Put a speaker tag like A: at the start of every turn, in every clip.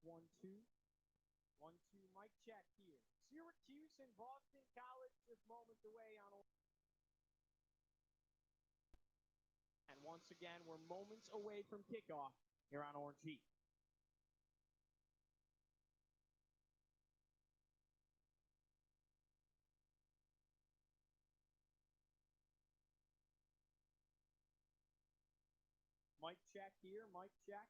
A: 1 2. 1 2. Mic check here. Syracuse and Boston College just moments away on. And once again, we're moments away from kickoff here on Orange Heat. Mic check here. Mic check.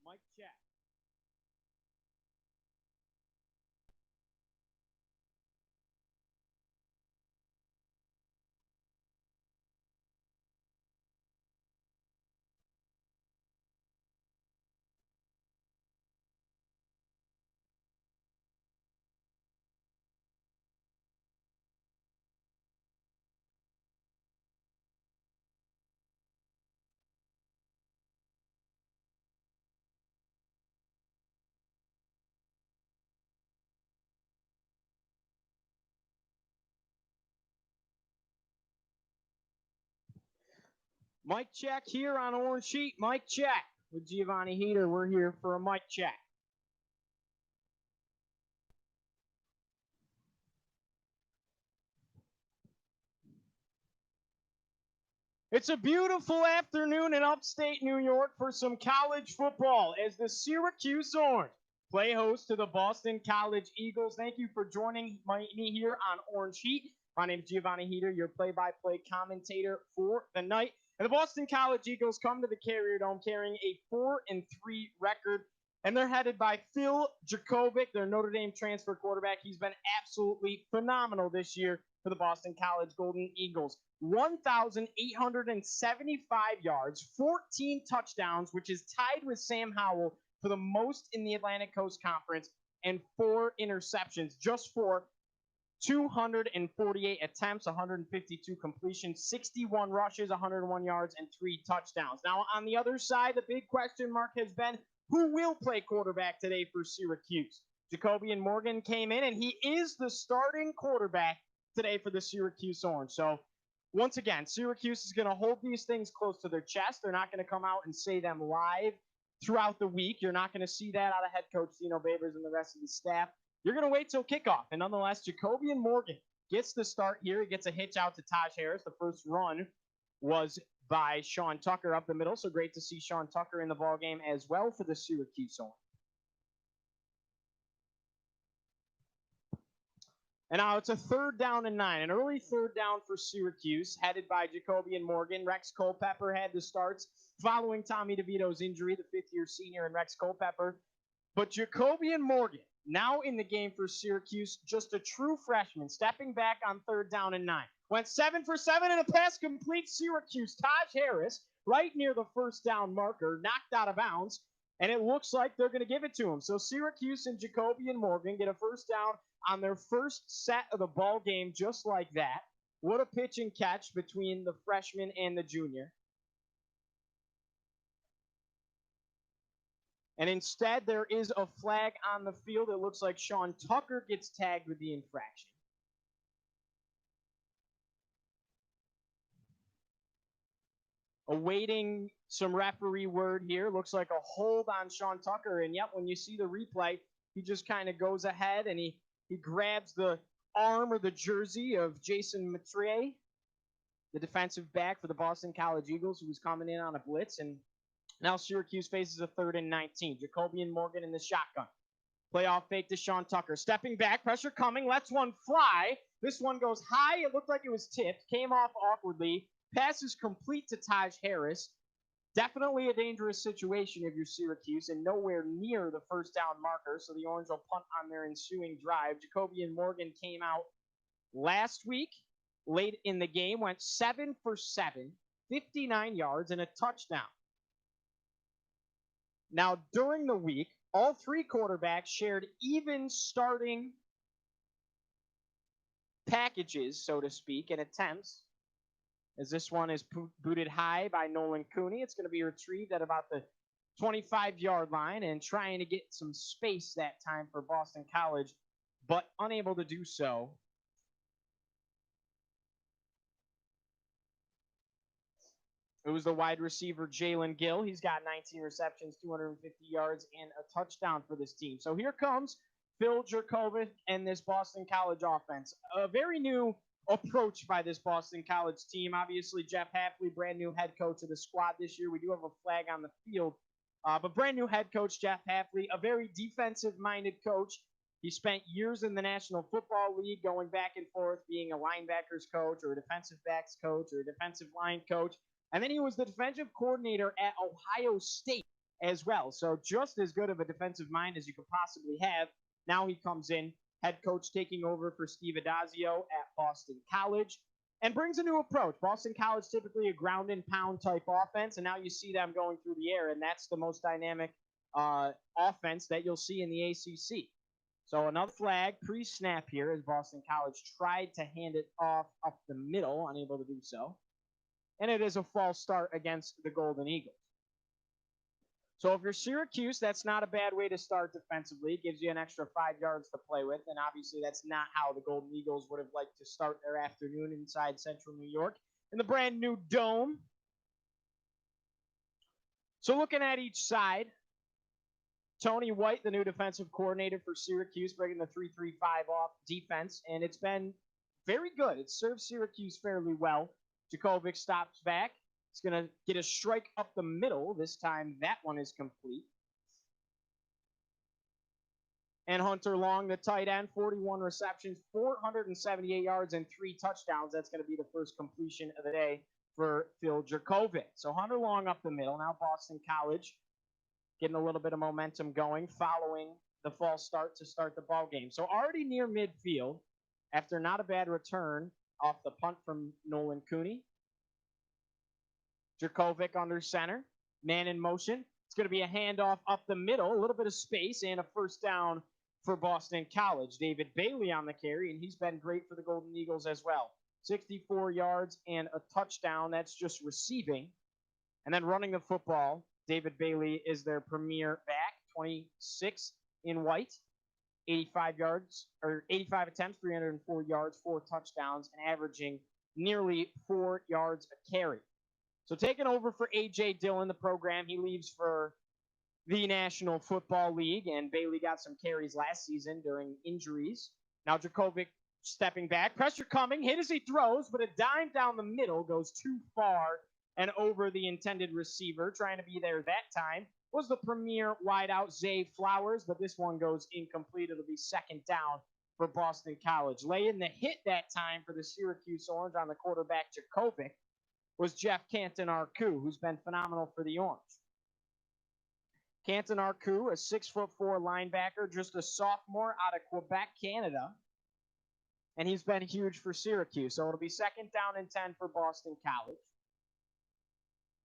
A: Mic check. Mic check here on Orange Heat. Mic check with Giovanni Heater. We're here for a mic check. It's a beautiful afternoon in upstate New York for some college football as the Syracuse Orange play host to the Boston College Eagles. Thank you for joining me here on Orange Heat. My name is Giovanni Heater, your play-by-play commentator for the night. And the Boston College Eagles come to the Carrier Dome carrying a 4-3 record, and they're headed by Phil Jurkovec, their Notre Dame transfer quarterback. He's been absolutely phenomenal this year for the Boston College Golden Eagles. 1,875 yards, 14 touchdowns, which is tied with Sam Howell for the most in the Atlantic Coast Conference, and 4 interceptions, just for 248 attempts, 152 completions, 61 rushes, 101 yards, and 3 touchdowns. Now, on the other side, the big question mark has been who will play quarterback today for Syracuse. Jacobian Morgan came in, and he is the starting quarterback today for the Syracuse Orange. So, once again, Syracuse is going to hold these things close to their chest. They're not going to come out and say them live throughout the week. You're not going to see that out of head coach Dino Babers and the rest of the staff. You're going to wait till kickoff. And nonetheless, Jacobian Morgan gets the start here. He gets a hitch out to Taj Harris. The first run was by Sean Tucker up the middle. So great to see Sean Tucker in the ballgame as well for the Syracuse Orange. And now it's a 3rd down and 9, an early 3rd down for Syracuse, headed by Jacobian Morgan. Rex Culpepper had the starts following Tommy DeVito's injury, the 5th-year senior in Rex Culpepper. But Jacobian Morgan, now in the game for Syracuse, just a true freshman, stepping back on 3rd down and 9. Went 7 for 7 and a pass complete. Syracuse, Taj Harris, right near the 1st down marker, knocked out of bounds, and it looks like they're going to give it to him. So Syracuse and Jacobian Morgan get a 1st down on their first set of the ball game just like that. What a pitch and catch between the freshman and the junior. And instead, there is a flag on the field. It looks like Sean Tucker gets tagged with the infraction. Awaiting some referee word here. Looks like a hold on Sean Tucker. And yep, when you see the replay, he just kind of goes ahead and he grabs the arm or the jersey of Jason Maitre, the defensive back for the Boston College Eagles, who was coming in on a blitz. And now Syracuse faces a 3rd and 19. Jacobian Morgan in the shotgun. Playoff fake to Sean Tucker. Stepping back, pressure coming, lets one fly. This one goes high. It looked like it was tipped. Came off awkwardly. Pass is complete to Taj Harris. Definitely a dangerous situation if you're Syracuse and nowhere near the 1st down marker, so the Orange will punt on their ensuing drive. Jacobian Morgan came out last week, late in the game, went 7 for 7, 59 yards, and a touchdown. Now, during the week, all three quarterbacks shared even starting packages, so to speak, and attempts. As this one is booted high by Nolan Cooney. It's going to be retrieved at about the 25-yard line and trying to get some space that time for Boston College, but unable to do so. It was the wide receiver, Jalen Gill. He's got 19 receptions, 250 yards, and a touchdown for this team. So here comes Phil Jurkovec and this Boston College offense. A very new approach by this Boston College team. Obviously, Jeff Hafley, brand new head coach of the squad this year. We do have a flag on the field. But brand new head coach, Jeff Hafley, a very defensive-minded coach. He spent years in the National Football League going back and forth, being a linebackers coach or a defensive backs coach or a defensive line coach. And then he was the defensive coordinator at Ohio State as well. So just as good of a defensive mind as you could possibly have. Now he comes in, head coach taking over for Steve Adazio at Boston College, and brings a new approach. Boston College typically a ground and pound type offense, and now you see them going through the air, and that's the most dynamic offense that you'll see in the ACC. So another flag pre-snap here as Boston College tried to hand it off up the middle, unable to do so. And it is a false start against the Golden Eagles. So if you're Syracuse, that's not a bad way to start defensively. It gives you an extra 5 yards to play with, and obviously that's not how the Golden Eagles would have liked to start their afternoon inside Central New York in the brand new Dome. So looking at each side, Tony White, the new defensive coordinator for Syracuse, bringing the 3-3-5 off defense, and it's been very good. It served Syracuse fairly well. Jurkovec stops back. He's going to get a strike up the middle. This time, that one is complete. And Hunter Long, the tight end, 41 receptions, 478 yards, and 3 touchdowns. That's going to be the first completion of the day for Phil Jurkovec. So Hunter Long up the middle. Now Boston College getting a little bit of momentum going following the false start to start the ball game. So already near midfield after not a bad return off the punt from Nolan Cooney. Jurkovec under center, man in motion. It's going to be a handoff up the middle, a little bit of space, and a first down for Boston College. David Bailey on the carry, and he's been great for the Golden Eagles as well. 64 yards and a touchdown. That's just receiving. And then running the football, David Bailey is their premier back, 26 in white, 85 yards, or 85 attempts, 304 yards, 4 touchdowns, and averaging nearly 4 yards a carry. So taking over for A.J. Dillon, the program, he leaves for the National Football League, and Bailey got some carries last season during injuries. Now Jurkovec stepping back, pressure coming, hit as he throws, but a dime down the middle goes too far and over the intended receiver. Trying to be there that time was the premier wideout, Zay Flowers, but this one goes incomplete. It'll be second down for Boston College. Laying the hit that time for the Syracuse Orange on the quarterback, Jurkovec, was Jeff Canton-Arcou, who's been phenomenal for the Orange. Canton-Arcou, a 6'4" linebacker, just a sophomore out of Quebec, Canada. And he's been huge for Syracuse. So it'll be second down and 10 for Boston College.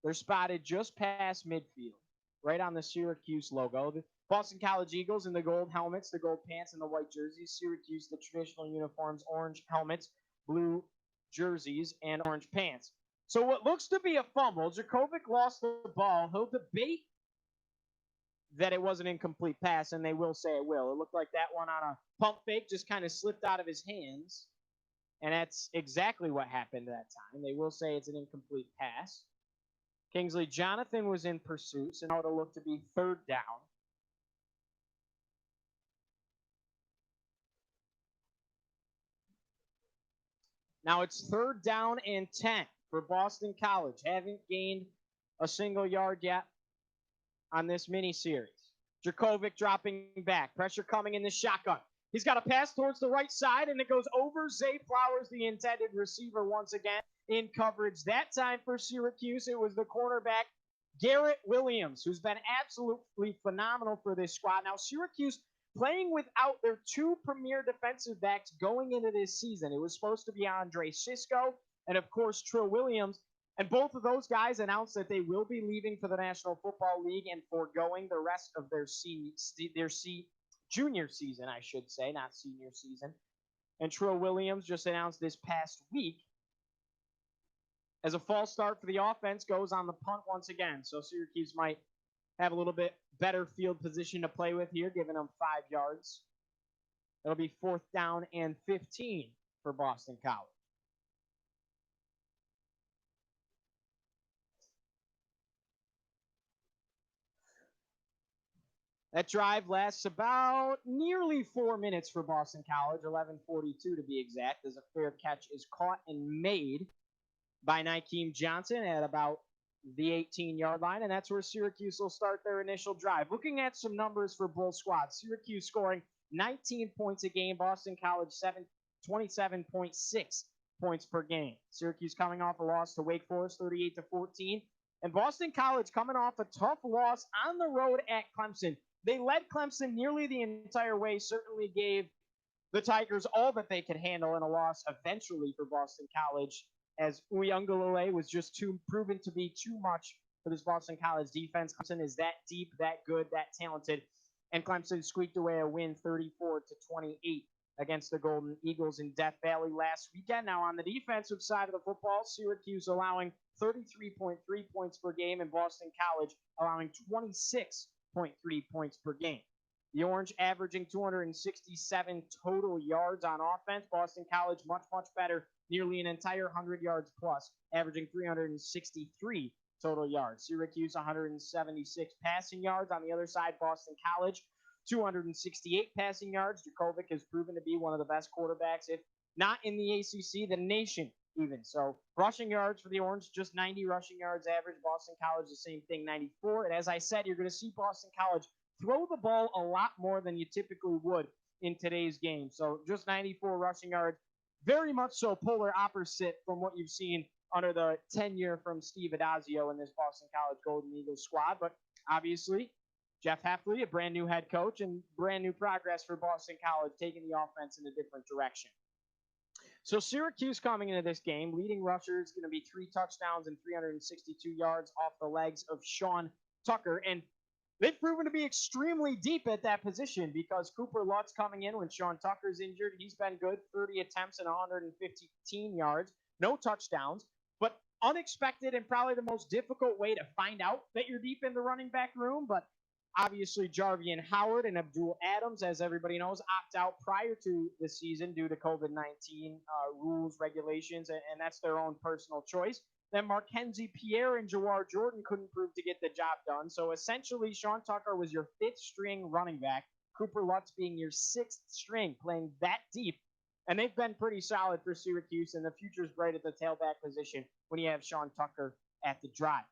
A: They're spotted just past midfield, right on the Syracuse logo. The Boston College Eagles in the gold helmets, the gold pants, and the white jerseys. Syracuse, the traditional uniforms, orange helmets, blue jerseys, and orange pants. So what looks to be a fumble, Jurkovec lost the ball. He'll debate that it was an incomplete pass, and they will say it will. It looked like that one on a pump fake just kind of slipped out of his hands, and that's exactly what happened that time. They will say it's an incomplete pass. Kingsley Jonathan was in pursuit, so now it'll look to be third down. Now it's third down and 10 for Boston College. Haven't gained a single yard yet on this mini-series. Jurkovec dropping back. Pressure coming in the shotgun. He's got a pass towards the right side, and it goes over Zay Flowers, the intended receiver, once again in coverage. That time for Syracuse, it was the cornerback, Garrett Williams, who's been absolutely phenomenal for this squad. Now, Syracuse playing without their 2 premier defensive backs going into this season. It was supposed to be Andre Sisco and, of course, Trill Williams. And both of those guys announced that they will be leaving for the National Football League and foregoing the rest of their junior season, I should say, not senior season. And Trill Williams just announced this past week as a false start for the offense goes on the punt once again. So Syracuse might have a little bit better field position to play with here, giving them 5 yards. It'll be 4th down and 15 for Boston College. That drive lasts about nearly 4 minutes for Boston College, 11:42 to be exact, as a fair catch is caught and made by Nykeem Johnson at about the 18-yard line, and that's where Syracuse will start their initial drive. Looking at some numbers for both squads, Syracuse scoring 19 points a game, Boston College 27.6 points per game. Syracuse coming off a loss to Wake Forest 38-14, and Boston College coming off a tough loss on the road at Clemson. They led Clemson nearly the entire way, certainly gave the Tigers all that they could handle in a loss eventually for Boston College, as Uiagalelei was just proven to be too much for this Boston College defense. Clemson is that deep, that good, that talented, and Clemson squeaked away a win 34-28 against the Golden Eagles in Death Valley last weekend. Now on the defensive side of the football, Syracuse allowing 33.3 points per game, and Boston College allowing 26.3 points per game. The Orange averaging 267 total yards on offense. Boston College much, much better, nearly an entire 100 yards plus, averaging 363 total yards. Syracuse 176 passing yards. On the other side, Boston College 268 passing yards. Djokovic has proven to be one of the best quarterbacks, if not in the ACC, the nation even. So rushing yards for the Orange, just 90 rushing yards average. Boston College, the same thing, 94. And as I said, you're going to see Boston College throw the ball a lot more than you typically would in today's game. So just 94 rushing yards, very much so polar opposite from what you've seen under the tenure from Steve Adazio in this Boston College Golden Eagles squad. But obviously, Jeff Heffley, a brand new head coach, and brand new progress for Boston College, taking the offense in a different direction. So Syracuse coming into this game, leading rusher is going to be 3 touchdowns and 362 yards off the legs of Sean Tucker. And they've proven to be extremely deep at that position, because Cooper Lutz coming in when Sean Tucker's injured. He's been good, 30 attempts and 115 yards, no touchdowns, but unexpected and probably the most difficult way to find out that you're deep in the running back room. But obviously, Jarvian Howard and Abdul Adams, as everybody knows, opt out prior to the season due to COVID-19 rules, regulations, and that's their own personal choice. Then Markenzie Pierre and Jawar Jordan couldn't prove to get the job done. So essentially, Sean Tucker was your 5th string running back, Cooper Lutz being your 6th string, playing that deep. And they've been pretty solid for Syracuse, and the future's bright at the tailback position when you have Sean Tucker at the drive.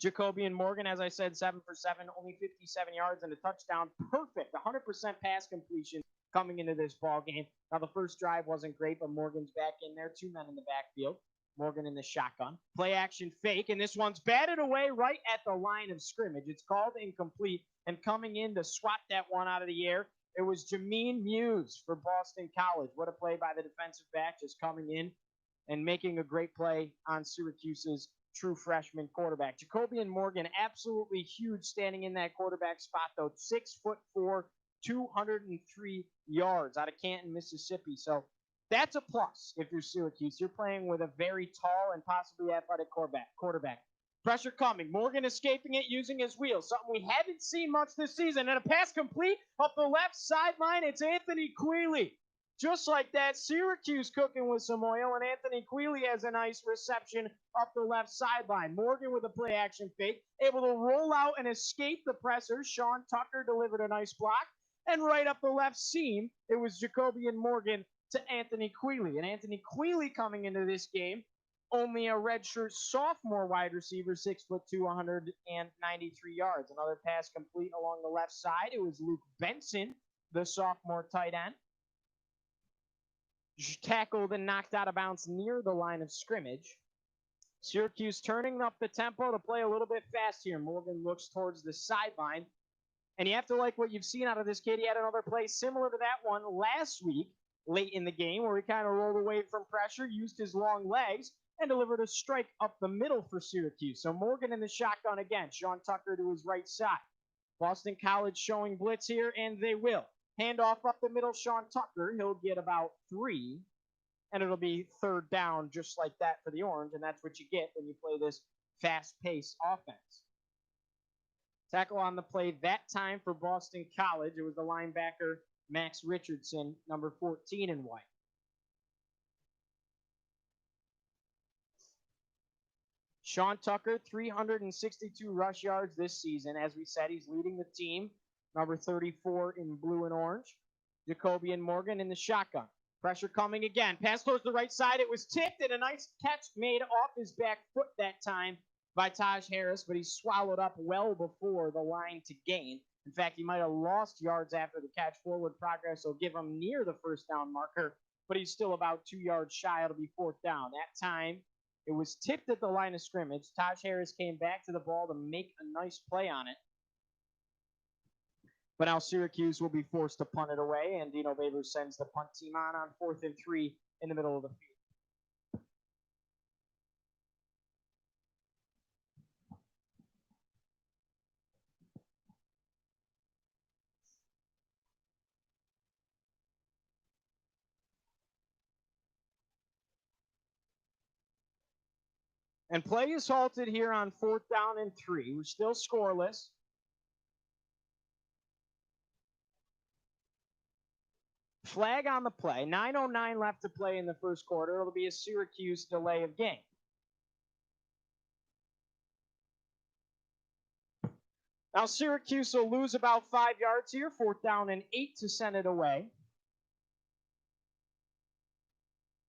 A: Jacobian Morgan, as I said, 7 for 7, only 57 yards and a touchdown. Perfect, 100% pass completion coming into this ball game. Now, the first drive wasn't great, but Morgan's back in there, 2 men in the backfield. Morgan in the shotgun. Play action fake, and this one's batted away right at the line of scrimmage. It's called incomplete, and coming in to swat that one out of the air, it was Jameen Muse for Boston College. What a play by the defensive back, just coming in and making a great play on Syracuse's true freshman quarterback. Jacobian Morgan, absolutely huge standing in that quarterback spot, though. 6'4", 203 yards out of Canton, Mississippi. So that's a plus if you're Syracuse. You're playing with a very tall and possibly athletic quarterback. Pressure coming. Morgan escaping it, using his wheels. Something we haven't seen much this season. And a pass complete up the left sideline. It's Anthony Quealy. Just like that, Syracuse cooking with some oil, and Anthony Quealy has a nice reception up the left sideline. Morgan with a play action fake, able to roll out and escape the pressure. Sean Tucker delivered a nice block. And right up the left seam, it was Jacobian Morgan to Anthony Quealy. And Anthony Quealy coming into this game, only a redshirt sophomore wide receiver, 6'2", 193 yards. Another pass complete along the left side. It was Luke Benson, the sophomore tight end. Tackled and knocked out of bounds near the line of scrimmage. Syracuse turning up the tempo to play a little bit fast here. Morgan looks towards the sideline. And you have to like what you've seen out of this kid. He had another play similar to that one last week late in the game where he kind of rolled away from pressure, used his long legs, and delivered a strike up the middle for Syracuse. So Morgan in the shotgun again. Sean Tucker to his right side. Boston College showing blitz here, and they will. Handoff up the middle, Sean Tucker. He'll get about 3, and it'll be third down just like that for the Orange, and that's what you get when you play this fast-paced offense. Tackle on the play that time for Boston College. It was the linebacker Max Richardson, number 14 in white. Sean Tucker, 362 rush yards this season. As we said, he's leading the team, number 34 in blue and orange. Jacoby and Morgan in the shotgun. Pressure coming again. Pass towards the right side. It was tipped, and a nice catch made off his back foot that time by Taj Harris, but he swallowed up well before the line to gain. In fact, he might have lost yards after the catch. Forward progress will give him near the first down marker, but he's still about 2 yards shy. It'll be fourth down. That time, it was tipped at the line of scrimmage. Taj Harris came back to the ball to make a nice play on it. But now Syracuse will be forced to punt it away, and Dino Baber sends the punt team on 4th and 3 in the middle of the field. And play is halted here on 4th down and 3. We're still scoreless. Flag on the play. 9:09 left to play in the first quarter. It'll be a Syracuse delay of game. Now Syracuse will lose about 5 yards here. 4th down and 8 to send it away.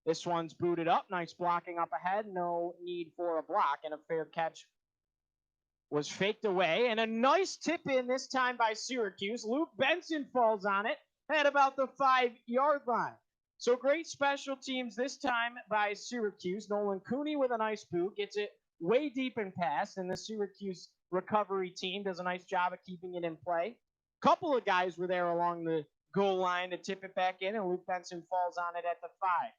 A: This one's booted up. Nice blocking up ahead. No need for a block, and a fair catch was faked away. And a nice tip in this time by Syracuse. Luke Benson falls on it at about the 5-yard line. So great special teams this time by Syracuse. Nolan Cooney with a nice boot. Gets it way deep in pass, and the Syracuse recovery team does a nice job of keeping it in play. Couple of guys were there along the goal line to tip it back in, and Luke Benson falls on it at the 5.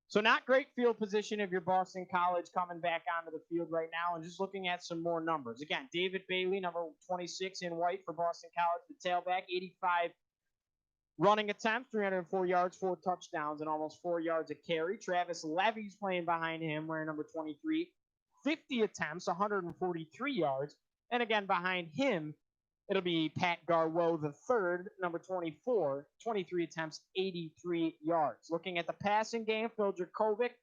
A: So not great field position if you're Boston College coming back onto the field right now. And just looking at some more numbers. Again, David Bailey, number 26 in white for Boston College, the tailback, 85 running attempts, 304 yards, 4 touchdowns, and almost 4 yards a carry. Travis Levy's playing behind him, wearing number 23, 50 attempts, 143 yards. And again, behind him, it'll be Pat Garwo III, number 24, 23 attempts, 83 yards. Looking at the passing game, Phil Dracovic,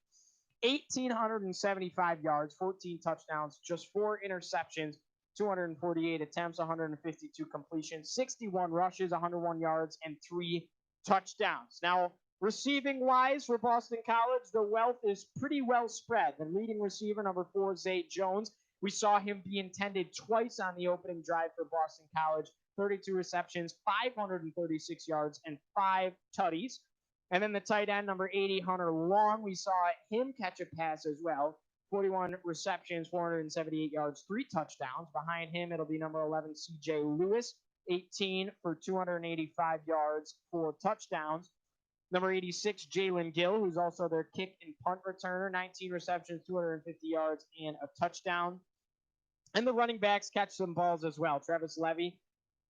A: 1,875 yards, 14 touchdowns, just 4 interceptions, 248 attempts, 152 completions, 61 rushes, 101 yards, and 3 touchdowns. Now, receiving-wise for Boston College, the wealth is pretty well spread. The leading receiver, number 4, Zay Jones. We saw him be intended twice on the opening drive for Boston College. 32 receptions, 536 yards, and 5 tutties. And then the tight end, number 80, Hunter Long, we saw him catch a pass as well. 41 receptions, 478 yards, 3 touchdowns. Behind him, it'll be number 11, C.J. Lewis, 18 for 285 yards, 4 touchdowns. Number 86, Jalen Gill, who's also their kick and punt returner, 19 receptions, 250 yards, and a touchdown. And the running backs catch some balls as well. Travis Levy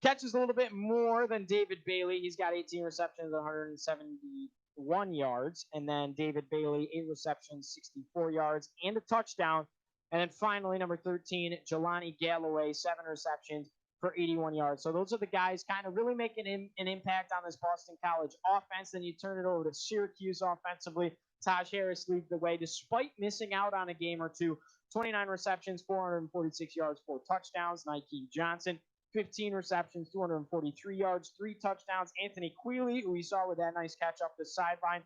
A: catches a little bit more than David Bailey. He's got 18 receptions, 171 yards. And then David Bailey, 8 receptions, 64 yards, and a touchdown. And then finally, number 13, Jelani Galloway, 7 receptions for 81 yards. So those are the guys kind of really making an impact on this Boston College offense. Then you turn it over to Syracuse offensively. Taj Harris leads the way despite missing out on a game or two. 29 receptions, 446 yards, 4 touchdowns. Nike Johnson, 15 receptions, 243 yards, 3 touchdowns. Anthony Quealy, who we saw with that nice catch up the sideline,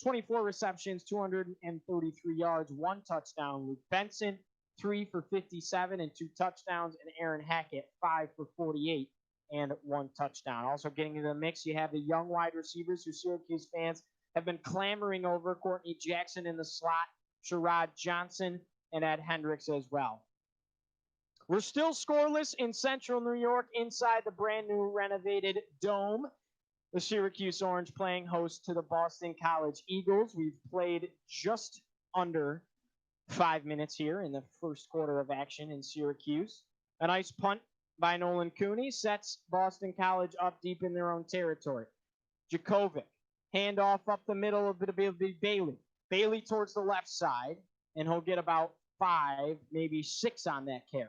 A: 24 receptions, 233 yards, 1 touchdown. Luke Benson, 3 for 57 and 2 touchdowns. And Aaron Hackett, 5 for 48 and 1 touchdown. Also getting into the mix, you have the young wide receivers who Syracuse fans have been clamoring over. Courtney Jackson in the slot, Sherrod Johnson, and Ed Hendricks as well. We're still scoreless in Central New York inside the brand new renovated Dome. The Syracuse Orange playing host to the Boston College Eagles. We've played just under 5 minutes here in the first quarter of action in Syracuse. A nice punt by Nolan Cooney sets Boston College up deep in their own territory. Jakovic, handoff up the middle of the Bailey. Bailey towards the left side, and he'll get about 5, maybe 6 on that carry.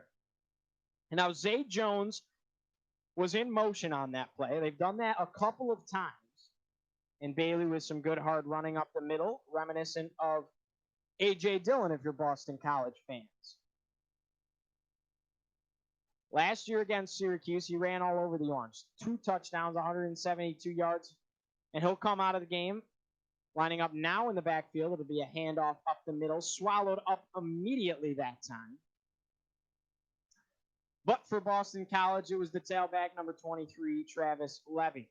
A: And now Zay Jones was in motion on that play. They've done that a couple of times. And Bailey with some good hard running up the middle, reminiscent of A.J. Dillon if you're Boston College fans. Last year against Syracuse, he ran all over the Orange. 2 touchdowns, 172 yards. And he'll come out of the game lining up now in the backfield. It'll be a handoff up the middle, swallowed up immediately that time. But for Boston College, it was the tailback, number 23, Travis Levy.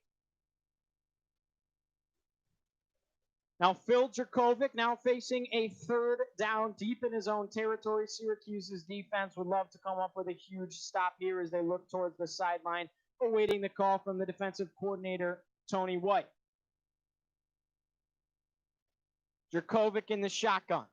A: Now, Phil Jakovic now facing a third down deep in his own territory. Syracuse's defense would love to come up with a huge stop here as they look towards the sideline, awaiting the call from the defensive coordinator, Tony White. Jakovic in the shotgun.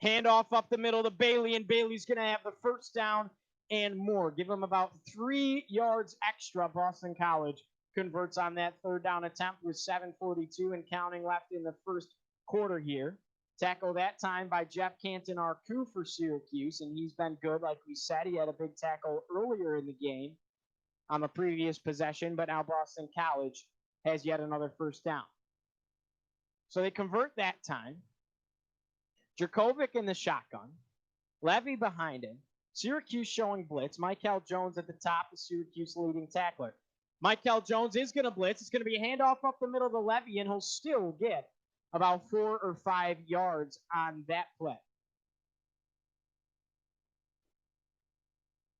A: Handoff up the middle to Bailey, and Bailey's going to have the first down and more. Give him about 3 yards extra. Boston College converts on that third down attempt with 7:42 and counting left in the first quarter here. Tackle that time by Jeff Canton-Arcou for Syracuse, and he's been good. Like we said, he had a big tackle earlier in the game on the previous possession, but now Boston College has yet another first down. So they convert that time. Jakovic in the shotgun. Levy behind him. Syracuse showing blitz. Michael Jones at the top, the Syracuse leading tackler. Michael Jones is going to blitz. It's going to be a handoff up the middle to Levy, and he'll still get about 4 or 5 yards on that play.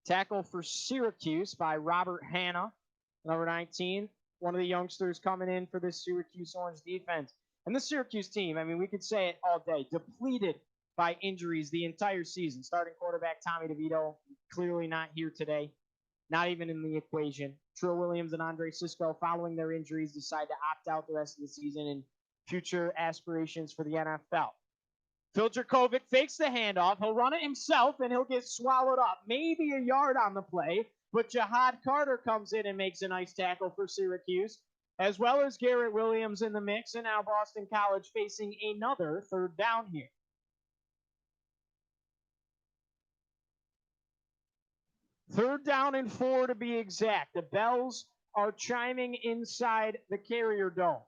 A: Tackle for Syracuse by Robert Hanna, number 19. One of the youngsters coming in for this Syracuse Orange defense. And the Syracuse team, I mean, we could say it all day, depleted by injuries the entire season. Starting quarterback Tommy DeVito, clearly not here today, not even in the equation. Trill Williams and Andre Sisco, following their injuries, decide to opt out the rest of the season and future aspirations for the NFL. Phil Jakovic fakes the handoff. He'll run it himself, and he'll get swallowed up. Maybe a yard on the play, but Jihad Carter comes in and makes a nice tackle for Syracuse, as well as Garrett Williams in the mix, and now Boston College facing another third down here. Third down and 4 to be exact. The bells are chiming inside the Carrier Dome.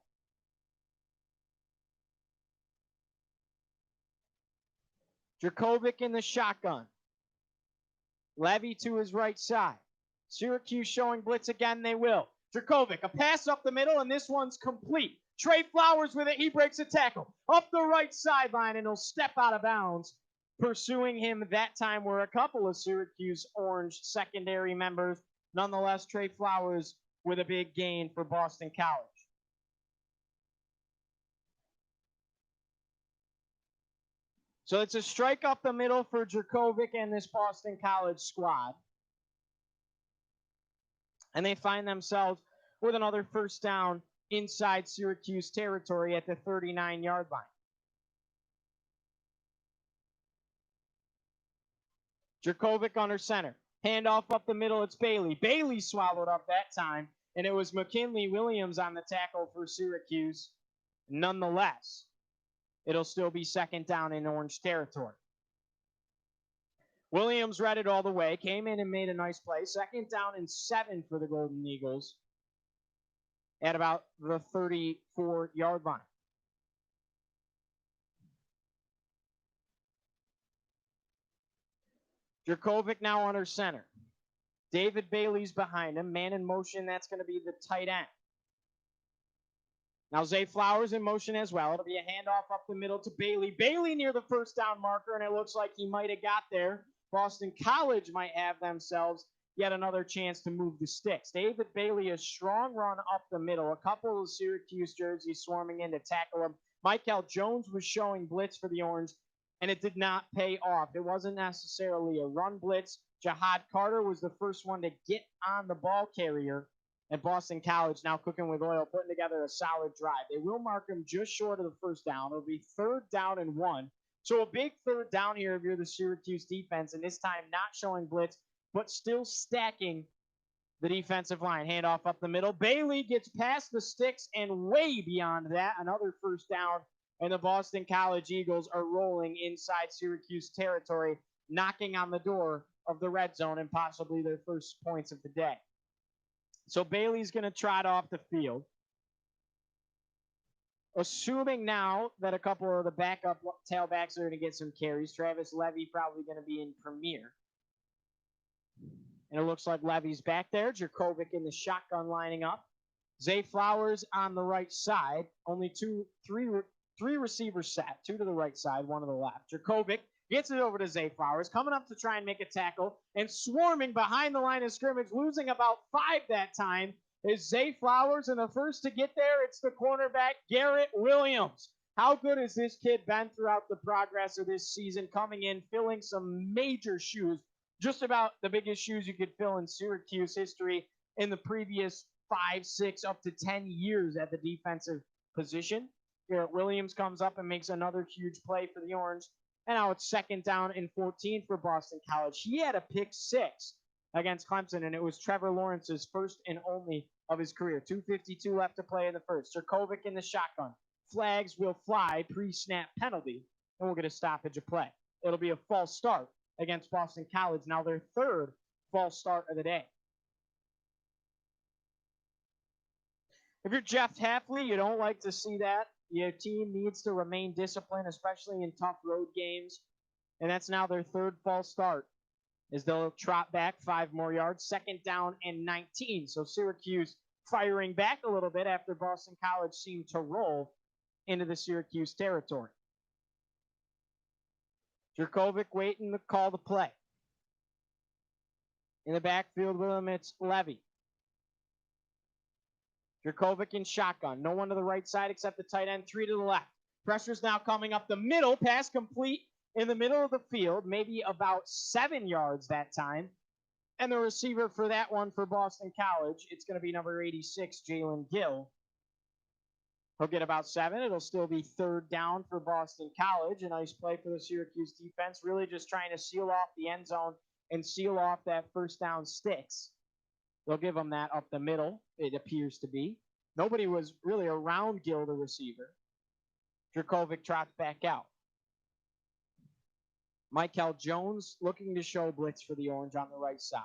A: Jakovic in the shotgun. Levy to his right side. Syracuse showing blitz again, they will. Jakovic, a pass up the middle, and this one's complete. Trey Flowers with it, he breaks a tackle. Up the right sideline, and he'll step out of bounds. Pursuing him that time were a couple of Syracuse Orange secondary members. Nonetheless, Trey Flowers with a big gain for Boston College. So it's a strike up the middle for Jakovic and this Boston College squad. And they find themselves with another first down inside Syracuse territory at the 39-yard line. Jakovic under center. Handoff up the middle, it's Bailey. Bailey swallowed up that time, and it was McKinley Williams on the tackle for Syracuse. Nonetheless, it'll still be second down in Orange territory. Williams read it all the way, came in and made a nice play. Second down and 7 for the Golden Eagles at about the 34-yard line. Jakovic now under center. David Bailey's behind him. Man in motion, that's going to be the tight end. Now Zay Flowers in motion as well. It'll be a handoff up the middle to Bailey. Bailey near the first down marker, and it looks like he might have got there. Boston College might have themselves yet another chance to move the sticks. David Bailey, a strong run up the middle. A couple of Syracuse jerseys swarming in to tackle him. Michael Jones was showing blitz for the Orange, and it did not pay off. It wasn't necessarily a run blitz. Jihad Carter was the first one to get on the ball carrier, And Boston College now cooking with oil, putting together a solid drive. They will mark him just short of the first down. It'll be 3rd down and 1. So a big 3rd down here if you're the Syracuse defense, and this time not showing blitz, but still stacking the defensive line. Handoff up the middle. Bailey gets past the sticks and way beyond that. Another 1st down, and the Boston College Eagles are rolling inside Syracuse territory, knocking on the door of the red zone and possibly their first points of the day. So Bailey's going to trot off the field. Assuming now that a couple of the backup tailbacks are going to get some carries, Travis Levy probably going to be in premier. And it looks like Levy's back there. Jurkovic in the shotgun lining up. Zay Flowers on the right side. Only three receivers set. 2 to the right side, 1 to the left. Jurkovic gets it over to Zay Flowers, coming up to try and make a tackle, and swarming behind the line of scrimmage, losing about 5 that time, is Zay Flowers, and the first to get there, it's the cornerback, Garrett Williams. How good has this kid been throughout the progress of this season, coming in, filling some major shoes, just about the biggest shoes you could fill in Syracuse history in the previous 5, 6, up to 10 years at the defensive position. Garrett Williams comes up and makes another huge play for the Orange. And now it's 2nd down and 14 for Boston College. He had a pick 6 against Clemson, and it was Trevor Lawrence's first and only of his career. 2:52 left to play in the first. Jurkovic in the shotgun. Flags will fly, pre-snap penalty, and we'll get a stoppage of play. It'll be a false start against Boston College. Now their 3rd false start of the day. If you're Jeff Hafley, you don't like to see that. Your team needs to remain disciplined, especially in tough road games. And that's now their 3rd false start, as they'll trot back 5 more yards. 2nd down and 19. So Syracuse firing back a little bit after Boston College seemed to roll into the Syracuse territory. Jurkovic waiting to call the play. In the backfield with him, it's Levy. Jurkovic in shotgun. No one to the right side except the tight end. 3 to the left. Pressure's now coming up the middle. Pass complete in the middle of the field. Maybe about 7 yards that time. And the receiver for that one for Boston College, it's going to be number 86, Jalen Gill. He'll get about 7. It'll still be 3rd down for Boston College. A nice play for the Syracuse defense. Really just trying to seal off the end zone and seal off that 1st down sticks. They'll give him that up the middle, it appears to be. Nobody was really around Gill, the receiver. Jurkovic trots back out. Michael Jones looking to show blitz for the Orange on the right side.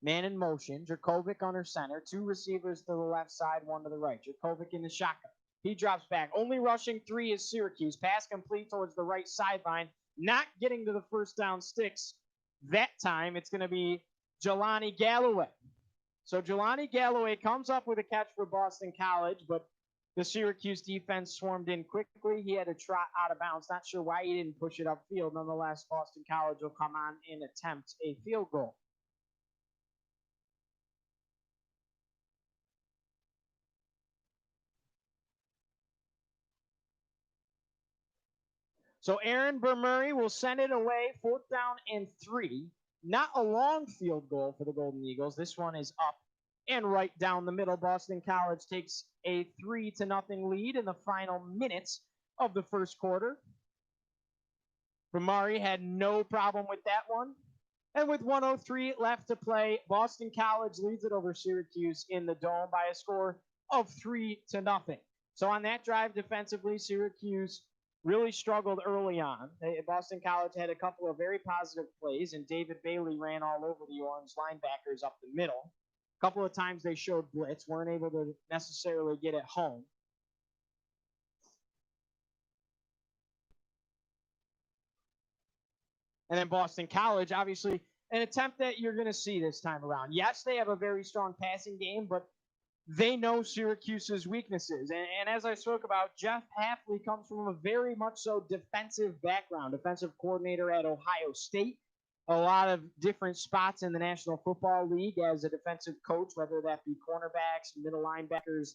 A: Man in motion. Jurkovic under center. 2 receivers to the left side, 1 to the right. Jurkovic in the shotgun. He drops back. Only rushing 3 is Syracuse. Pass complete towards the right sideline. Not getting to the 1st down sticks that time. It's going to be Jelani Galloway. So Jelani Galloway comes up with a catch for Boston College, but the Syracuse defense swarmed in quickly. He had to trot out of bounds. Not sure why he didn't push it upfield. Nonetheless, Boston College will come on and attempt a field goal. So Aaron Burmurray will send it away, 4th down and 3. Not a long field goal for the Golden Eagles. This one is up and right down the middle. Boston College takes a 3-0 lead in the final minutes of the first quarter. Burmurray had no problem with that one. And with 1:03 left to play, Boston College leads it over Syracuse in the Dome by a score of 3-0. So on that drive defensively, Syracuse really struggled early on. Boston College had a couple of very positive plays, and David Bailey ran all over the Orange linebackers up the middle. A couple of times they showed blitz, weren't able to necessarily get it home. And then Boston College, obviously, an attempt that you're going to see this time around. Yes, they have a very strong passing game, but they know Syracuse's weaknesses. And as I spoke about, Jeff Hafley comes from a very much so defensive background, defensive coordinator at Ohio State, a lot of different spots in the National Football League as a defensive coach, whether that be cornerbacks, middle linebackers,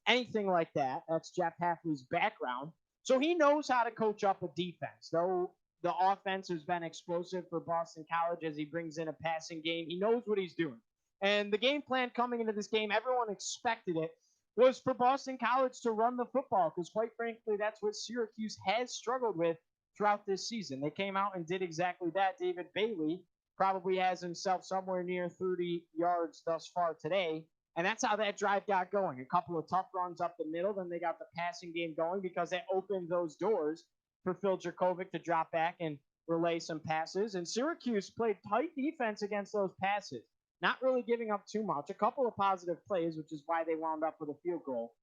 A: anything like that. That's Jeff Hafley's background. So he knows how to coach up a defense. Though the offense has been explosive for Boston College as he brings in a passing game, he knows what he's doing. And the game plan coming into this game, everyone expected it, was for Boston College to run the football because, quite frankly, that's what Syracuse has struggled with throughout this season. They came out and did exactly that. David Bailey probably has himself somewhere near 30 yards thus far today. And that's how that drive got going. A couple of tough runs up the middle. Then they got the passing game going because they opened those doors for Phil Jurkovec to drop back and relay some passes. And Syracuse played tight defense against those passes, not really giving up too much. A couple of positive plays, which is why they wound up with a field goal.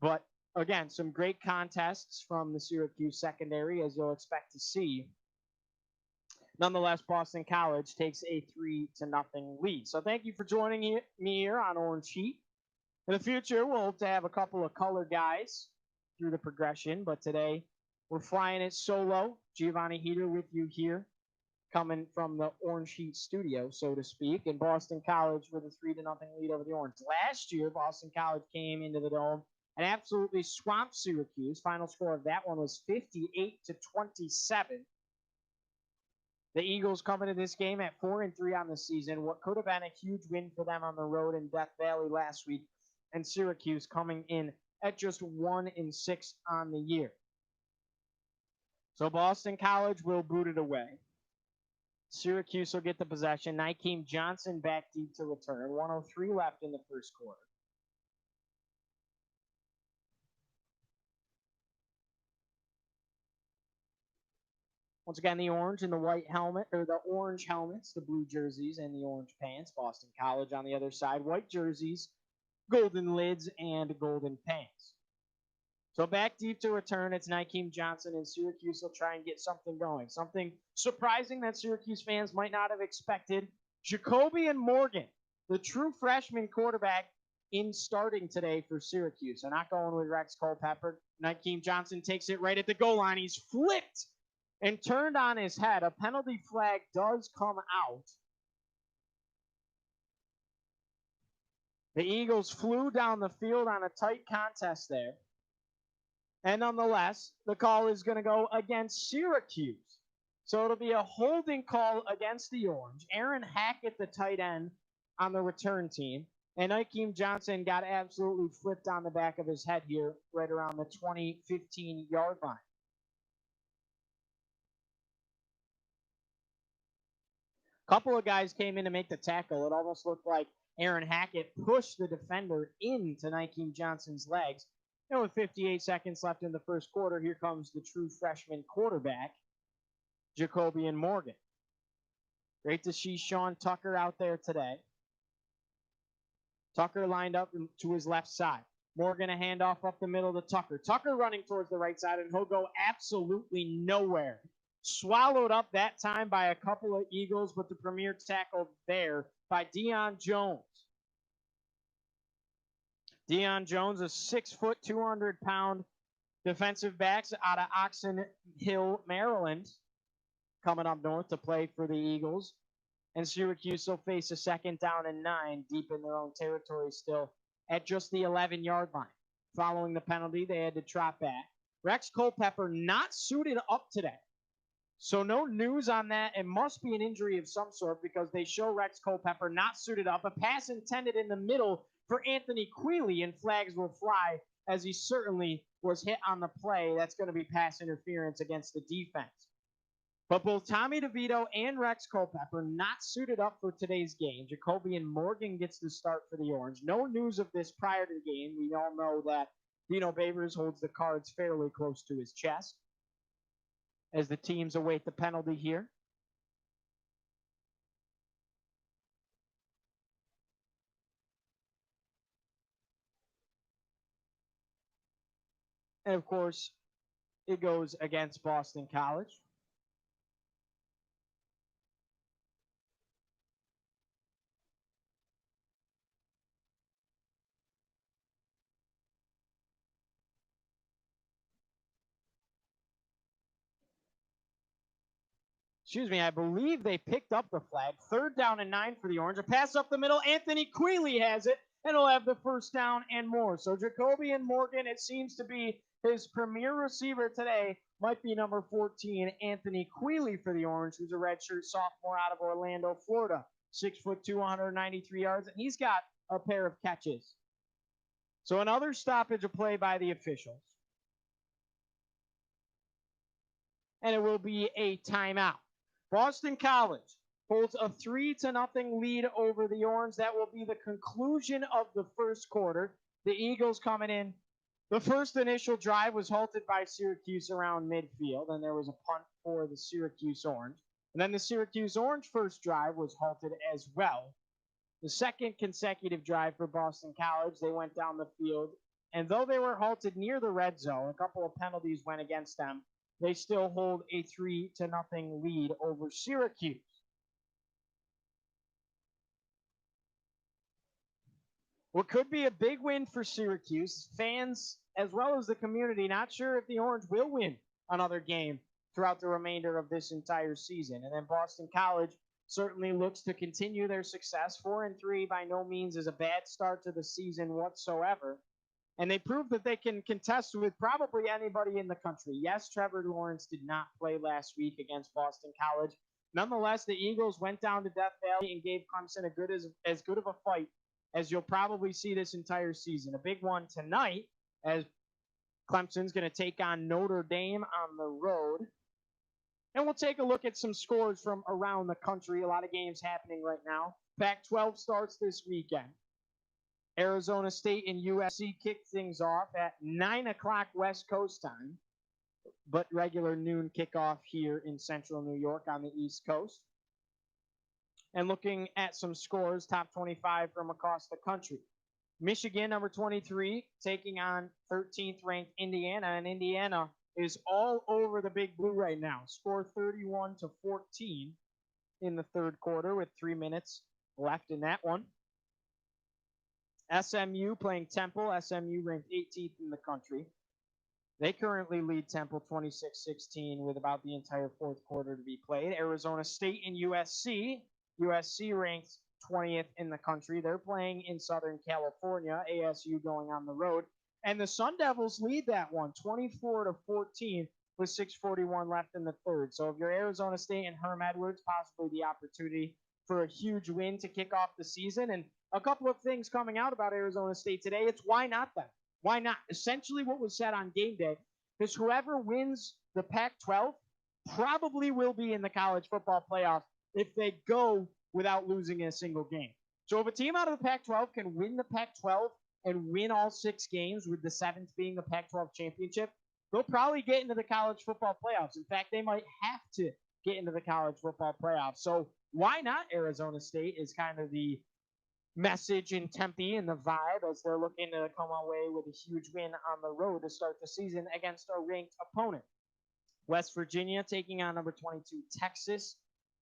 A: But again, some great contests from the Syracuse secondary, as you'll expect to see. Nonetheless, Boston College takes a 3-0 lead. So thank you for joining me here on Orange Heat. In the future, we'll hope to have a couple of color guys through the progression, but today we're flying it solo. Giovanni Heater with you here, coming from the Orange Heat studio, so to speak, and Boston College with a 3-0 lead over the Orange. Last year, Boston College came into the Dome and absolutely swamped Syracuse. Final score of that one was 58-27. The Eagles coming to this game at 4-3 on the season. What could have been a huge win for them on the road in Death Valley last week, and Syracuse coming in at just 1-6 on the year. So Boston College will boot it away. Syracuse will get the possession. Nykeem Johnson back deep to return. 1:03 left in the first quarter. Once again, the orange and the white helmet, or the orange helmets, the blue jerseys, and the orange pants. Boston College on the other side. White jerseys, golden lids, and golden pants. So back deep to return, it's Nykeem Johnson, and Syracuse will try and get something going. Something surprising that Syracuse fans might not have expected. Jacoby and Morgan, the true freshman quarterback, in starting today for Syracuse. They're not going with Rex Culpepper. Nykeem Johnson takes it right at the goal line. He's flipped and turned on his head. A penalty flag does come out. The Eagles flew down the field on a tight contest there. And nonetheless, the call is going to go against Syracuse. So it'll be a holding call against the Orange. Aaron Hackett, the tight end on the return team. And Nykeem Johnson got absolutely flipped on the back of his head here, right around the 20-15-yard line. A couple of guys came in to make the tackle. It almost looked like Aaron Hackett pushed the defender into Nykeem Johnson's legs. And with 58 seconds left in the first quarter, here comes the true freshman quarterback, Jacoby and Morgan. Great to see Sean Tucker out there today. Tucker lined up to his left side. Morgan a handoff up the middle to Tucker. Tucker running towards the right side, and he'll go absolutely nowhere. Swallowed up that time by a couple of Eagles, but the premier tackle there by Deion Jones. Deion Jones, a 6-foot, 200-pound defensive back out of Oxon Hill, Maryland, coming up north to play for the Eagles. And Syracuse will face a 2nd down and 9 deep in their own territory still at just the 11-yard line. Following the penalty, they had to drop back. Rex Culpepper not suited up today. So no news on that. It must be an injury of some sort because they show Rex Culpepper not suited up. A pass intended in the middle for Anthony Quealy, and flags will fly as he certainly was hit on the play. That's going to be pass interference against the defense. But both Tommy DeVito and Rex Culpepper not suited up for today's game. Jacoby and Morgan gets the start for the Orange. No news of this prior to the game. We all know that Dino Babers holds the cards fairly close to his chest as the teams await the penalty here. And of course, it goes against Boston College. Excuse me, I believe they picked up the flag. 3rd down and 9 for the Orange. A pass up the middle. Anthony Quealy has it, and he'll have the 1st down and more. So Jacoby and Morgan, it seems to be his premier receiver today, might be number 14, Anthony Quealy for the Orange, who's a redshirt sophomore out of Orlando, Florida. 6'2", 193 yards, and he's got a pair of catches. So another stoppage of play by the officials. And it will be a timeout. Boston College holds a 3-0 lead over the Orange. That will be the conclusion of the first quarter. The Eagles coming in. The first initial drive was halted by Syracuse around midfield, and there was a punt for the Syracuse Orange. And then the Syracuse Orange first drive was halted as well. The second consecutive drive for Boston College, they went down the field, and though they were halted near the red zone, a couple of penalties went against them, they still hold a 3-0 lead over Syracuse. What could be a big win for Syracuse, fans as well as the community, not sure if the Orange will win another game throughout the remainder of this entire season. And then Boston College certainly looks to continue their success. 4-3 by no means is a bad start to the season whatsoever. And they proved that they can contest with probably anybody in the country. Yes, Trevor Lawrence did not play last week against Boston College. Nonetheless, the Eagles went down to Death Valley and gave Clemson as good of a fight as you'll probably see this entire season. A big one tonight as Clemson's going to take on Notre Dame on the road. And we'll take a look at some scores from around the country. A lot of games happening right now. Pac-12 starts this weekend. Arizona State and USC kick things off at 9 o'clock West Coast time, but regular noon kickoff here in central New York on the East Coast. And looking at some scores, top 25 from across the country. Michigan, number 23, taking on 13th ranked Indiana, and Indiana is all over the Big Blue right now. Score 31-14 in the third quarter with 3 minutes left in that one. SMU playing Temple. SMU ranked 18th in the country. They currently lead Temple 26-16 with about the entire fourth quarter to be played. Arizona State and USC. USC ranked 20th in the country. They're playing in Southern California. ASU going on the road. And the Sun Devils lead that one 24-14 with 6:41 left in the third. So if you're Arizona State and Herm Edwards, possibly the opportunity for a huge win to kick off the season. And a couple of things coming out about Arizona State today. It's why not them? Why not? Essentially what was said on game day is whoever wins the Pac-12 probably will be in the college football playoff if they go without losing a single game. So if a team out of the Pac-12 can win the Pac-12 and win all 6 games, with the 7th being the Pac-12 championship, they'll probably get into the college football playoffs. In fact, they might have to get into the college football playoffs. So why not Arizona State is kind of the message in Tempe and the vibe as they're looking to come away with a huge win on the road to start the season against a ranked opponent. West Virginia taking on number 22 Texas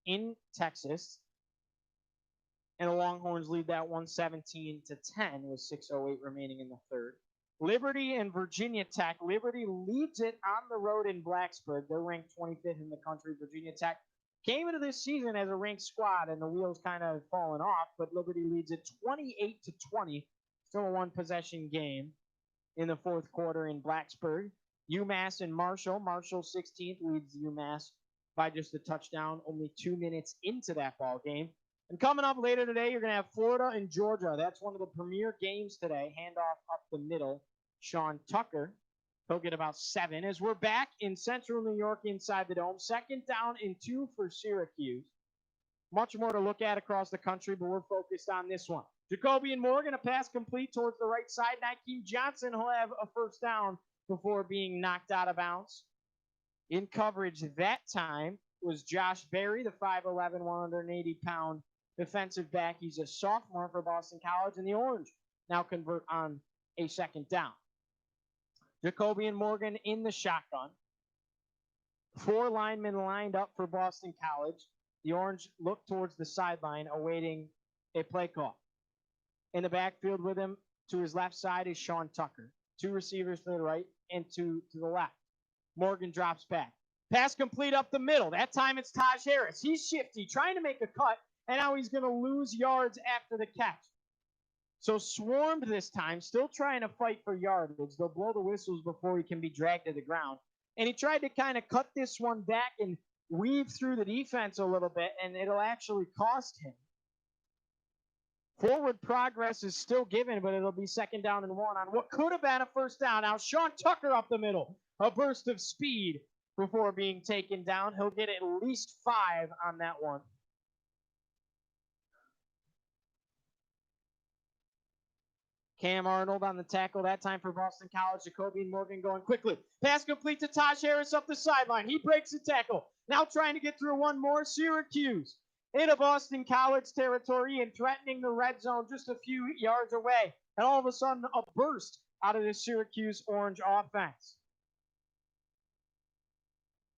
A: in Texas. And the Longhorns lead that one 17-10 with 6:08 remaining in the third. Liberty and Virginia Tech. Liberty leads it on the road in Blacksburg. They're ranked 25th in the country. Virginia Tech came into this season as a ranked squad, and the wheels kind of fallen off, but Liberty leads it 28-20. Still a one-possession game in the fourth quarter in Blacksburg. UMass and Marshall. Marshall 16th leads UMass by just a touchdown, only 2 minutes into that ball game. And coming up later today, you're going to have Florida and Georgia. That's one of the premier games today. Handoff up the middle. Sean Tucker. He'll get about 7. As we're back in central New York inside the Dome. 2nd down and 2 for Syracuse. Much more to look at across the country, but we're focused on this one. Jacoby and Morgan, a pass complete towards the right side. Nykeem Johnson will have a first down before being knocked out of bounds. In coverage that time was Josh Berry, the 5'11", 180-pound defensive back. He's a sophomore for Boston College, and the Orange now convert on a 2nd down. Jacoby and Morgan in the shotgun. 4 linemen lined up for Boston College. The Orange look towards the sideline, awaiting a play call. In the backfield with him to his left side is Sean Tucker. 2 receivers to the right and 2 to the left. Morgan drops back. Pass complete up the middle. That time it's Taj Harris. He's shifty, trying to make a cut, and now he's going to lose yards after the catch. So swarmed this time, still trying to fight for yardage. They'll blow the whistles before he can be dragged to the ground. And he tried to kind of cut this one back and weave through the defense a little bit, and it'll actually cost him. Forward progress is still given, but it'll be 2nd down and 1 on what could have been a 1st down. Now Sean Tucker up the middle. A burst of speed before being taken down. He'll get at least 5 on that one. Cam Arnold on the tackle that time for Boston College. Jacoby Morgan going quickly. Pass complete to Taj Harris up the sideline. He breaks the tackle. Now trying to get through one more. Syracuse into Boston College territory and threatening the red zone just a few yards away. And all of a sudden, a burst out of the Syracuse Orange offense.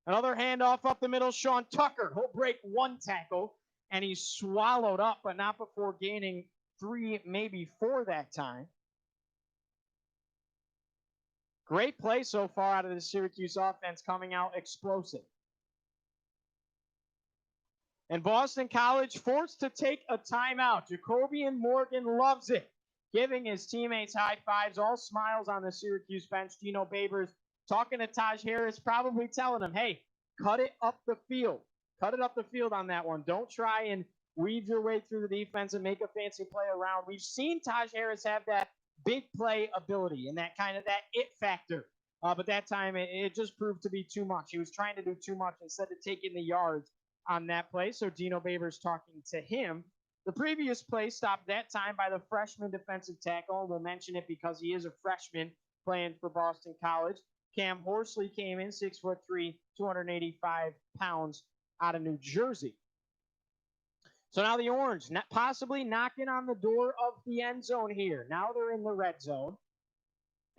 A: Another handoff up the middle. Sean Tucker. He'll break one tackle, and he's swallowed up, but not before gaining 3, maybe 4 that time. Great play so far out of the Syracuse offense, coming out explosive. And Boston College forced to take a timeout. Jacoby Morgan loves it, giving his teammates high fives, all smiles on the Syracuse bench. Dino Babers talking to Taj Harris, probably telling him, hey, cut it up the field. Cut it up the field on that one. Don't try and weave your way through the defense and make a fancy play around. We've seen Taj Harris have that big play ability and that it factor. But that time it just proved to be too much. He was trying to do too much instead of taking the yards on that play. So Dino Babers talking to him. The previous play stopped that time by the freshman defensive tackle. We'll mention it because he is a freshman playing for Boston College. Cam Horsley came in, 6'3", 285 pounds, out of New Jersey. So now the Orange possibly knocking on the door of the end zone here. Now they're in the red zone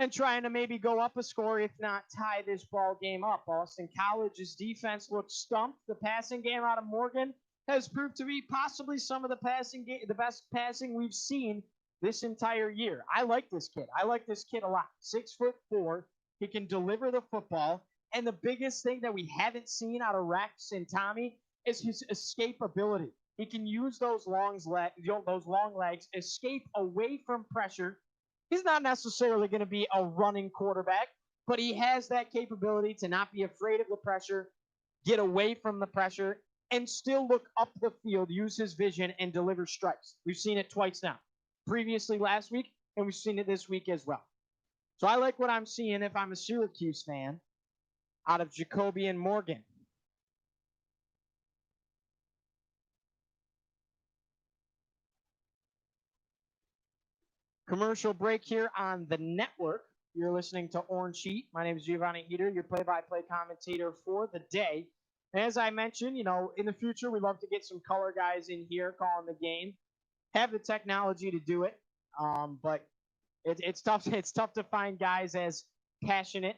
A: and trying to maybe go up a score, if not tie this ball game up. Boston College's defense looks stumped. The passing game out of Morgan has proved to be possibly some of the best passing we've seen this entire year. I like this kid. I like this kid a lot. 6'4". He can deliver the football. And the biggest thing that we haven't seen out of Rex and Tommy is his escapability. He can use those long legs, escape away from pressure. He's not necessarily going to be a running quarterback, but he has that capability to not be afraid of the pressure, get away from the pressure, and still look up the field, use his vision, and deliver strikes. We've seen it twice now. Previously last week, and we've seen it this week as well. So I like what I'm seeing if I'm a Syracuse fan out of Jacoby Morgan. Commercial break here on the network. You're listening to Orange Heat. My name is Giovanni, your play-by-play commentator for the day. And as I mentioned, in the future, we'd love to get some color guys in here calling the game. Have the technology to do it, but it's tough. It's tough to find guys as passionate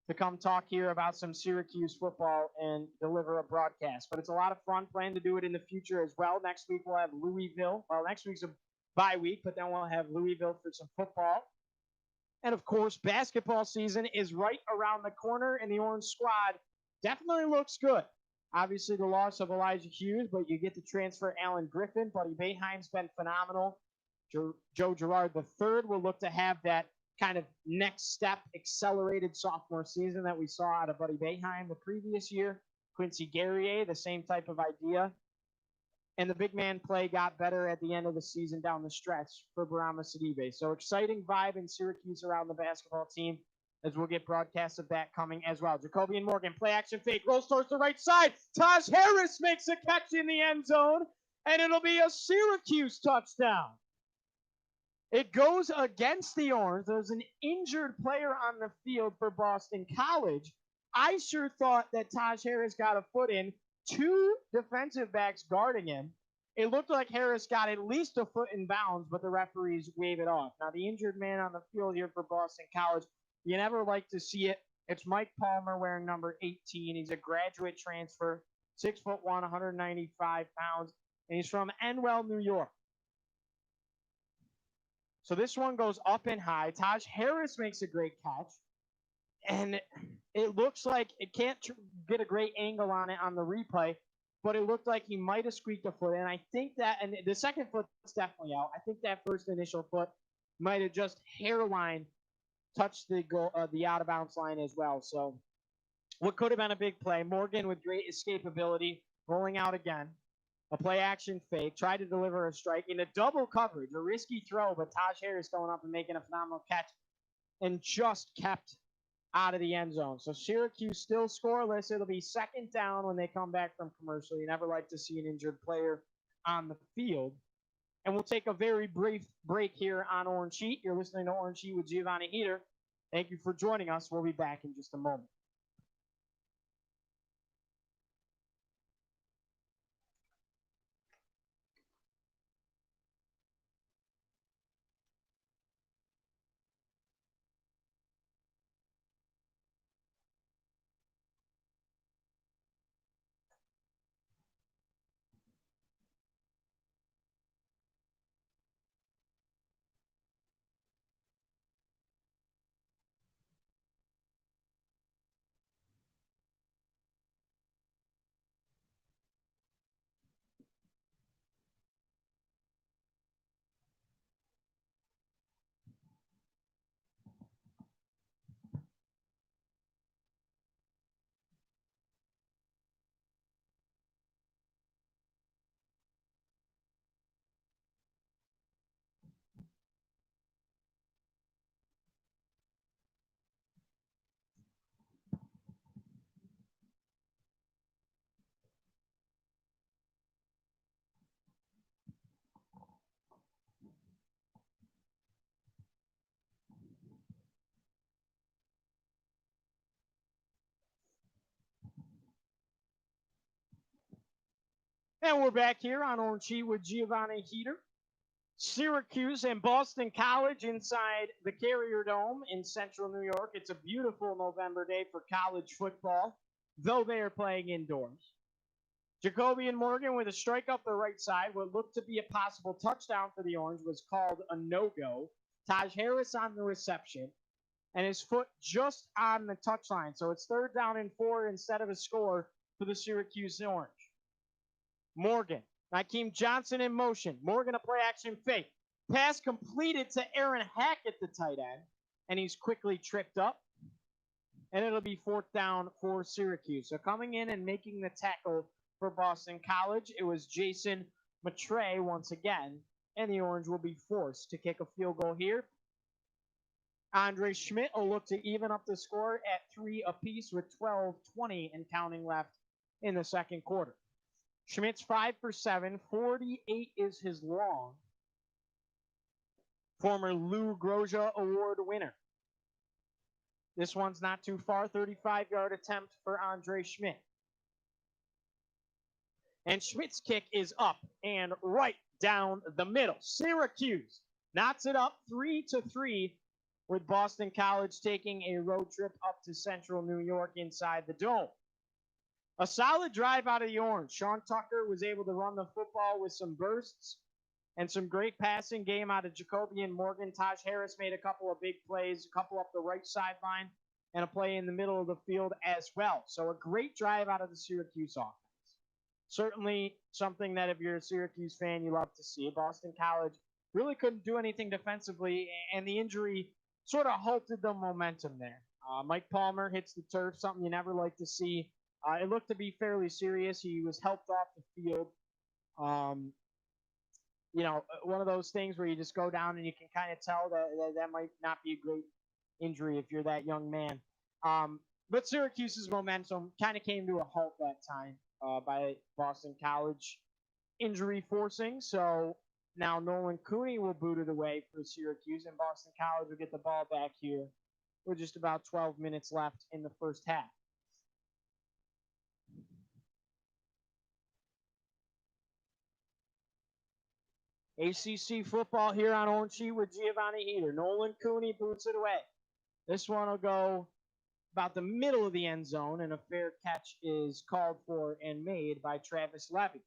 A: to come talk here about some Syracuse football and deliver a broadcast. But it's a lot of fun. Plan to do it in the future as well. Next week we'll have Louisville. Well, next week's a bye week, but then we'll have Louisville for some football. And of course, basketball season is right around the corner, and the Orange squad definitely looks good. Obviously, the loss of Elijah Hughes, but you get to transfer Alan Griffin. Buddy Boeheim's been phenomenal. Joe Girard III will look to have that kind of next step accelerated sophomore season that we saw out of Buddy Boeheim the previous year. Quincy Guerrier, the same type of idea. And the big man play got better at the end of the season down the stretch for Barama Sidibe. So exciting vibe in Syracuse around the basketball team, as we'll get broadcasts of that coming as well. Jacoby Morgan, play action fake, rolls towards the right side. Taj Harris makes a catch in the end zone, and it'll be a Syracuse touchdown. It goes against the Orange. There's an injured player on the field for Boston College. I sure thought that Taj Harris got a foot in. 2 defensive backs guarding him. It looked like Harris got at least a foot in bounds, but the referees wave it off. Now, the injured man on the field here for Boston College, you never like to see it. It's Mike Palmer wearing number 18. He's a graduate transfer, 6'1", 195 pounds, and he's from Enwell, New York. So this one goes up and high. Taj Harris makes a great catch. And it looks like it can't get a great angle on it on the replay, but it looked like he might have squeaked a foot. And I think that, and the second foot's definitely out. I think that first initial foot might have just hairline touched the out of bounds line as well. So what could have been a big play. Morgan with great escapability, rolling out again. A play action fake, tried to deliver a strike into double coverage, a risky throw, but Taj Harris going up and making a phenomenal catch and just kept out of the end zone. So Syracuse still scoreless. It'll be second down when they come back from commercial. You never like to see an injured player on the field. And we'll take a very brief break here on Orange Heat. You're listening to Orange Heat with Giovanni Heater. Thank you for joining us. We'll be back in just a moment. And we're back here on Orange Heat with Giovanni Heater. Syracuse and Boston College inside the Carrier Dome in central New York. It's a beautiful November day for college football, though they are playing indoors. Jacoby and Morgan with a strike up the right side. What looked to be a possible touchdown for the Orange was called a no-go. Taj Harris on the reception, and his foot just on the touchline. So it's 3rd down and 4 instead of a score for the Syracuse Orange. Morgan, Nykeem Johnson in motion. Morgan a play action fake. Pass completed to Aaron Hackett, the tight end, and he's quickly tripped up. And it'll be 4th down for Syracuse. So coming in and making the tackle for Boston College, it was Jason Matre once again, and the Orange will be forced to kick a field goal here. Andre Schmidt will look to even up the score at 3 apiece with 12:20 and counting left in the second quarter. Schmidt's 5 for 7, 48 is his long. Former Lou Groza Award winner. This one's not too far, 35-yard attempt for Andre Schmidt. And Schmidt's kick is up and right down the middle. Syracuse knots it up 3-3 with Boston College taking a road trip up to central New York inside the Dome. A solid drive out of the Orange. Sean Tucker was able to run the football with some bursts and some great passing game out of Jacoby and Morgan. Taj Harris made a couple of big plays, a couple up the right sideline, and a play in the middle of the field as well. So a great drive out of the Syracuse offense. Certainly something that if you're a Syracuse fan, you love to see. Boston College really couldn't do anything defensively, and the injury sort of halted the momentum there. Mike Palmer hits the turf, something you never like to see. It looked to be fairly serious. He was helped off the field. One of those things where you just go down and you can kind of tell that might not be a great injury if you're that young man. But Syracuse's momentum kind of came to a halt that time by Boston College injury forcing. So now Nolan Cooney will boot it away for Syracuse, and Boston College will get the ball back here with just about 12 minutes left in the first half. ACC football here on Orange Heat with Giovanni Heater. Nolan Cooney boots it away. This one will go about the middle of the end zone, and a fair catch is called for and made by Travis Levy.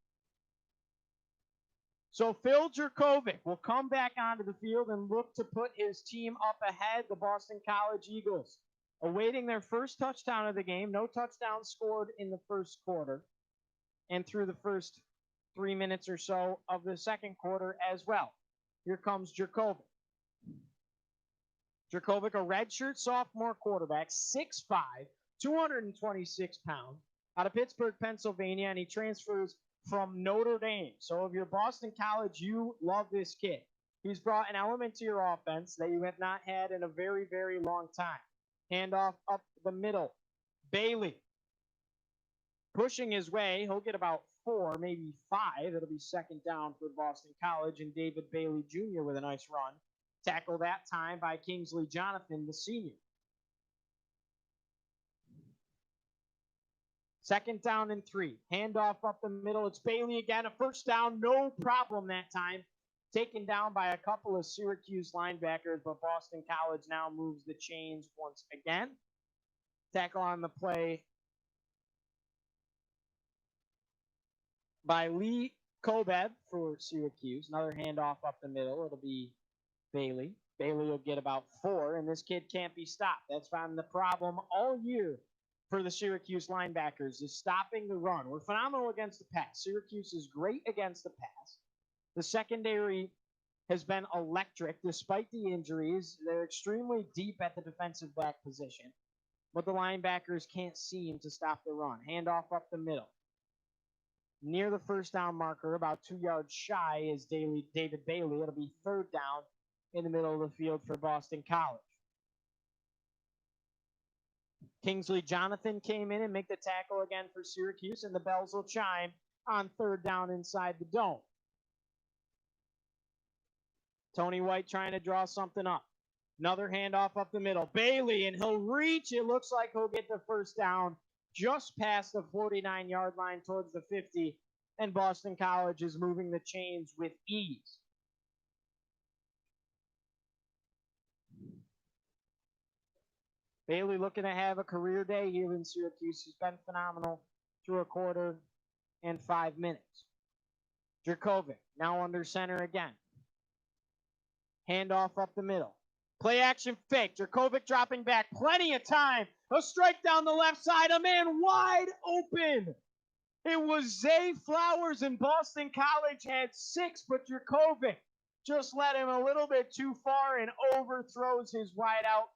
A: So Phil Jerkovic will come back onto the field and look to put his team up ahead, the Boston College Eagles, awaiting their first touchdown of the game. No touchdowns scored in the first quarter and through the first 3 minutes or so of the second quarter as well. Here comes Jerkovic. Jerkovic, a redshirt sophomore quarterback, 6'5", 226 pounds, out of Pittsburgh, Pennsylvania, and he transfers from Notre Dame. So if you're Boston College, you love this kid. He's brought an element to your offense that you have not had in a very, very long time. Handoff up the middle. Bailey pushing his way. He'll get about 4, maybe 5. It'll be second down for Boston College, and David Bailey Jr. with a nice run. Tackle that time by Kingsley Jonathan, the senior. Second down and 3. Handoff up the middle. It's Bailey again. A first down, no problem that time. Taken down by a couple of Syracuse linebackers, but Boston College now moves the chains once again. Tackle on the play by Lee Kobeb for Syracuse. Another handoff up the middle. It'll be Bailey. Bailey will get about 4, and this kid can't be stopped. That's been the problem all year for the Syracuse linebackers, is stopping the run. We're phenomenal against the pass. Syracuse is great against the pass. The secondary has been electric despite the injuries. They're extremely deep at the defensive back position, but the linebackers can't seem to stop the run. Handoff up the middle. Near the first down marker, about 2 yards shy, is David Bailey. It'll be third down in the middle of the field for Boston College. Kingsley Jonathan came in and make the tackle again for Syracuse, and the bells will chime on third down inside the dome. Tony White trying to draw something up. Another handoff up the middle. Bailey, and he'll reach. It looks like he'll get the first down just past the 49-yard line towards the 50, and Boston College is moving the chains with ease. Bailey looking to have a career day here in Syracuse. He's been phenomenal through a quarter and 5 minutes. Jurkovic now under center again. Handoff up the middle. Play action fake. Jurkovic dropping back. Plenty of time. A strike down the left side. A man wide open. It was Zay Flowers, and Boston College had 6, but Jurkovic just led him a little bit too far and overthrows his wideout,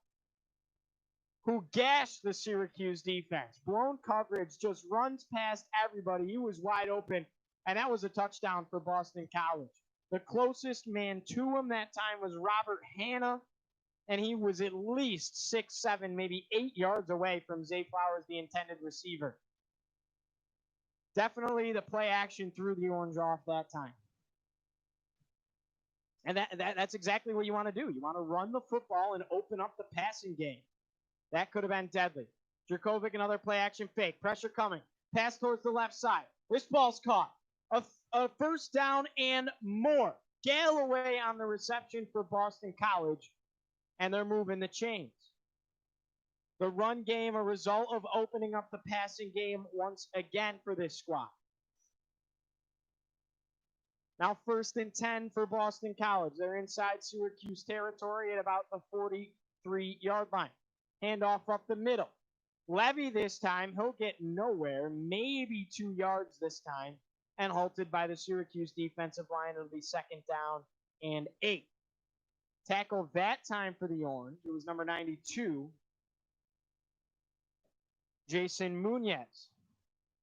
A: who gashed the Syracuse defense. Blown coverage, just runs past everybody. He was wide open, and that was a touchdown for Boston College. The closest man to him that time was Robert Hanna, and he was at least 6, 7, maybe 8 yards away from Zay Flowers, the intended receiver. Definitely the play action threw the orange off that time. And that's exactly what you want to do. You want to run the football and open up the passing game. That could have been deadly. Jurkovic, another play action fake. Pressure coming. Pass towards the left side. This ball's caught. A first down and more. Galloway on the reception for Boston College, and they're moving the chains. The run game, a result of opening up the passing game once again for this squad. Now 1st and 10 for Boston College. They're inside Syracuse territory at about the 43-yard line. Handoff up the middle. Levy this time, he'll get nowhere, maybe 2 yards this time, and halted by the Syracuse defensive line. It'll be second down and 8. Tackle that time for the Orange. It was number 92, Jason Munoz.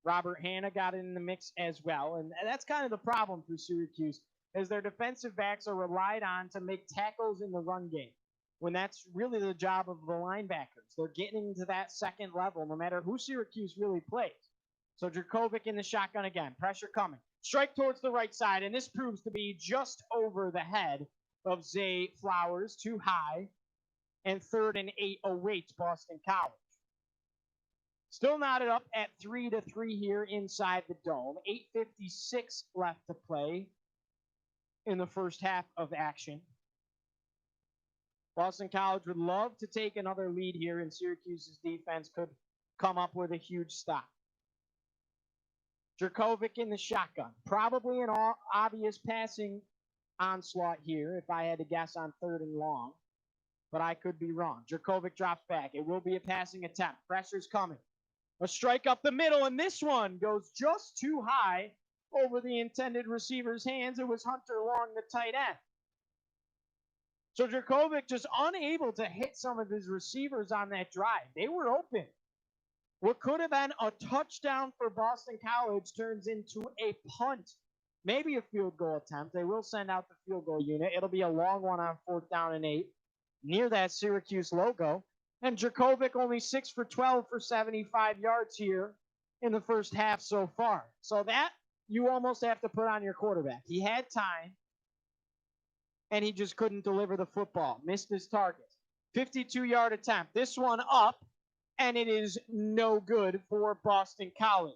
A: Robert Hanna got in the mix as well, and that's kind of the problem for Syracuse, as their defensive backs are relied on to make tackles in the run game, when that's really the job of the linebackers. They're getting to that second level no matter who Syracuse really plays. So Jurkovic in the shotgun again. Pressure coming. Strike towards the right side, and this proves to be just over the head of Zay Flowers, too high, and 3rd and 8 awaits Boston College. Still knotted up at 3-3 here inside the dome. 8:56 left to play in the first half of action. Boston College would love to take another lead here, and Syracuse's defense could come up with a huge stop. Jurkovic in the shotgun. Probably an obvious passing onslaught here if I had to guess on 3rd and long, but I could be wrong. Jurkovic drops back. It will be a passing attempt. Pressure's coming. A strike up the middle, and this one goes just too high over the intended receiver's hands. It was Hunter Long, the tight end. So Jurkovic just unable to hit some of his receivers on that drive. They were open. What could have been a touchdown for Boston College turns into a punt, maybe a field goal attempt. They will send out the field goal unit. It'll be a long one on 4th down and 8 near that Syracuse logo. And Djokovic only 6 for 12 for 75 yards here in the first half so far. So that you almost have to put on your quarterback. He had time, and he just couldn't deliver the football. Missed his target. 52-yard attempt. This one up, and it is no good for Boston College.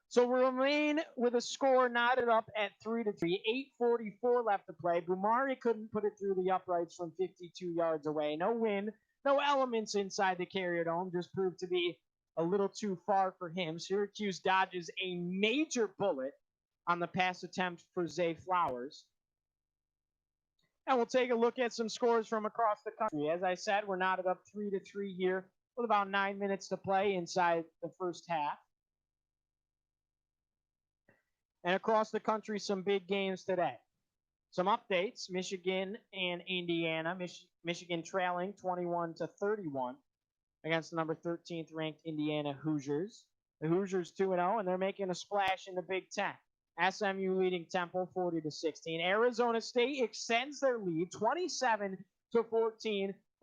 A: So we remain with a score knotted up at 3-3. 8:44 left to play. Bumari couldn't put it through the uprights from 52 yards away. No wind, no elements inside the Carrier Dome. Just proved to be a little too far for him. Syracuse dodges a major bullet on the pass attempt for Zay Flowers. And we'll take a look at some scores from across the country. As I said, we're knotted up 3-3 here with about 9 minutes to play inside the first half. And across the country, some big games today. Some updates, Michigan and Indiana. Michigan trailing 21-31 against the number 13th ranked Indiana Hoosiers. The Hoosiers 2-0, and they're making a splash in the Big Ten. SMU leading Temple 40-16. Arizona State extends their lead 27-14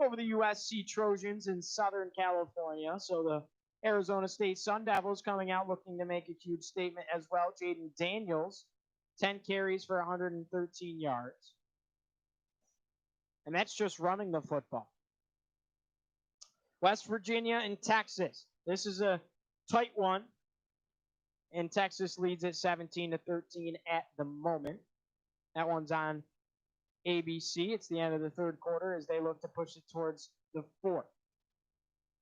A: over the USC Trojans in Southern California. So the Arizona State Sun Devils coming out looking to make a huge statement as well. Jaden Daniels, 10 carries for 113 yards. And that's just running the football. West Virginia and Texas. This is a tight one. And Texas leads at 17-13 at the moment. That one's on ABC. It's the end of the third quarter as they look to push it towards the fourth.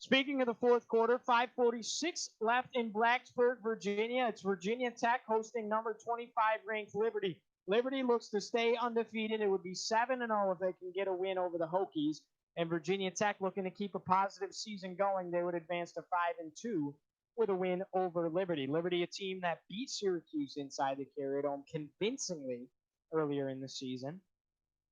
A: Speaking of the fourth quarter, 5:46 left in Blacksburg, Virginia. It's Virginia Tech hosting number 25 ranked Liberty. Liberty looks to stay undefeated. It would be 7-0 if they can get a win over the Hokies. And Virginia Tech looking to keep a positive season going. They would advance to 5-2 with a win over Liberty. Liberty, a team that beat Syracuse inside the Carrier Dome convincingly earlier in the season.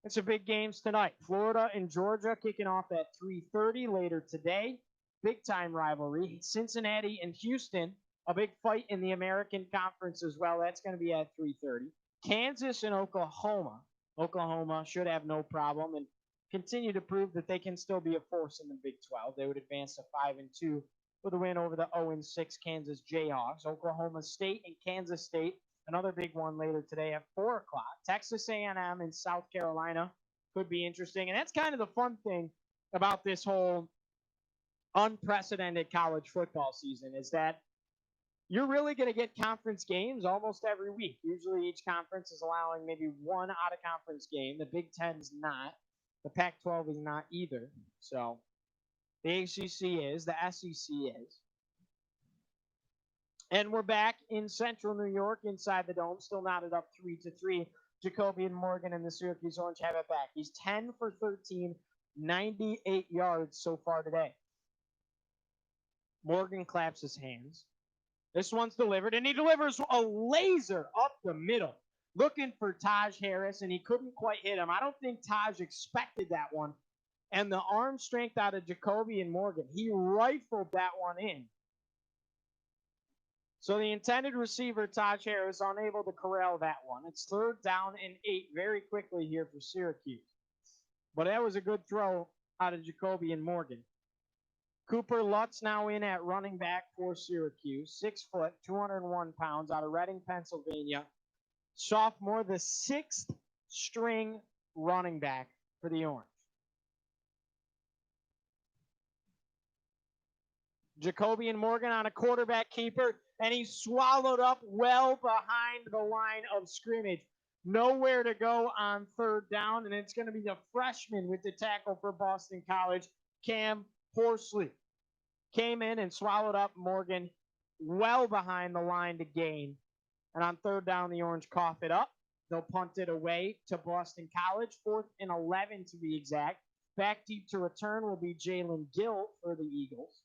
A: It's some big games tonight. Florida and Georgia kicking off at 3:30 later today. Big-time rivalry. Cincinnati and Houston, a big fight in the American Conference as well. That's going to be at 3:30. Kansas and Oklahoma. Oklahoma should have no problem and continue to prove that they can still be a force in the Big 12. They would advance to 5-2 with a win over the 0-6 Kansas Jayhawks. Oklahoma State and Kansas State, another big one later today at 4 o'clock. Texas A&M and South Carolina could be interesting. And that's kind of the fun thing about this whole unprecedented college football season is that you're really going to get conference games almost every week. Usually each conference is allowing maybe one out-of-conference game. The Big Ten's not. The Pac-12 is not either. So the ACC is. The SEC is. And we're back in Central New York inside the Dome, still knotted up 3-3. Jacoby and Morgan and the Syracuse Orange have it back. He's 10 for 13, 98 yards so far today. Morgan claps his hands. This one's delivered, and he delivers a laser up the middle, looking for Taj Harris, and he couldn't quite hit him. I don't think Taj expected that one. And the arm strength out of Jacoby and Morgan, he rifled that one in. So the intended receiver, Taj Harris, unable to corral that one. It's 3rd down and 8 very quickly here for Syracuse. But that was a good throw out of Jacoby and Morgan. Cooper Lutz now in at running back for Syracuse. 6 foot, 201 pounds, out of Reading, Pennsylvania. Sophomore, the 6th string running back for the Orange. Jacoby and Morgan on a quarterback keeper, and he's swallowed up well behind the line of scrimmage. Nowhere to go on 3rd down, and it's going to be the freshman with the tackle for Boston College, Cam Horsley. Came in and swallowed up Morgan well behind the line to gain. And on 3rd down, the Orange cough it up. They'll punt it away to Boston College, 4th and 11 to be exact. Back deep to return will be Jalen Gill for the Eagles.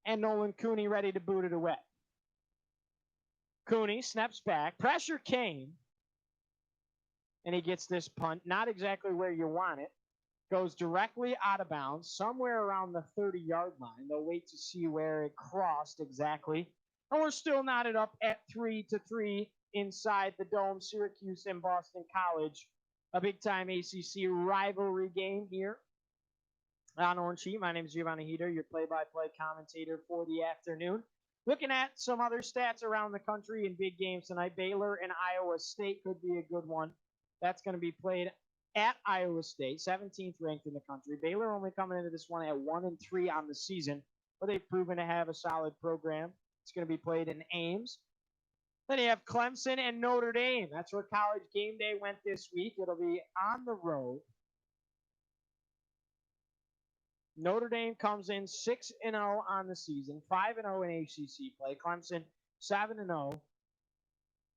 A: And Nolan Cooney ready to boot it away. Cooney snaps back. Pressure came. And he gets this punt. Not exactly where you want it. goes directly out of bounds, somewhere around the 30-yard line. They'll wait to see where it crossed exactly. And we're still knotted up at 3-3 inside the Dome, Syracuse and Boston College. A big-time ACC rivalry game here on Orange Sheet. My name is Giovanni, your play-by-play commentator for the afternoon. Looking at some other stats around the country in big games tonight, Baylor and Iowa State could be a good one. That's going to be played at Iowa State, 17th ranked in the country. Baylor only coming into this one at 1-3 on the season, but they've proven to have a solid program. It's going to be played in Ames. Then you have Clemson and Notre Dame. That's where College Game Day went this week. It'll be on the road. Notre Dame comes in 6-0 on the season, 5-0 in ACC play. Clemson 7-0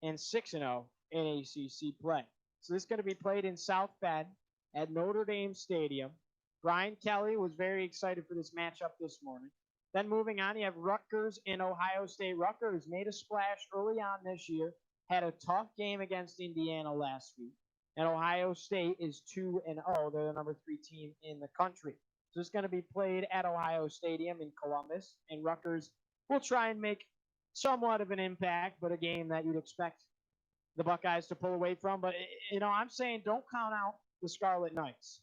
A: and 6-0 in ACC play. So this is going to be played in South Bend at Notre Dame Stadium. Brian Kelly was very excited for this matchup this morning. Then moving on, you have Rutgers and Ohio State. Rutgers made a splash early on this year, had a tough game against Indiana last week. And Ohio State is 2-0. They're the number 3 team in the country. So it's going to be played at Ohio Stadium in Columbus. And Rutgers will try and make somewhat of an impact, but a game that you'd expect the Buckeyes to pull away from. But, I'm saying don't count out the Scarlet Knights.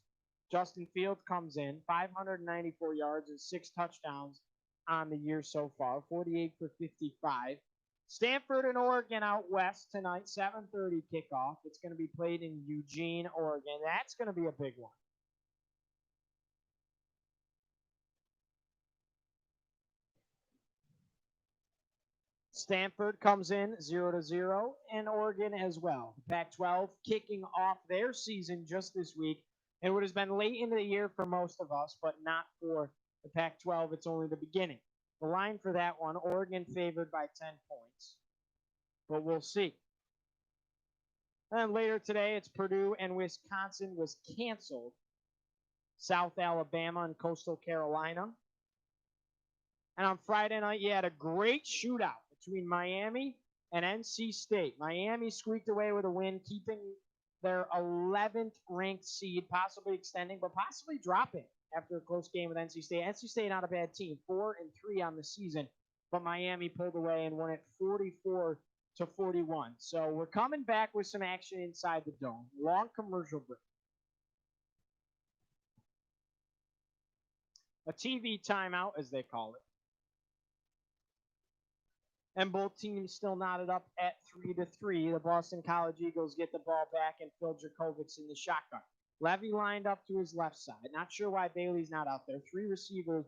A: Justin Fields comes in, 594 yards and 6 touchdowns on the year so far, 48 for 55. Stanford and Oregon out west tonight, 7:30 kickoff. It's going to be played in Eugene, Oregon. That's going to be a big one. Stanford comes in 0-0, and Oregon as well. Pac-12 kicking off their season just this week. It would have been late into the year for most of us, but not for the Pac-12. It's only the beginning. The line for that one, Oregon favored by 10 points. But we'll see. And later today, it's Purdue and Wisconsin was canceled. South Alabama and Coastal Carolina. And on Friday night, you had a great shootout between Miami and NC State. Miami squeaked away with a win, keeping their 11th ranked seed, possibly extending, but possibly dropping after a close game with NC State. NC State not a bad team, 4-3 on the season, but Miami pulled away and won it 44-41. So we're coming back with some action inside the Dome. Long commercial break. A TV timeout, as they call it. And both teams still knotted up at 3-3. The Boston College Eagles get the ball back, and Phil Jurkovic's in the shotgun. Levy lined up to his left side. Not sure why Bailey's not out there. 3 receivers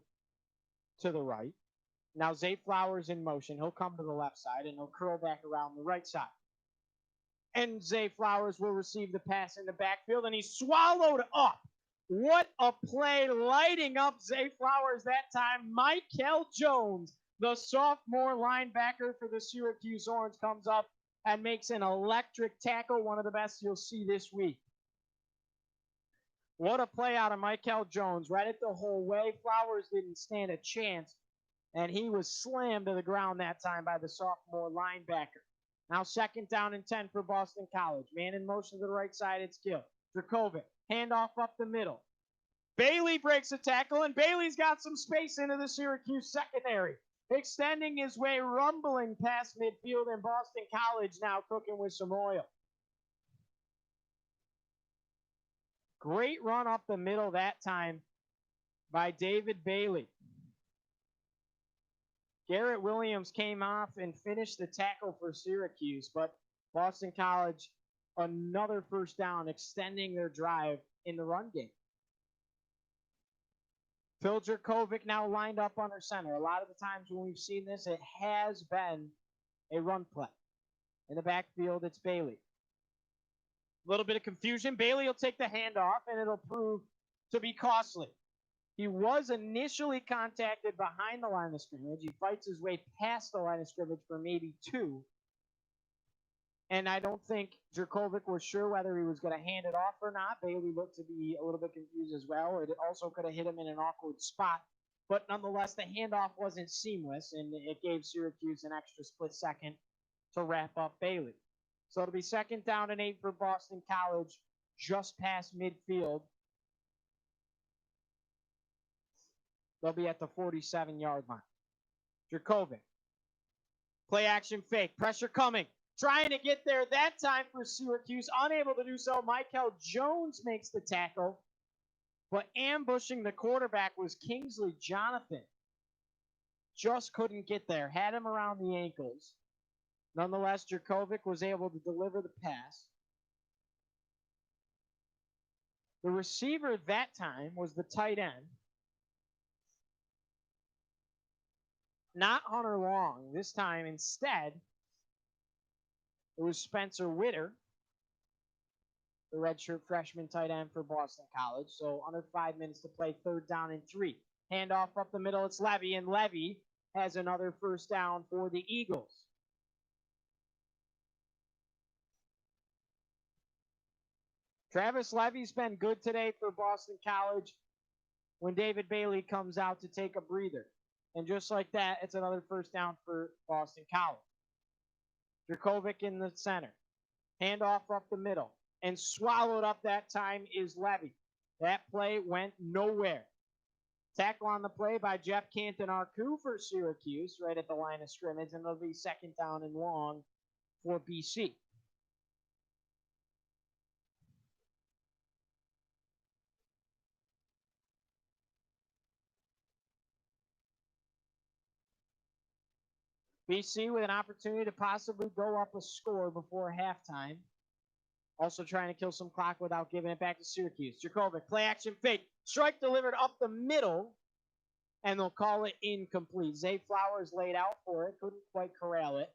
A: to the right. Now Zay Flowers in motion. He'll come to the left side, and he'll curl back around the right side. And Zay Flowers will receive the pass in the backfield, and he's swallowed up. What a play, lighting up Zay Flowers that time. Michael Jones, the sophomore linebacker for the Syracuse Orange, comes up and makes an electric tackle, one of the best you'll see this week. What a play out of Michael Jones. Right at the whole way. Flowers didn't stand a chance, and he was slammed to the ground that time by the sophomore linebacker. Now 2nd down and 10 for Boston College. Man in motion to the right side, it's Gill. Jurkovic, handoff up the middle. Bailey breaks a tackle, and Bailey's got some space into the Syracuse secondary. Extending his way, rumbling past midfield, and Boston College now cooking with some oil. Great run up the middle that time by David Bailey. Garrett Williams came off and finished the tackle for Syracuse, but Boston College, another 1st down, extending their drive in the run game. Phil Jurkovic now lined up under center. A lot of the times when we've seen this, it has been a run play. In the backfield, it's Bailey. A little bit of confusion. Bailey will take the handoff, and it'll prove to be costly. He was initially contacted behind the line of scrimmage. He fights his way past the line of scrimmage for maybe 2. And I don't think Jurkovic was sure whether he was going to hand it off or not. Bailey looked to be a little bit confused as well. It also could have hit him in an awkward spot. But nonetheless, the handoff wasn't seamless, and it gave Syracuse an extra split second to wrap up Bailey. So it'll be 2nd down and 8 for Boston College, just past midfield. They'll be at the 47-yard line. Dracovic. Play action fake. Pressure coming. Trying to get there that time for Syracuse. Unable to do so. Michael Jones makes the tackle. But ambushing the quarterback was Kingsley Jonathan. Just couldn't get there. Had him around the ankles. Nonetheless, Dracovic was able to deliver the pass. The receiver that time was the tight end. Not Hunter Long. This time, instead, it was Spencer Witter, the redshirt freshman tight end for Boston College. So under 5 minutes to play, 3rd down and 3. Handoff up the middle, it's Levy, and Levy has another first down for the Eagles. Travis Levy's been good today for Boston College when David Bailey comes out to take a breather. And just like that, it's another first down for Boston College. Dracovic in the center. Handoff up the middle. And swallowed up that time is Levy. That play went nowhere. Tackle on the play by Jeff Canton-Arcu for Syracuse right at the line of scrimmage. And it'll be 2nd down and long for BC. BC with an opportunity to possibly go up a score before halftime. Also trying to kill some clock without giving it back to Syracuse. Dracovic, play action fake. Strike delivered up the middle, and they'll call it incomplete. Zay Flowers laid out for it, couldn't quite corral it.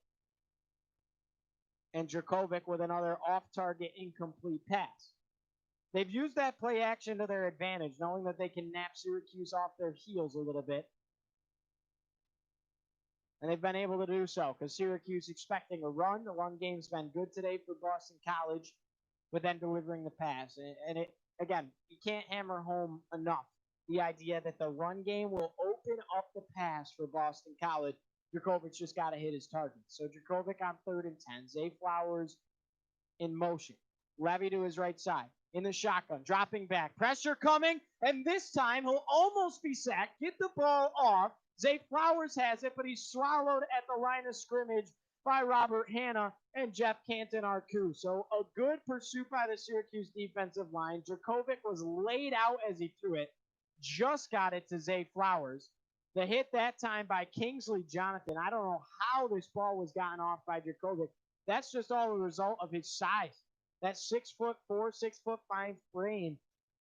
A: And Dracovic with another off-target incomplete pass. They've used that play action to their advantage, knowing that they can nap Syracuse off their heels a little bit. And they've been able to do so because Syracuse expecting a run. The run game's been good today for Boston College, but then delivering the pass. And it, again, you can't hammer home enough the idea that the run game will open up the pass for Boston College. Dracovic just got to hit his target. So Dracovic on 3rd and 10. Zay Flowers in motion. Levy to his right side. In the shotgun. Dropping back. Pressure coming. And this time he'll almost be sacked. Get the ball off. Zay Flowers has it, but he's swallowed at the line of scrimmage by Robert Hanna and Jeff Canton-Arcu. So a good pursuit by the Syracuse defensive line. Dracovic was laid out as he threw it. Just got it to Zay Flowers. The hit that time by Kingsley Jonathan. I don't know how this ball was gotten off by Dracovic. That's just all a result of his size. That 6'4", 6'5" frame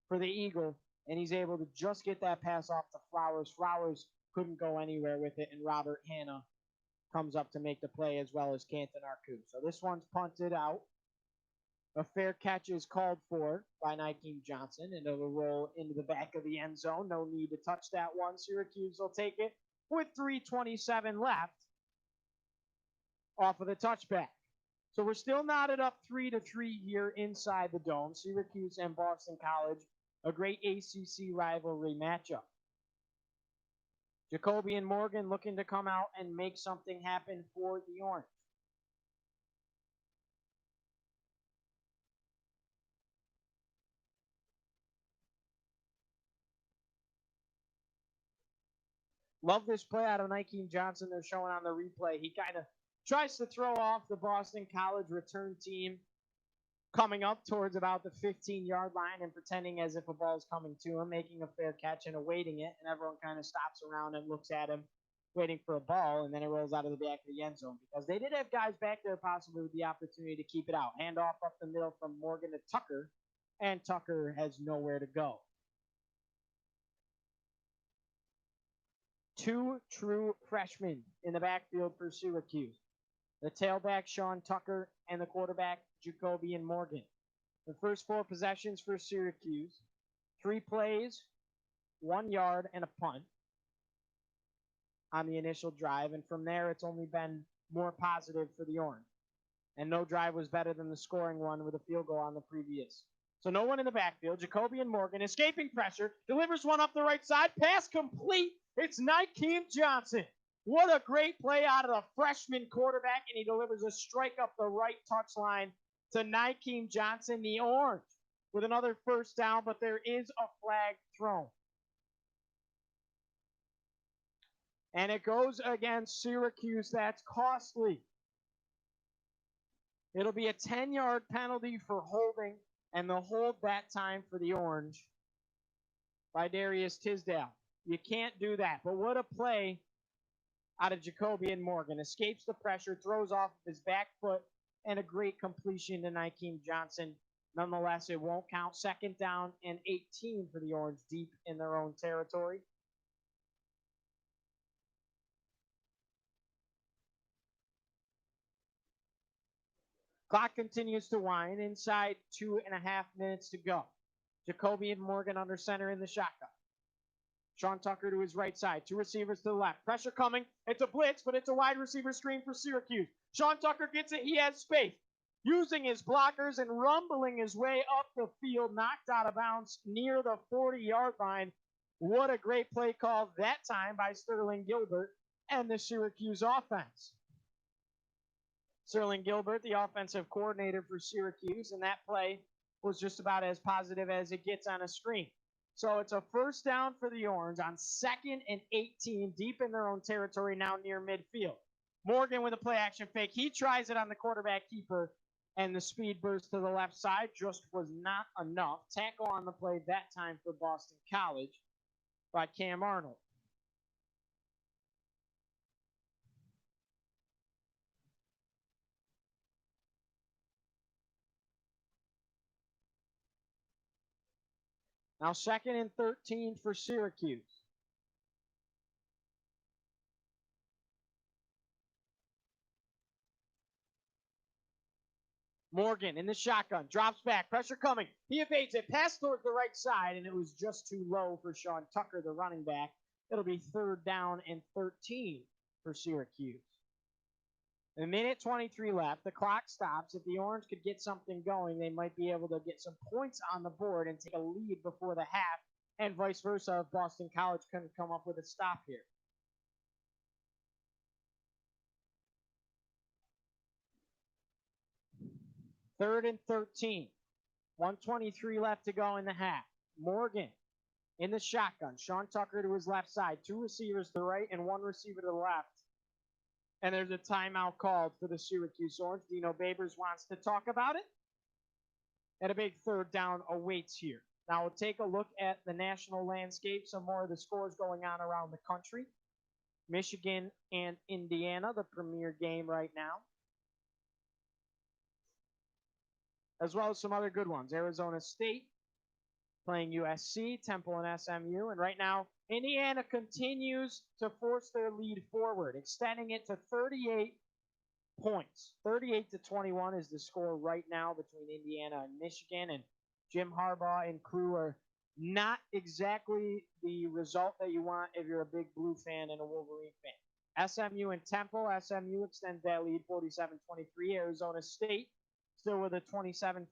A: for the Eagle. And he's able to just get that pass off to Flowers. Flowers couldn't go anywhere with it, and Robert Hanna comes up to make the play as well as Canton-Arcu. So this one's punted out. A fair catch is called for by Nykeem Johnson, and it'll roll into the back of the end zone. No need to touch that one. Syracuse will take it with 3:27 left off of the touchback. So we're still knotted up 3-3 here inside the Dome. Syracuse and Boston College, a great ACC rivalry matchup. Jacoby and Morgan looking to come out and make something happen for the Orange. Love this play out of Nykeem Johnson they're showing on the replay. He kind of tries to throw off the Boston College return team coming up towards about the 15-yard line and pretending as if a ball's coming to him, making a fair catch and awaiting it, and everyone kind of stops around and looks at him, waiting for a ball, and then it rolls out of the back of the end zone because they did have guys back there possibly with the opportunity to keep it out. Handoff up the middle from Morgan to Tucker, and Tucker has nowhere to go. 2 true freshmen in the backfield for Syracuse. The tailback, Sean Tucker, and the quarterback, Jacoby and Morgan. The first 4 possessions for Syracuse, 3 plays, 1 yard, and a punt on the initial drive. And from there, it's only been more positive for the Orange. And no drive was better than the scoring one with a field goal on the previous. So no one in the backfield. Jacoby and Morgan escaping pressure, delivers one up the right side, pass complete. It's Nykeem Johnson. What a great play out of the freshman quarterback, and he delivers a strike up the right touchline to Nykeem Johnson, the Orange, with another first down, but there is a flag thrown. And it goes against Syracuse. That's costly. It'll be a 10-yard penalty for holding, and the hold that time for the Orange by Darius Tisdale. You can't do that. But what a play out of Jacoby and Morgan. Escapes the pressure, throws off his back foot, and a great completion to Nykeem Johnson. Nonetheless, it won't count. Second down and 18 for the Orange, deep in their own territory. Clock continues to wind. Inside 2.5 minutes to go. Jacoby and Morgan under center in the shotgun. Sean Tucker to his right side. Two receivers to the left. Pressure coming. It's a blitz, but it's a wide receiver screen for Syracuse. Sean Tucker gets it. He has space. Using his blockers and rumbling his way up the field, knocked out of bounds near the 40-yard line. What a great play call that time by Sterling Gilbert and the Syracuse offense. Sterling Gilbert, the offensive coordinator for Syracuse, and that play was just about as positive as it gets on a screen. So it's a first down for the Orange on 2nd and 18, deep in their own territory now near midfield. Morgan with a play action fake. He tries it on the quarterback keeper, and the speed burst to the left side just was not enough. Tackle on the play that time for Boston College by Cam Arnold. Now 2nd and 13 for Syracuse. Morgan in the shotgun, drops back, pressure coming. He evades it, pass towards the right side, and it was just too low for Sean Tucker, the running back. It'll be 3rd down and 13 for Syracuse. A minute 23 left. The clock stops. If the Orange could get something going, they might be able to get some points on the board and take a lead before the half, and vice versa if Boston College couldn't come up with a stop here. 3rd and 13. 1:23 left to go in the half. Morgan in the shotgun. Sean Tucker to his left side. Two receivers to the right and one receiver to the left. And there's a timeout called for the Syracuse Orange. Dino Babers wants to talk about it. And a big 3rd down awaits here. Now we'll take a look at the national landscape. Some more of the scores going on around the country. Michigan and Indiana, the premier game right now. As well as some other good ones. Arizona State playing USC, Temple and SMU. And right now, Indiana continues to force their lead forward, extending it to 38 points. 38-21 is the score right now between Indiana and Michigan. And Jim Harbaugh and crew are not exactly the result that you want if you're a big Blue fan and a Wolverine fan. SMU and Temple. SMU extends that lead 47-23. Arizona State still with a 27-14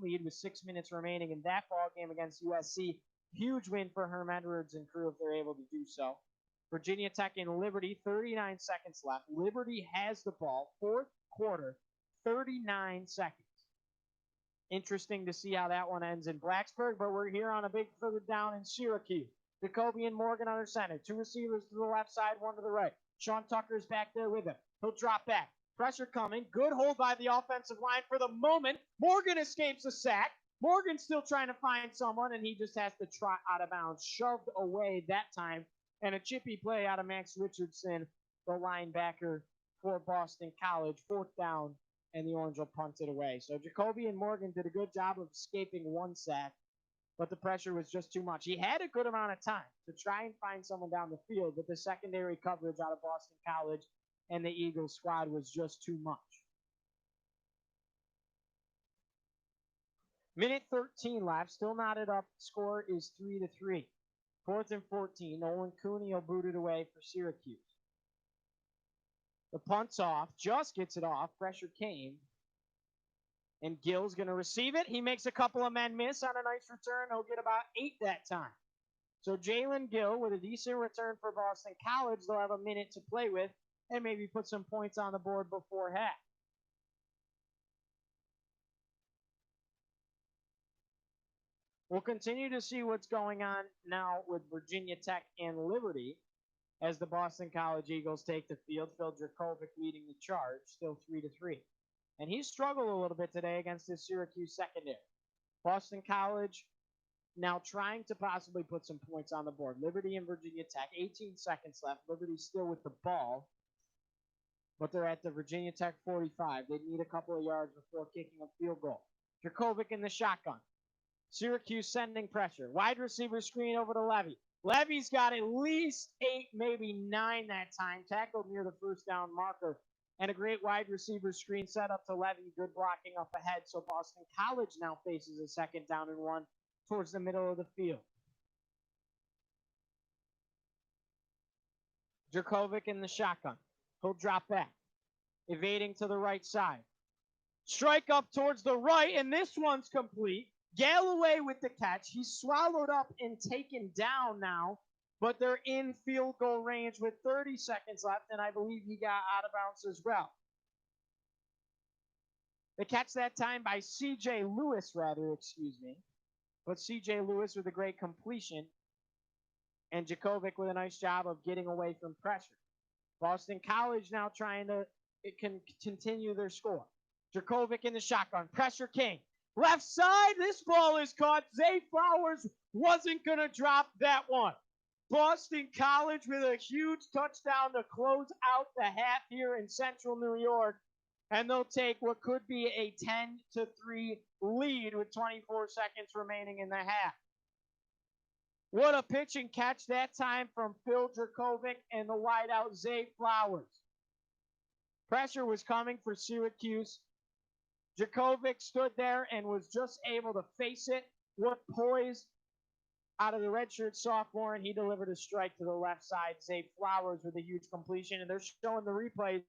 A: lead with 6 minutes remaining in that ball game against USC. Huge win for Herm Edwards and crew if they're able to do so. Virginia Tech and Liberty, 39 seconds left. Liberty has the ball, 4th quarter, 39 seconds. Interesting to see how that one ends in Blacksburg, but we're here on a big 3rd down in Syracuse. Jacoby and Morgan under center. Two receivers to the left side, one to the right. Sean Tucker's back there with him. He'll drop back. Pressure coming. Good hold by the offensive line for the moment. Morgan escapes a sack. Morgan's still trying to find someone, and he just has to trot out of bounds. Shoved away that time. And a chippy play out of Max Richardson, the linebacker for Boston College. 4th down, and the Orange will punt it away. So Jacoby and Morgan did a good job of escaping one sack, but the pressure was just too much. He had a good amount of time to try and find someone down the field, but the secondary coverage out of Boston College and the Eagles squad was just too much. Minute 13 left, still knotted up. Score is 3-3. 4th and 14. Nolan Cooney will boot it away for Syracuse. The punt's off, just gets it off. Pressure came. And Gill's going to receive it. He makes a couple of men miss on a nice return. He'll get about 8 that time. So Jalen Gill with a decent return for Boston College. They'll have a minute to play with and maybe put some points on the board before half. We'll continue to see what's going on now with Virginia Tech and Liberty. as the Boston College Eagles take the field. Phil Dracovic leading the charge, still 3-3. And he struggled a little bit today against this Syracuse secondary. Boston College now trying to possibly put some points on the board. Liberty and Virginia Tech, 18 seconds left. Liberty still with the ball, but they're at the Virginia Tech 45. They need a couple of yards before kicking a field goal. Dracovic in the shotgun. Syracuse sending pressure. Wide receiver screen over to Levy. Levy's got at least 8, maybe 9 that time. Tackled near the first down marker. And a great wide receiver screen set up to Levy. Good blocking up ahead. So Boston College now faces a 2nd down and 1 towards the middle of the field. Dracovic in the shotgun. He'll drop back. Evading to the right side. Strike up towards the right, and this one's complete. Galloway with the catch. He's swallowed up and taken down now, but they're in field goal range with 30 seconds left, and I believe he got out of bounds as well. The catch that time by C.J. Lewis, but C.J. Lewis with a great completion, and Dracovic with a nice job of getting away from pressure. Boston College now trying to continue their score. Dracovic in the shotgun. Pressure king. Left side. This ball is caught. Zay Flowers wasn't going to drop that one. Boston College with a huge touchdown to close out the half here in Central New York. And they'll take what could be a 10-3 lead with 24 seconds remaining in the half. What a pitch and catch that time from Phil Dracovic and the wideout Zay Flowers. Pressure was coming for Syracuse. Dracovic stood there and was just able to face it. What poise out of the redshirt sophomore, and he delivered a strike to the left side. Zay Flowers with a huge completion, and they're showing the replays.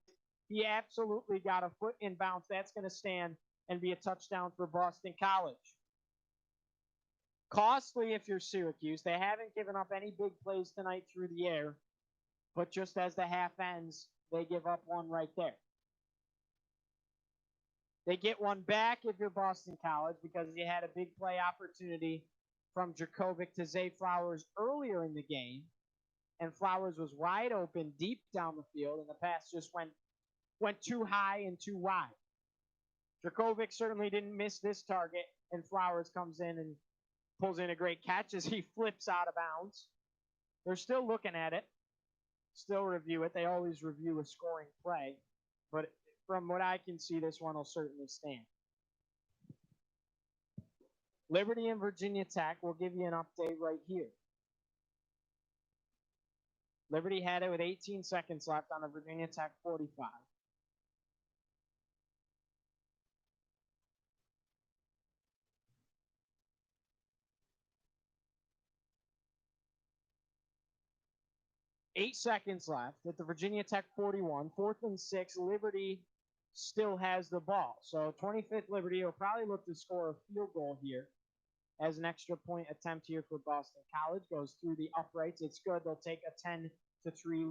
A: He absolutely got a foot in bounce. That's going to stand and be a touchdown for Boston College. Costly if you're Syracuse. They haven't given up any big plays tonight through the air, but just as the half ends, they give up one right there. They get one back if you're Boston College because you had a big play opportunity from Dracovic to Zay Flowers earlier in the game, and Flowers was wide open deep down the field, and the pass just went too high and too wide. Dracovic certainly didn't miss this target, and Flowers comes in and pulls in a great catch as he flips out of bounds. They're still looking at it, still review it. They always review a scoring play, but from what I can see, this one will certainly stand. Liberty and Virginia Tech, we'll give you an update right here. Liberty had it with 18 seconds left on the Virginia Tech 45. Eight seconds left at the Virginia Tech 41. 4th and 6. Liberty still has the ball. So 25th Liberty will probably look to score a field goal here as an extra point attempt here for Boston College. Goes through the uprights. It's good. They'll take a 10-3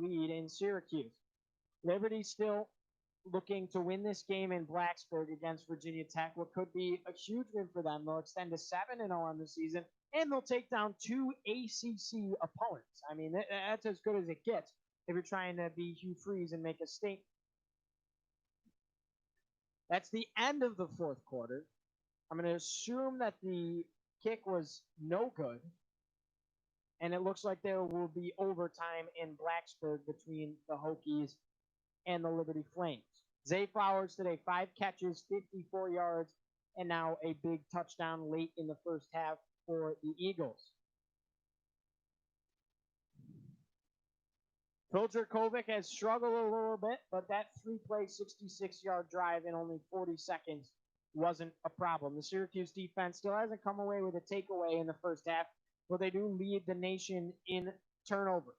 A: lead in Syracuse. Liberty still looking to win this game in Blacksburg against Virginia Tech. What could be a huge win for them. They'll extend to 7-0 on the season, and they'll take down 2 ACC opponents. I mean, that's as good as it gets if you're trying to be Hugh Freeze and make a statement. That's the end of the 4th quarter. I'm going to assume that the kick was no good, and it looks like there will be overtime in Blacksburg between the Hokies and the Liberty Flames. Zay Flowers today, 5 catches, 54 yards, and now a big touchdown late in the first half for the Eagles. Phil Dracovic has struggled a little bit, but that 3-play, 66-yard drive in only 40 seconds wasn't a problem. The Syracuse defense still hasn't come away with a takeaway in the first half, but they do lead the nation in turnovers.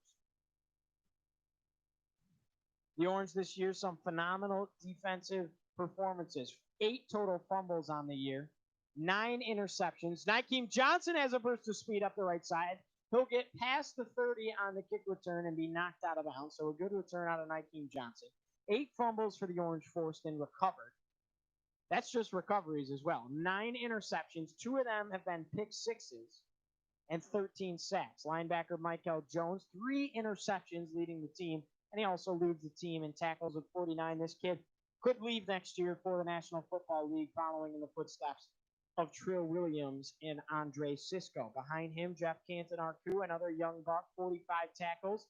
A: The Orange this year, some phenomenal defensive performances. 8 total fumbles on the year, 9 interceptions. Nykeem Johnson has a burst of speed up the right side. He'll get past the 30 on the kick return and be knocked out of bounds. So a good return out of Nykeem Johnson. 8 fumbles for the Orange forced and recovered. That's just recoveries as well. 9 interceptions. 2 of them have been pick sixes. and 13 sacks. Linebacker Michael Jones, 3 interceptions leading the team, and he also leads the team in tackles with 49. This kid could leave next year for the National Football League, following in the footsteps of Trill Williams and Andre Cisco. Behind him, Jeff Canton-Arcu, another young buck, 45 tackles.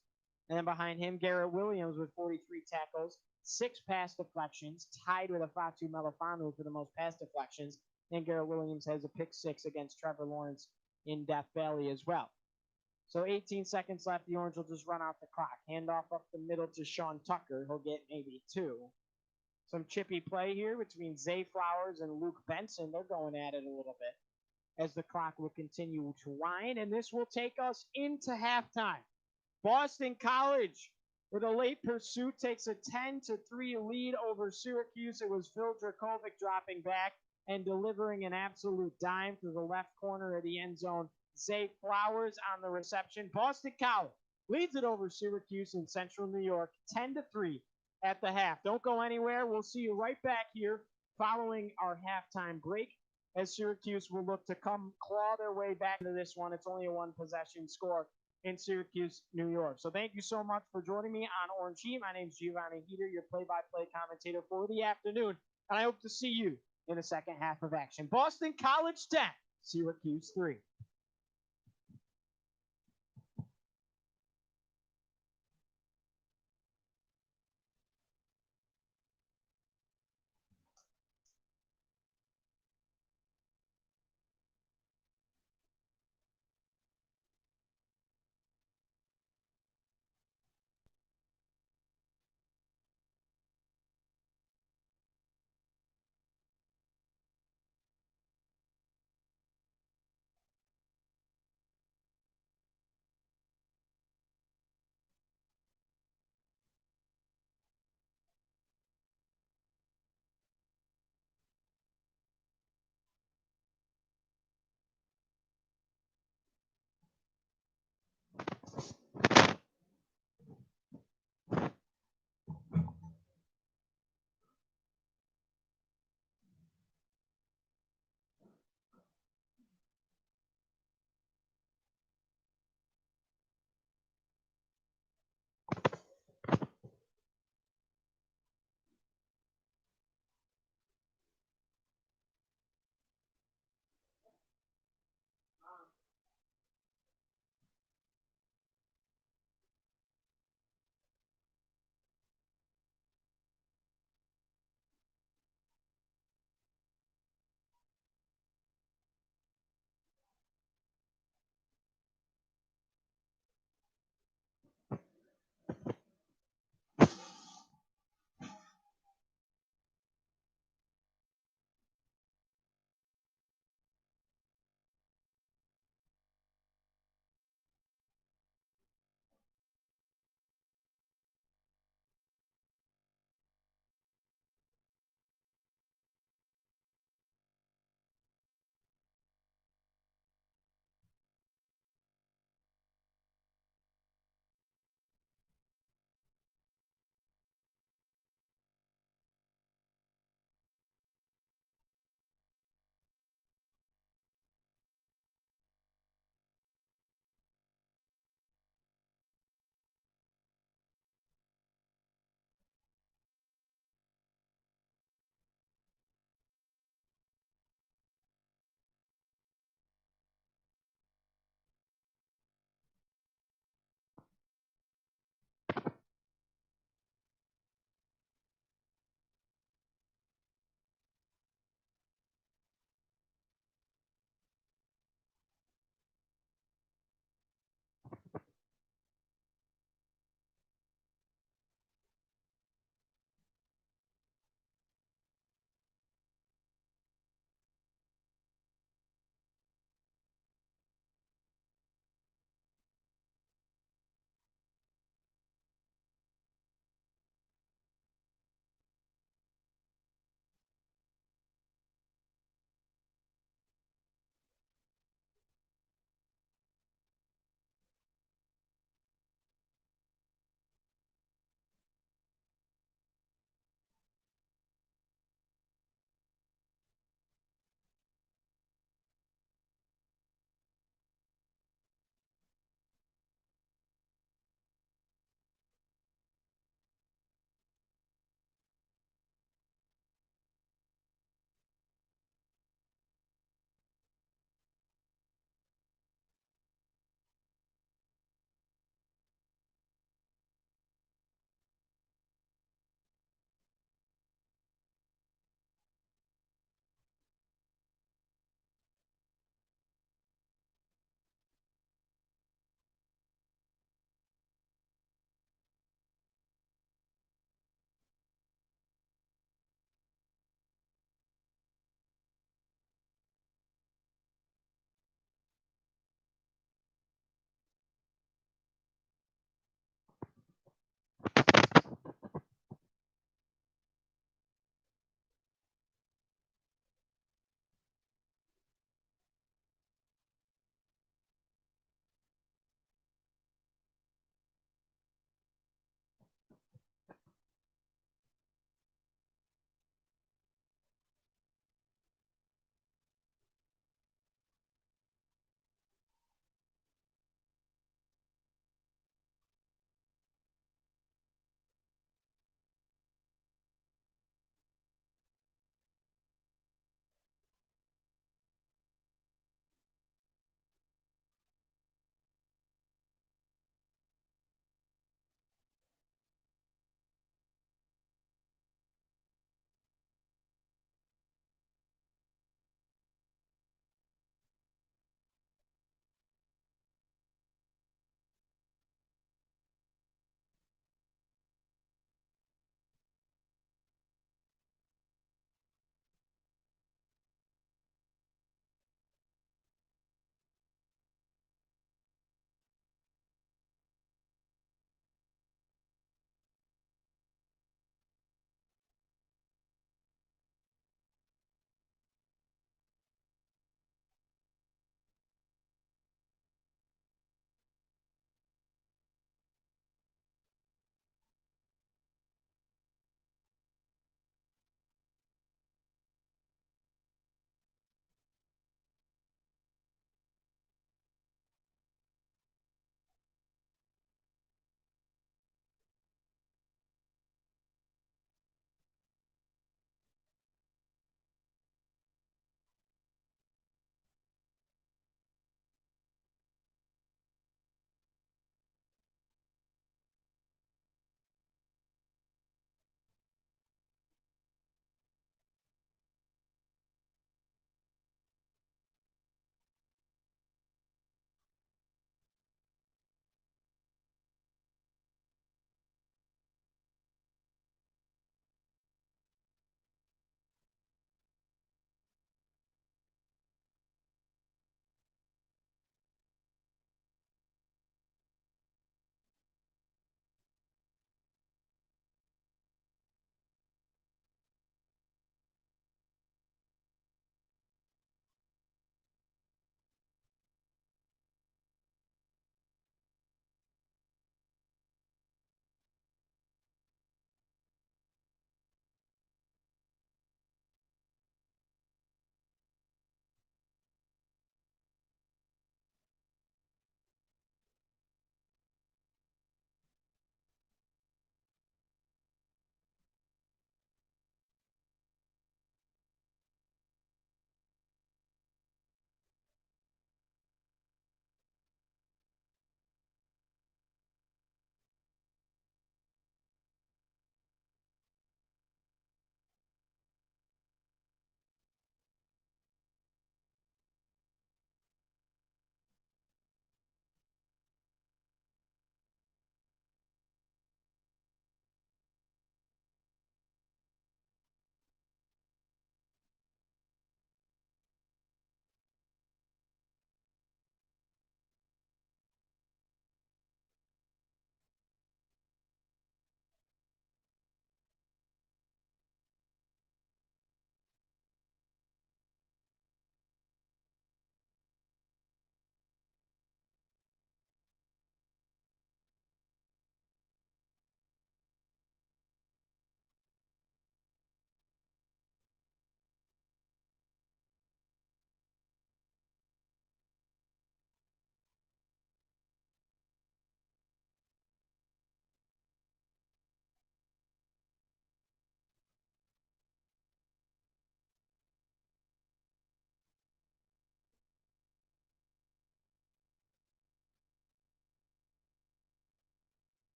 A: And then behind him, Garrett Williams with 43 tackles, 6 pass deflections, tied with Afatu Melifonwu for the most pass deflections. And Garrett Williams has a pick 6 against Trevor Lawrence in Death Valley as well. So 18 seconds left. The Orange will just run out the clock. Handoff up the middle to Sean Tucker. He'll get maybe 2. Some chippy play here between Zay Flowers and Luke Benson. They're going at it a little bit as the clock will continue to wind, and this will take us into halftime. Boston College, with a late pursuit, takes a 10-3 lead over Syracuse. It was Phil Dracovic dropping back and delivering an absolute dime through the left corner of the end zone. Zay Flowers on the reception. Boston College leads it over Syracuse in Central New York, 10-3 at the half. Don't go anywhere. We'll see you right back here following our halftime break, as Syracuse will look to come claw their way back into this one. It's only a 1-possession score in Syracuse, New York. So thank you so much for joining me on Orange Heat. My name is Giovanni, your play-by-play commentator for the afternoon, and I hope to see you in the second half of action. Boston College 10, Syracuse 3.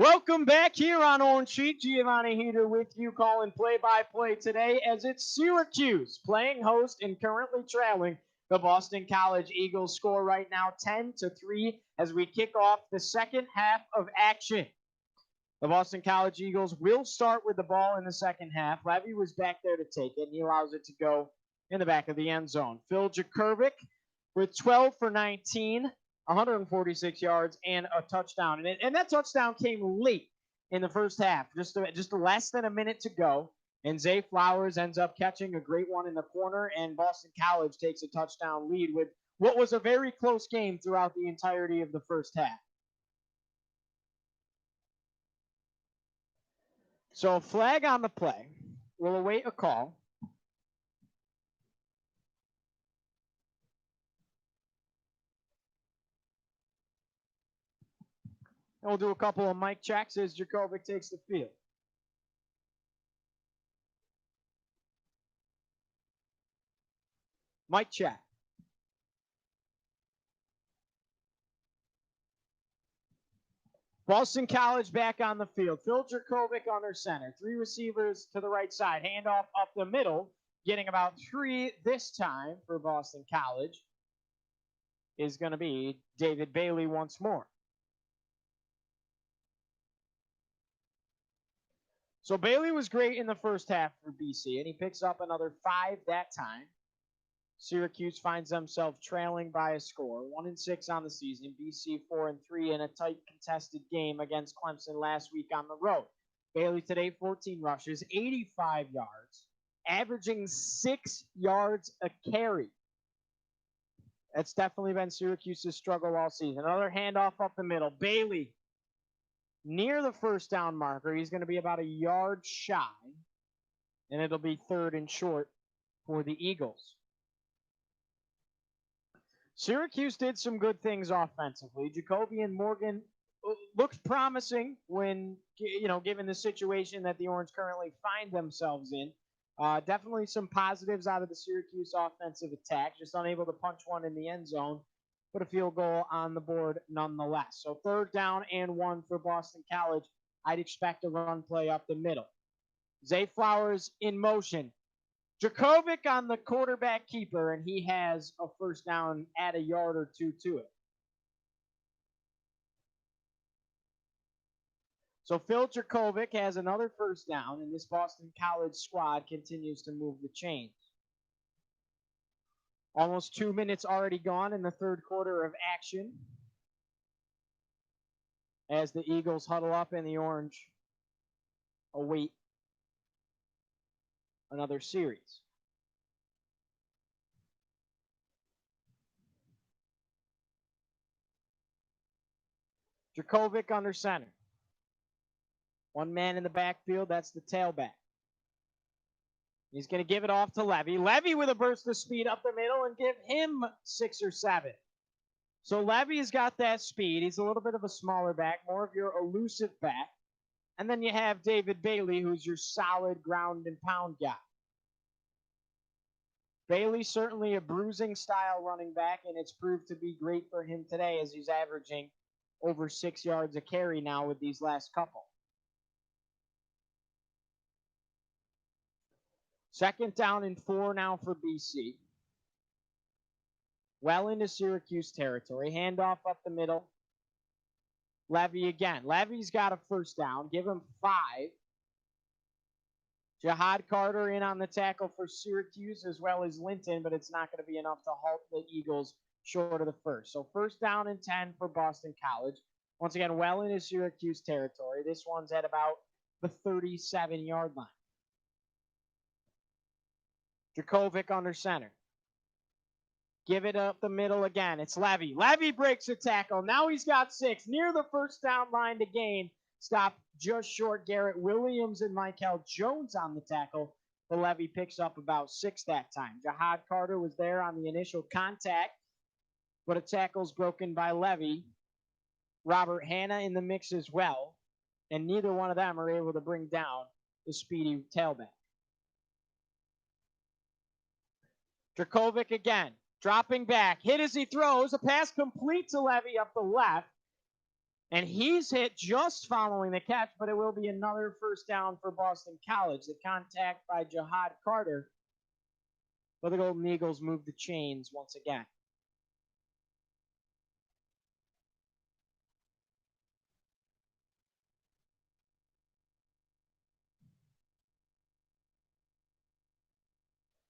A: Welcome back here on Orange Sheet. Giovanni Heater with you, calling play-by-play today as it's Syracuse playing host and currently trailing the Boston College Eagles. Score right now 10-3 as we kick off the second half of action. The Boston College Eagles will start with the ball in the second half. Levy was back there to take it, and he allows it to go in the back of the end zone. Phil Jakovic with 12 for 19. 146 yards and a touchdown. And that touchdown came late in the first half, just less than a minute to go. And Zay Flowers ends up catching a great one in the corner, and Boston College takes a touchdown lead with what was a very close game throughout the entirety of the first half. So a flag on the play. We'll await a call. And we'll do a couple of mic checks as Jakovic takes the field. Mic check. Boston College back on the field. Phil Jakovic under center. 3 receivers to the right side. Handoff up the middle. Getting about 3 this time for Boston College is going to be David Bailey once more. So Bailey was great in the first half for BC, and he picks up another 5 that time. Syracuse finds themselves trailing by a score, 1-6 on the season. BC 4-3 in a tight contested game against Clemson last week on the road. Bailey today 14 rushes, 85 yards, averaging 6 yards a carry. That's definitely been Syracuse's struggle all season. Another handoff up the middle. Bailey near the first down marker. He's going to be about a yard shy, and it'll be 3rd and short for the Eagles. Syracuse did some good things offensively. Jacoby and Morgan looked promising when, given the situation that the Orange currently find themselves in. Definitely some positives out of the Syracuse offensive attack, just unable to punch one in the end zone, but a field goal on the board nonetheless. So 3rd down and 1 for Boston College. I'd expect a run play up the middle. Zay Flowers in motion. Jakovic on the quarterback keeper, and he has a first down, add a yard or 2 to it. So Phil Jakovic has another first down, and this Boston College squad continues to move the chains. Almost 2 minutes already gone in the 3rd quarter of action as the Eagles huddle up and the Orange await another series. Jakovic under center. 1 man in the backfield, that's the tailback. He's going to give it off to Levy. Levy with a burst of speed up the middle and give him 6 or 7. So Levy's got that speed. He's a little bit of a smaller back, more of your elusive back. And then you have David Bailey, who's your solid ground and pound guy. Bailey certainly a bruising style running back, and it's proved to be great for him today as he's averaging over 6 yards a carry now with these last couple. 2nd down and 4 now for BC. Well into Syracuse territory. Handoff up the middle. Levy again. Levy's got a first down. Give him 5. Jihad Carter in on the tackle for Syracuse as well as Linton, but it's not going to be enough to halt the Eagles short of the first. So 1st down and 10 for Boston College. Once again, well into Syracuse territory. This one's at about the 37-yard line. Jakovic under center. Give it up the middle again. It's Levy. Levy breaks a tackle. Now he's got 6. Near the first down line to gain. Stop just short. Garrett Williams and Michael Jones on the tackle. The Levy picks up about 6 that time. Jihad Carter was there on the initial contact, but a tackle's broken by Levy. Robert Hanna in the mix as well, and neither one of them are able to bring down the speedy tailback. Jakovic again. Dropping back, hit as he throws, a pass complete to Levy up the left. And he's hit just following the catch, but it will be another first down for Boston College. The contact by Jihad Carter. But the Golden Eagles move the chains once again.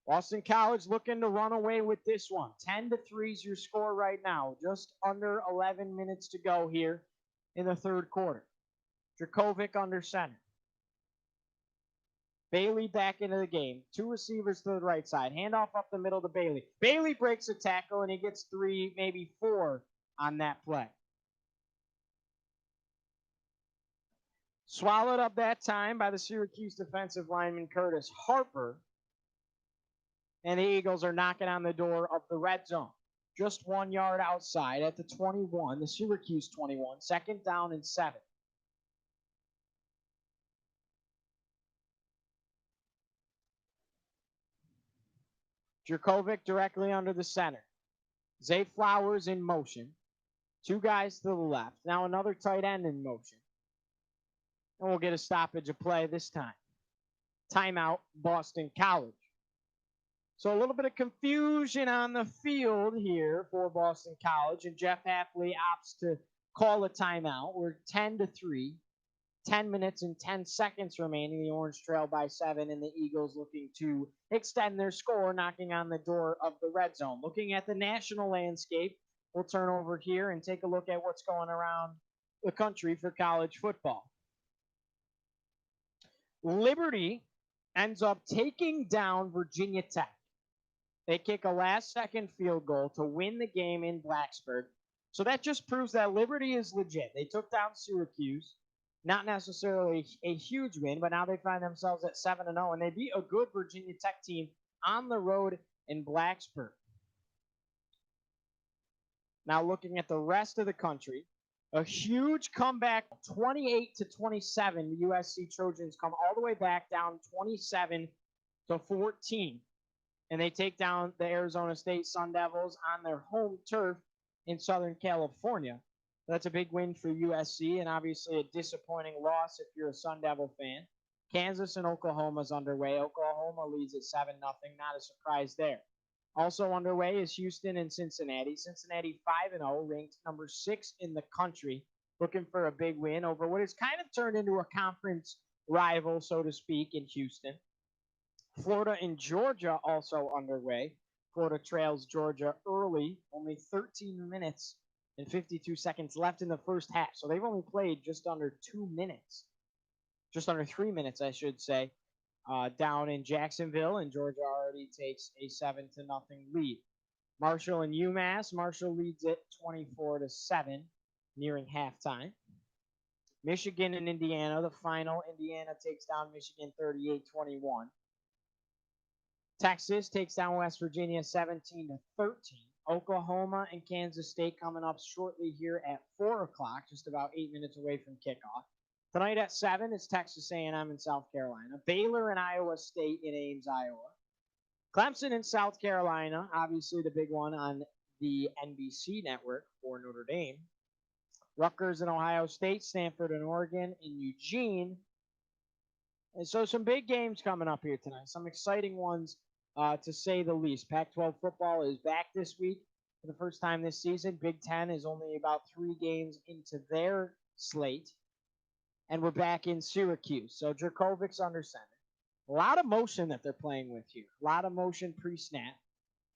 A: Boston College looking to run away with this one. 10-3 is your score right now. Just under 11 minutes to go here in the third quarter. Dracovic under center. Bailey back into the game. Two receivers to the right side. Handoff up the middle to Bailey. Bailey breaks a tackle, and he gets 3, maybe 4 on that play. Swallowed up that time by the Syracuse defensive lineman Curtis Harper. And the Eagles are knocking on the door of the red zone. Just 1 yard outside at the 21, the Syracuse 21, second down and 7. Dracovic directly under the center. Zay Flowers in motion. 2 guys to the left. Now another tight end in motion. And we'll get a stoppage of play this time. Timeout, Boston College. So a little bit of confusion on the field here for Boston College, and Jeff Hafley opts to call a timeout. We're 10-3, 10 minutes and 10 seconds remaining. The Orange trail by 7, and the Eagles looking to extend their score, knocking on the door of the red zone. Looking at the national landscape, we'll turn over here and take a look at what's going around the country for college football. Liberty ends up taking down Virginia Tech. They kick a last-second field goal to win the game in Blacksburg. So that just proves that Liberty is legit. They took down Syracuse. Not necessarily a huge win, but now they find themselves at 7-0, and they beat a good Virginia Tech team on the road in Blacksburg. Now looking at the rest of the country, a huge comeback, 28-27. The USC Trojans come all the way back down 27-14. And they take down the Arizona State Sun Devils on their home turf in Southern California. That's a big win for USC, and obviously a disappointing loss if you're a Sun Devil fan. Kansas and Oklahoma's underway. Oklahoma leads at 7-0. Not a surprise there. Also underway is Houston and Cincinnati. Cincinnati 5-0, ranked number 6 in the country, looking for a big win over what has kind of turned into a conference rival, so to speak, in Houston. Florida and Georgia also underway. Florida trails Georgia early, only 13 minutes and 52 seconds left in the first half. So they've only played just under 2 minutes, just under 3 minutes, I should say, down in Jacksonville, and Georgia already takes a 7-0 lead. Marshall and UMass. Marshall leads it 24-7, nearing halftime. Michigan and Indiana, the final. Indiana takes down Michigan 38-21. Texas takes down West Virginia 17-13. Oklahoma and Kansas State coming up shortly here at 4 o'clock, just about 8 minutes away from kickoff. Tonight at 7 is Texas A&M and South Carolina. Baylor and Iowa State in Ames, Iowa. Clemson and South Carolina, obviously the big one on the NBC network for Notre Dame. Rutgers and Ohio State, Stanford and Oregon in Eugene. And so some big games coming up here tonight, some exciting ones to say the least. Pac-12 football is back this week for the first time this season. Big Ten is only about 3 games into their slate. And we're back in Syracuse. So Drakovic's under center. A lot of motion that they're playing with here. A lot of motion pre-snap.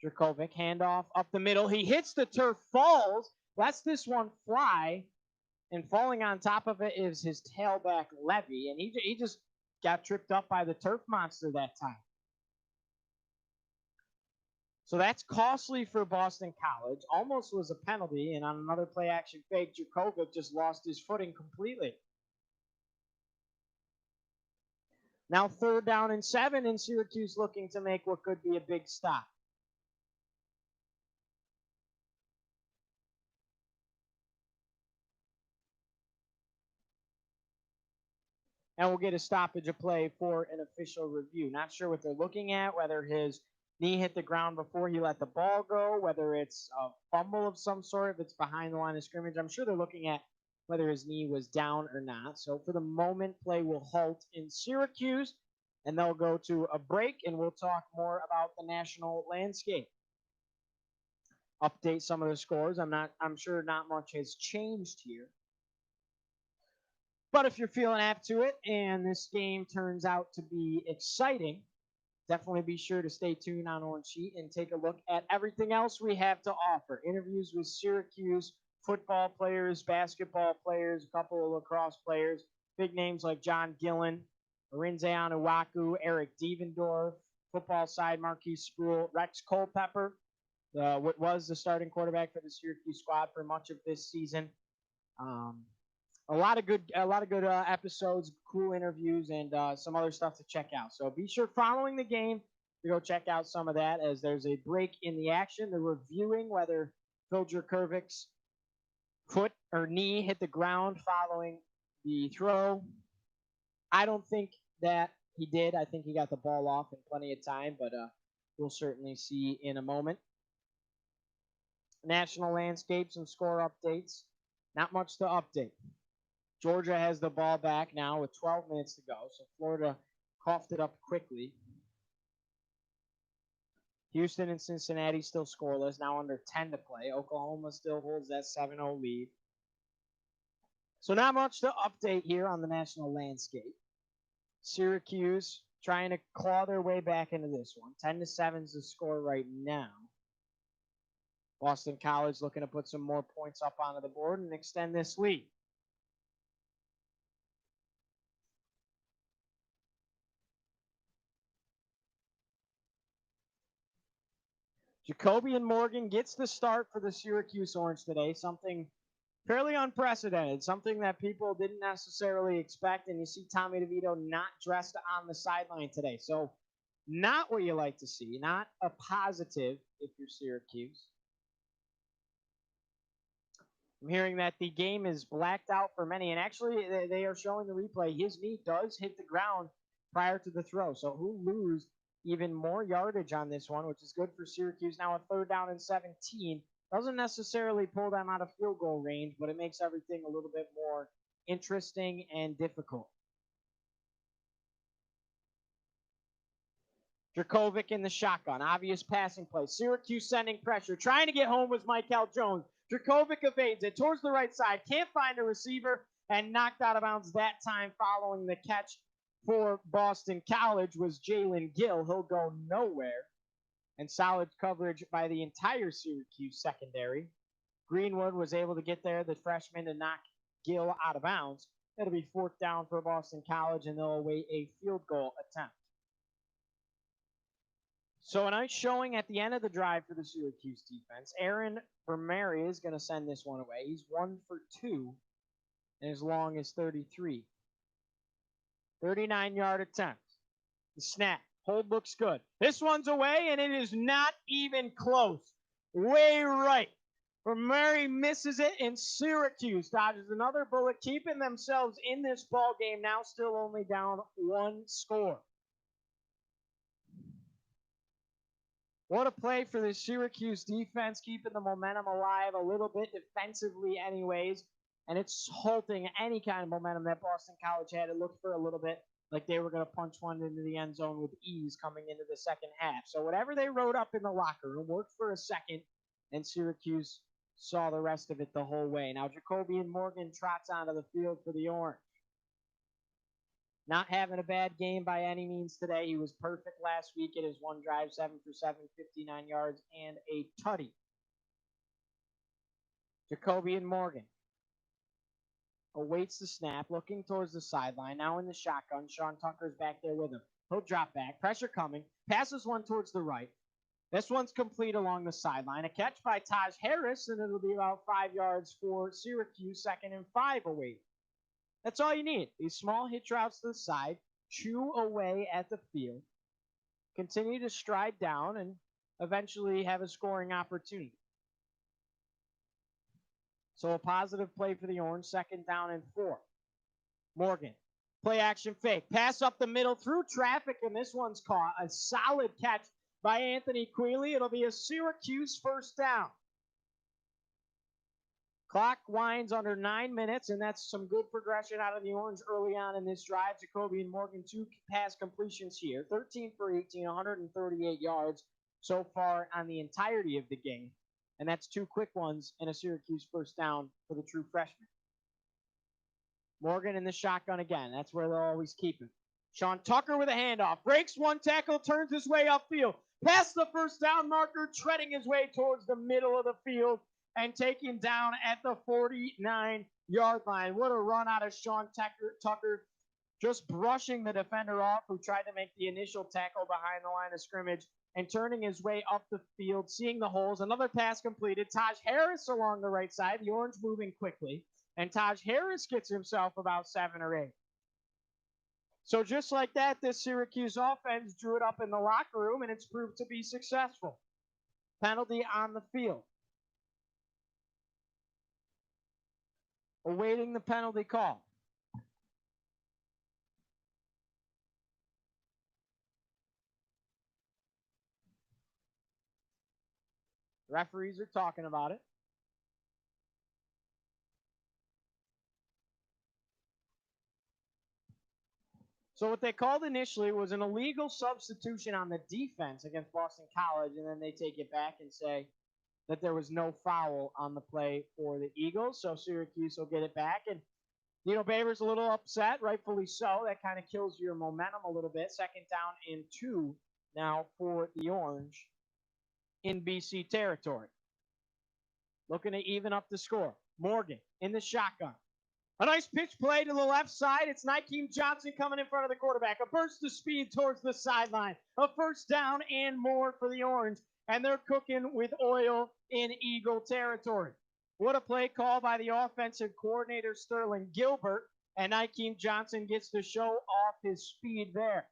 A: Dracovic, handoff up the middle. He hits the turf, falls, lets this one fly, and falling on top of it is his tailback Levy. And he just got tripped up by the turf monster that time. So that's costly for Boston College. Almost was a penalty, and on another play-action fake, Dracovic just lost his footing completely. Now 3rd down and 7, and Syracuse looking to make what could be a big stop. And we'll get a stoppage of play for an official review. Not sure what they're looking at, whether his knee hit the ground before he let the ball go, whether it's a fumble of some sort, if it's behind the line of scrimmage. I'm sure they're looking at whether his knee was down or not. So for the moment, play will halt in Syracuse, and they'll go to a break, and we'll talk more about the national landscape. Update some of the scores. I'm sure not much has changed here. But if you're feeling up to it and this game turns out to be exciting, definitely be sure to stay tuned on Orange Sheet and take a look at everything else we have to offer. Interviews with Syracuse football players, basketball players, a couple of lacrosse players, big names like John Gillen, Arinze Anuwaku, Eric Devendorf, football side Marquise Sproul, Rex Culpepper, what was the starting quarterback for the Syracuse squad for much of this season. A lot of good episodes, cool interviews, and some other stuff to check out. So be sure following the game to go check out some of that, as there's a break in the action. They're reviewing whether Phil Jurkovic's foot or knee hit the ground following the throw. I don't think that he did. I think he got the ball off in plenty of time, but we'll certainly see in a moment. National landscape, some score updates. Not much to update. Georgia has the ball back now with 12 minutes to go, so Florida coughed it up quickly. Houston and Cincinnati still scoreless, now under 10 to play. Oklahoma still holds that 7-0 lead. So not much to update here on the national landscape. Syracuse trying to claw their way back into this one. 10-7 is the score right now. Boston College looking to put some more points up onto the board and extend this lead. Jacobian Morgan gets the start for the Syracuse Orange today, something fairly unprecedented, something that people didn't necessarily expect, and you see Tommy DeVito not dressed on the sideline today. So not what you like to see, not a positive if you're Syracuse. I'm hearing that the game is blacked out for many, and actually they are showing the replay. His knee does hit the ground prior to the throw, so he'll lose even more yardage on this one, which is good for Syracuse. Now a 3rd down and 17. Doesn't necessarily pull them out of field goal range, but it makes everything a little bit more interesting and difficult. Jurkovic in the shotgun. Obvious passing play. Syracuse sending pressure. Trying to get home was Michael Jones. Jurkovic evades it towards the right side. Can't find a receiver and knocked out of bounds that time following the catch for Boston College was Jalen Gill. He'll go nowhere. And solid coverage by the entire Syracuse secondary. Greenwood was able to get there, the freshman, to knock Gill out of bounds. It'll be 4th down for Boston College, and they'll await a field goal attempt. So a nice showing at the end of the drive for the Syracuse defense. Aaron Vermeri is going to send this one away. He's 1 for 2, and as long as 33. 39-yard attempt. The snap. Hold looks good. This one's away, and it is not even close. Way right. Vermeri misses it, and Syracuse dodges another bullet, keeping themselves in this ball game, now still only down 1 score. What a play for the Syracuse defense, keeping the momentum alive a little bit defensively anyways, and it's halting any kind of momentum that Boston College had. It looked for a little bit like they were going to punch one into the end zone with ease coming into the second half. So whatever they wrote up in the locker room worked for a second, and Syracuse saw the rest of it the whole way. Now Jacobian Morgan trots onto the field for the Orange. Not having a bad game by any means today. He was perfect last week at his one drive, 7 for 7, 59 yards, and a tutty. Jacobian Morgan awaits the snap, looking towards the sideline. Now in the shotgun, Sean Tucker's back there with him. He'll drop back, pressure coming, passes one towards the right. This one's complete along the sideline. A catch by Taj Harris, and it'll be about 5 yards for Syracuse, 2nd and 5 away. That's all you need. These small hitch routes to the side, chew away at the field, continue to stride down, and eventually have a scoring opportunity. So a positive play for the Orange, 2nd down and 4. Morgan, play action fake, pass up the middle through traffic, and this one's caught. A solid catch by Anthony Quealy. It'll be a Syracuse 1st down. Clock winds under 9 minutes, and that's some good progression out of the Orange early on in this drive. Jacoby and Morgan, 2 pass completions here, 13 for 18, 138 yards so far on the entirety of the game. And that's 2 quick ones and a Syracuse first down for the true freshman. Morgan in the shotgun again. That's where they'll always keep him. Sean Tucker with a handoff. Breaks 1 tackle, turns his way upfield. Past the first down marker, treading his way towards the middle of the field and taken down at the 49-yard line. What a run out of Sean Tucker. Just brushing the defender off who tried to make the initial tackle behind the line of scrimmage and turning his way up the field, seeing the holes. Another pass completed. Taj Harris along the right side. The Orange moving quickly. And Taj Harris gets himself about 7 or 8. So just like that, this Syracuse offense drew it up in the locker room, and it's proved to be successful. Penalty on the field. Awaiting the penalty call. Referees are talking about it. So what they called initially was an illegal substitution on the defense against Boston College, and then they take it back and say that there was no foul on the play for the Eagles. So Syracuse will get it back. And, Baber's a little upset, rightfully so. That kind of kills your momentum a little bit. 2nd down and 2 now for the Orange in BC territory. Looking to even up the score. Morgan in the shotgun. A nice pitch play to the left side. It's Nykeem Johnson coming in front of the quarterback. A burst of speed towards the sideline. A first down and more for the Orange. And they're cooking with oil in Eagle territory. What a play call by the offensive coordinator, Sterling Gilbert. And Nykeem Johnson gets to show off his speed there.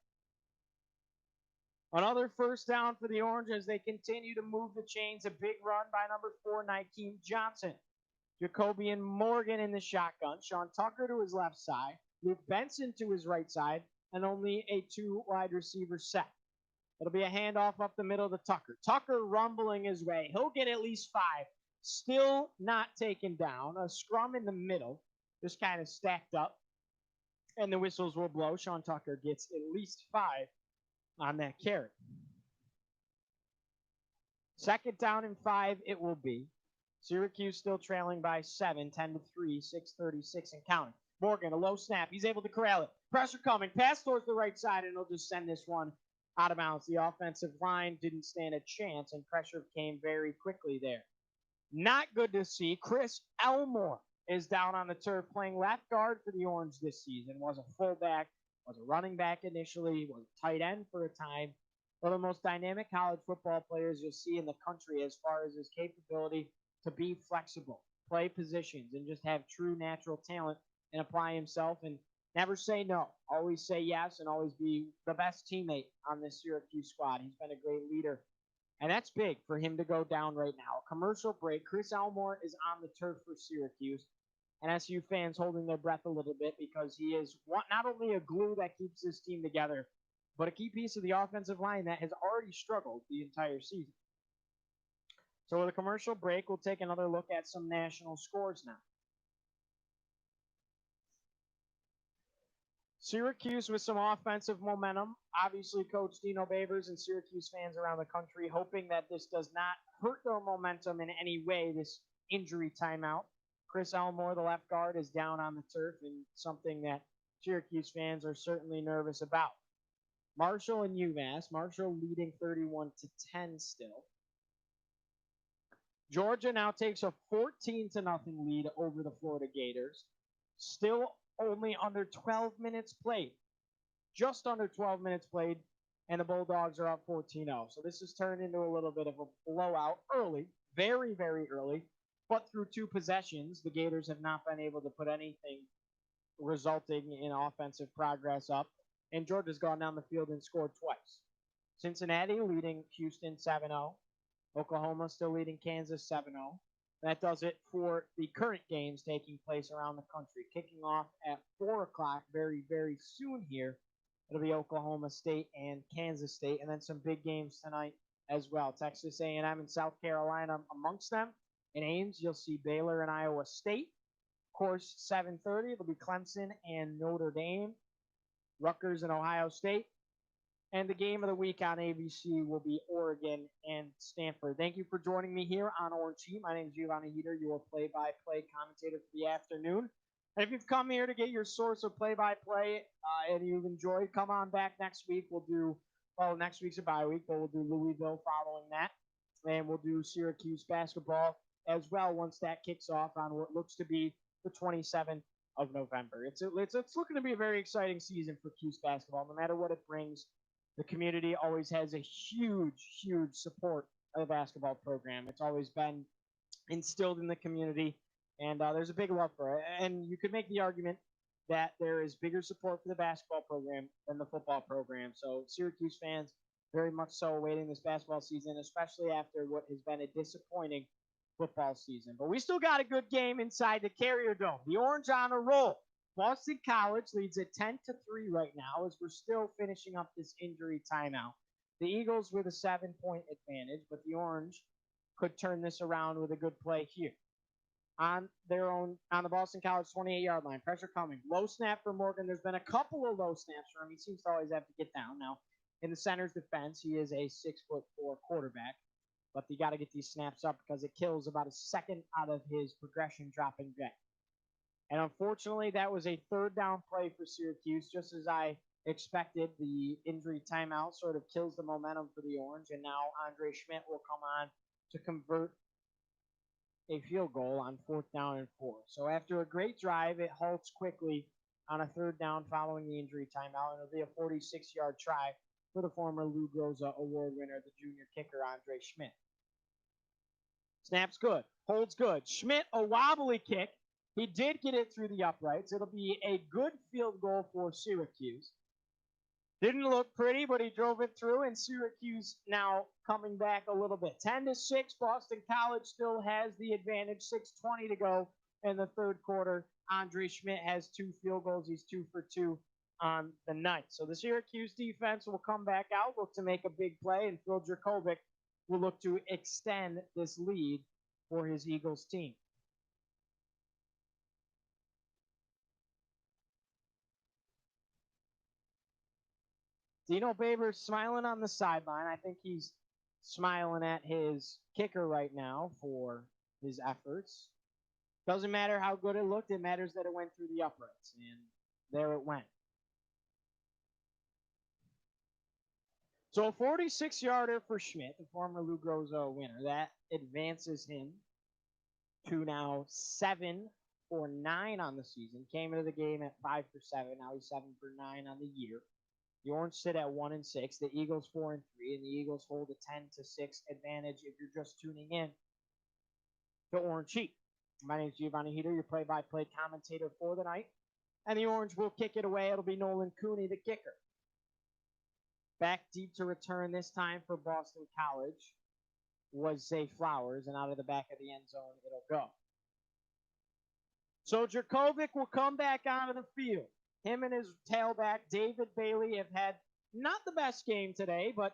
A: Another first down for the Orange as they continue to move the chains. A big run by number 4, Nykeem Johnson. Jacoby and Morgan in the shotgun. Sean Tucker to his left side. Luke Benson to his right side. And only a 2 wide receiver set. It'll be a handoff up the middle to Tucker. Tucker rumbling his way. He'll get at least 5. Still not taken down. A scrum in the middle. Just kind of stacked up. And the whistles will blow. Sean Tucker gets at least 5 on that carry. 2nd down and 5 it will be. Syracuse still trailing by 7, 10-3, 6:36 and counting. Morgan, a low snap. He's able to corral it. Pressure coming. Pass towards the right side, and he'll just send this one out of bounds. The offensive line didn't stand a chance, and pressure came very quickly there. Not good to see. Chris Elmore is down on the turf playing left guard for the Orange this season. Was a fullback, was a running back initially, was a tight end for a time. One of the most dynamic college football players you'll see in the country as far as his capability to be flexible, play positions, and just have true natural talent and apply himself and never say no. Always say yes and always be the best teammate on this Syracuse squad. He's been a great leader. And that's big for him to go down right now. A commercial break. Chris Elmore is on the turf for Syracuse. And SU fans holding their breath a little bit because he is not only a glue that keeps this team together, but a key piece of the offensive line that has already struggled the entire season. So with a commercial break, we'll take another look at some national scores now. Syracuse with some offensive momentum. Obviously, Coach Dino Babers and Syracuse fans around the country hoping that this does not hurt their momentum in any way, this injury timeout. Chris Elmore, the left guard, is down on the turf, and something that Syracuse fans are certainly nervous about. Marshall and UMass. Marshall leading 31-10 still. Georgia now takes a 14-0 lead over the Florida Gators. Still only under 12 minutes played. Just under 12 minutes played, and the Bulldogs are up 14-0. So this has turned into a little bit of a blowout early, very, very early. But through 2 possessions, the Gators have not been able to put anything resulting in offensive progress up. And Georgia's gone down the field and scored twice. Cincinnati leading Houston 7-0. Oklahoma still leading Kansas 7-0. That does it for the current games taking place around the country. Kicking off at 4 o'clock very, very soon here. It'll be Oklahoma State and Kansas State, and then some big games tonight as well. Texas A&M and South Carolina amongst them. In Ames, you'll see Baylor and Iowa State. Of course, 7:30, it'll be Clemson and Notre Dame, Rutgers and Ohio State. And the game of the week on ABC will be Oregon and Stanford. Thank you for joining me here on Orange Heat. My name is Giovanni, your play-by-play commentator for the afternoon. And if you've come here to get your source of play-by-play and you've enjoyed, come on back next week. Next week's a bye week, but we'll do Louisville following that. And we'll do Syracuse basketball as well once that kicks off on what looks to be the 27th of November. It's looking to be a very exciting season for Cuse basketball, no matter what it brings. The community always has a huge, huge support of the basketball program. It's always been instilled in the community, and there's a big love for it. And you could make the argument that there is bigger support for the basketball program than the football program. So Syracuse fans very much so awaiting this basketball season, especially after what has been a disappointing football season. But we still got a good game inside the Carrier Dome. The Orange on a roll. Boston College leads at 10-3 right now as we're still finishing up this injury timeout. The Eagles with a 7-point advantage, but the Orange could turn this around with a good play here. On the Boston College 28-yard line, pressure coming. Low snap for Morgan. There's been a couple of low snaps for him. He seems to always have to get down. Now, in the center's defense, he is a 6'4" quarterback, but you got to get these snaps up because it kills about a second out of his progression dropping back. And unfortunately, that was a third down play for Syracuse, just as I expected. The injury timeout sort of kills the momentum for the Orange, and now Andre Schmidt will come on to convert a field goal on 4th down and 4. So after a great drive, it halts quickly on a 3rd down following the injury timeout, and it'll be a 46-yard try for the former Lou Groza Award winner, the junior kicker, Andre Schmidt. Snap's good. Holds good. Schmidt, a wobbly kick. He did get it through the uprights. It'll be a good field goal for Syracuse. Didn't look pretty, but he drove it through, and Syracuse now coming back a little bit. 10-6, Boston College still has the advantage. 6:20 to go in the third quarter. Andre Schmidt has 2 field goals. He's 2 for 2 on the night. So the Syracuse defense will come back out, look to make a big play, and Phil Dracovic will look to extend this lead for his Eagles team. Dino Babers smiling on the sideline. I think he's smiling at his kicker right now for his efforts. Doesn't matter how good it looked. It matters that it went through the uprights, and there it went. So a 46-yarder for Schmidt, the former Lou Groza winner. That advances him to now 7 for 9 on the season. Came into the game at 5 for 7. Now he's 7 for 9 on the year. The Orange sit at 1-6. The Eagles 4-3, and the Eagles hold a 10-6 advantage if you're just tuning in to Orange Heat. My name is Giovanni, your play-by-play commentator for the night. And the Orange will kick it away. It'll be Nolan Cooney, the kicker. Back deep to return this time for Boston College was Zay Flowers, and out of the back of the end zone it'll go. So Dracovic will come back onto the field. Him and his tailback, David Bailey, have had not the best game today, but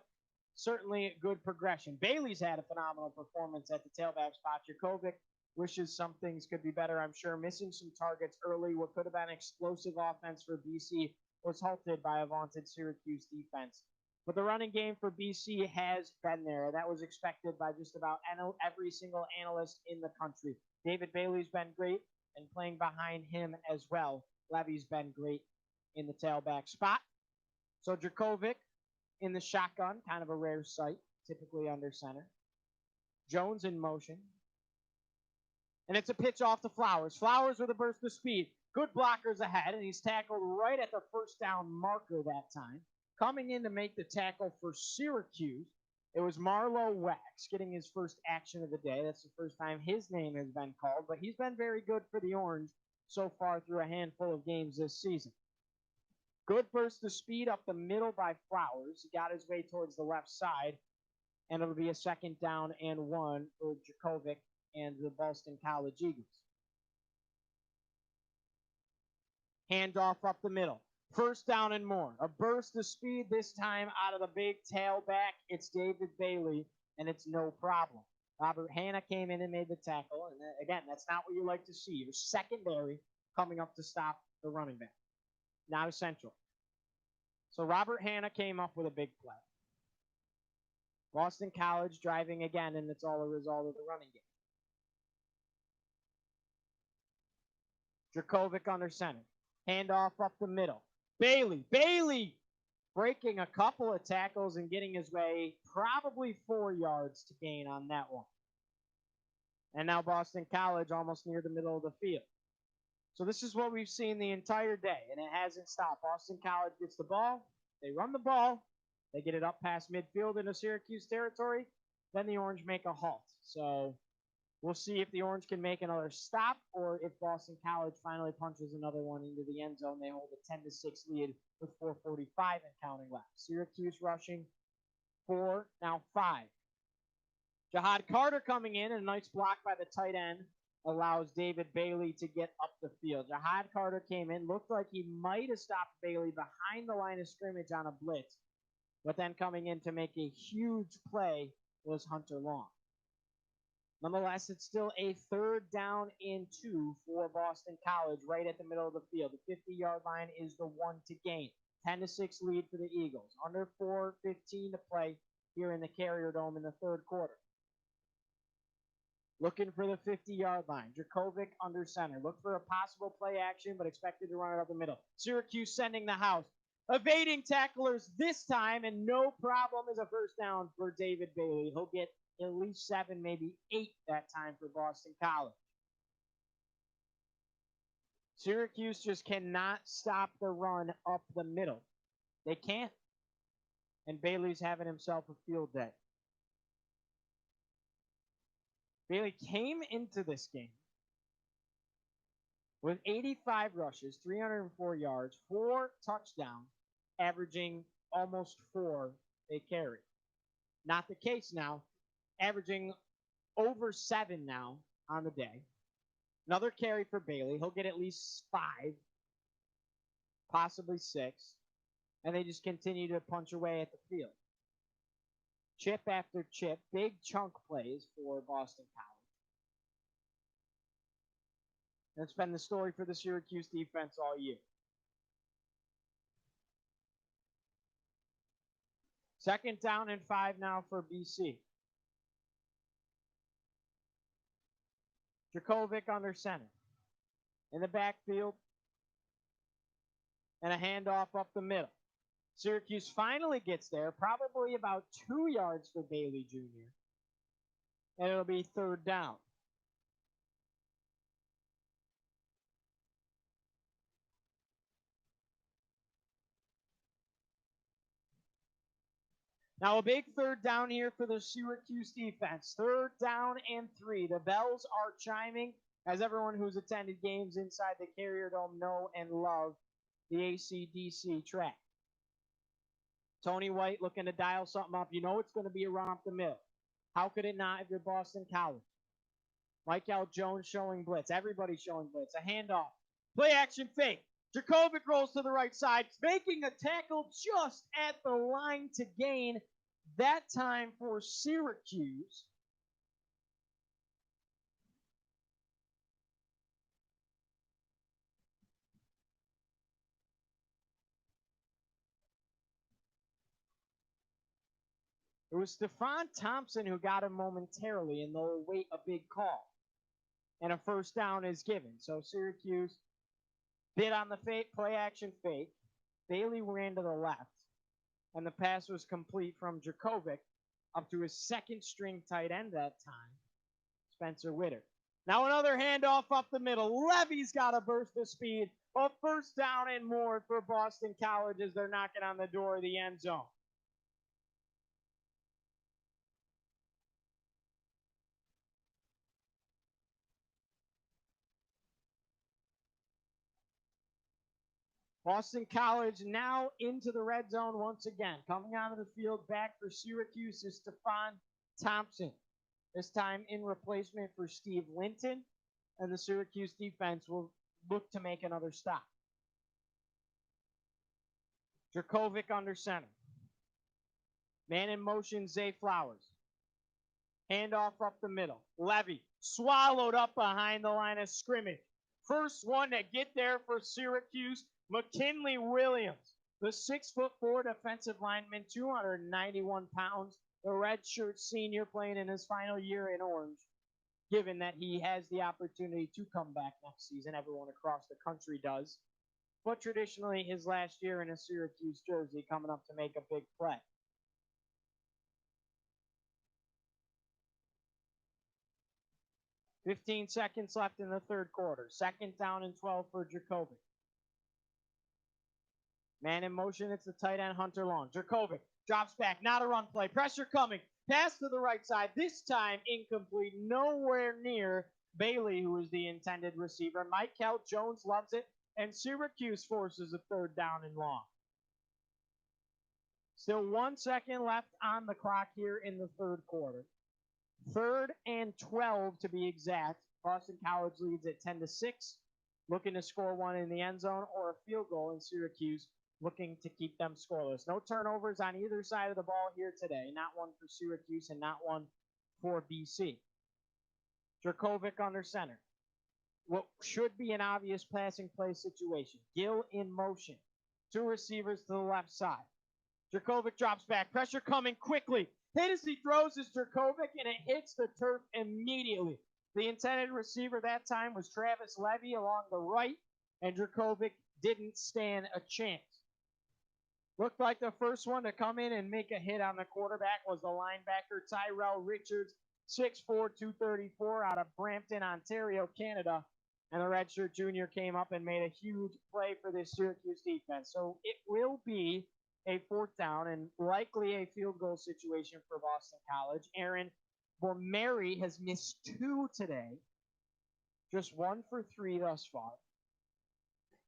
A: certainly a good progression. Bailey's had a phenomenal performance at the tailback spot. Dracovic wishes some things could be better, I'm sure. Missing some targets early. What could have been explosive offense for BC was halted by a vaunted Syracuse defense. But the running game for BC has been there. That was expected by just about every single analyst in the country. David Bailey's been great, and playing behind him as well. Levy's been great in the tailback spot. So Dracovic in the shotgun, kind of a rare sight, typically under center. Jones in motion. And it's a pitch off to Flowers. Flowers with a burst of speed. Good blockers ahead, and he's tackled right at the first down marker that time. Coming in to make the tackle for Syracuse, it was Marlo Wax getting his first action of the day. That's the first time his name has been called, but he's been very good for the Orange so far through a handful of games this season. Good burst of speed up the middle by Flowers. He got his way towards the left side, and it'll be a 2nd down and 1 for Dracovic and the Boston College Eagles. Handoff up the middle. 1st down and more. A burst of speed this time out of the big tailback. It's David Bailey, and it's no problem. Robert Hanna came in and made the tackle. And again, that's not what you like to see. Your secondary coming up to stop the running back. Not essential. So Robert Hanna came up with a big play. Boston College driving again, and it's all a result of the running game. Dracovic under center. Handoff up the middle. Bailey breaking a couple of tackles and getting his way probably 4 yards to gain on that one. And now Boston College almost near the middle of the field. So this is what we've seen the entire day, and it hasn't stopped. Boston College gets the ball. They run the ball. They get it up past midfield into Syracuse territory. Then the Orange make a halt. So we'll see if the Orange can make another stop or if Boston College finally punches another one into the end zone. They hold a 10-6 lead with 4:45 and counting left. Syracuse rushing 4, now 5. Jihad Carter coming in, and a nice block by the tight end allows David Bailey to get up the field. Jihad Carter came in, looked like he might have stopped Bailey behind the line of scrimmage on a blitz, but then coming in to make a huge play was Hunter Long. Nonetheless, it's still a 3rd down and 2 for Boston College right at the middle of the field. The 50-yard line is the one to gain. 10-6 lead for the Eagles. Under 4:15 to play here in the Carrier Dome in the 3rd quarter. Looking for the 50-yard line. Dracovic under center. Look for a possible play action, but expected to run it up the middle. Syracuse sending the house. Evading tacklers this time, and no problem is a 1st down for David Bailey. He'll get at least 7, maybe 8 that time for Boston College. Syracuse just cannot stop the run up the middle. They can't. And Bailey's having himself a field day. Bailey came into this game with 85 rushes, 304 yards, 4 touchdowns, averaging almost 4 a carry. Not the case now. Averaging over 7 now on the day. Another carry for Bailey. He'll get at least 5, possibly 6. And they just continue to punch away at the field. Chip after chip, big chunk plays for Boston College. And it's been the story for the Syracuse defense all year. 2nd down and 5 now for BC. Dracovic under center. In the backfield. And a handoff up the middle. Syracuse finally gets there, probably about 2 yards for Bailey Jr. And it'll be 3rd down. Now a big 3rd down here for the Syracuse defense. 3rd down and 3. The bells are chiming, as everyone who's attended games inside the Carrier Dome know and love the AC/DC track. Tony White looking to dial something up. You know it's going to be a run up the middle. How could it not if you're Boston College? Mike L. Jones showing blitz. Everybody's showing blitz. A handoff. Play action fake. Dracovic rolls to the right side, making a tackle just at the line to gain. That time for Syracuse. It was Stephon Thompson who got him momentarily, and they'll await a big call. And a 1st down is given. So Syracuse bid on the fake, play action fake. Bailey ran to the left, and the pass was complete from Dracovic up to his 2nd string tight end that time, Spencer Witter. Now another handoff up the middle. Levy's got a burst of speed. A 1st down and more for Boston College as they're knocking on the door of the end zone. Boston College now into the red zone once again. Coming out of the field back for Syracuse is Stephon Thompson. This time in replacement for Steve Linton. And the Syracuse defense will look to make another stop. Dracovic under center. Man in motion, Zay Flowers. Handoff up the middle. Levy swallowed up behind the line of scrimmage. First one to get there for Syracuse, McKinley Williams, the 6'4" defensive lineman, 291 pounds, the redshirt senior playing in his final year in orange. Given that he has the opportunity to come back next season, everyone across the country does. But traditionally, his last year in a Syracuse jersey, coming up to make a big play. "15 seconds left in the third quarter. Second down and 12 for Jurkovec. Man in motion, it's the tight end Hunter Long. Jurkovec drops back, not a run play. Pressure coming. Pass to the right side. This time incomplete, nowhere near Bailey, who is the intended receiver. Michael Jones loves it, and Syracuse forces a third down and long. Still 1 second left on the clock here in the third quarter. 3rd and 12 to be exact. Boston College leads at 10-6, looking to score one in the end zone or a field goal, in Syracuse looking to keep them scoreless. No turnovers on either side of the ball here today. Not one for Syracuse and not one for BC. Jurkovec under center. What should be an obvious passing play situation. Gill in motion. 2 receivers to the left side. Jurkovec drops back. Pressure coming quickly. Hit as he throws is Jurkovec, and it hits the turf immediately. The intended receiver that time was Travis Levy along the right, and Jurkovec didn't stand a chance. Looked like the first one to come in and make a hit on the quarterback was the linebacker Tyrell Richards, 6'4", 234 out of Brampton, Ontario, Canada. And the redshirt junior came up and made a huge play for this Syracuse defense. So it will be a 4th down and likely a field goal situation for Boston College. Aaron Bormeri has missed 2 today, just 1 for 3 thus far.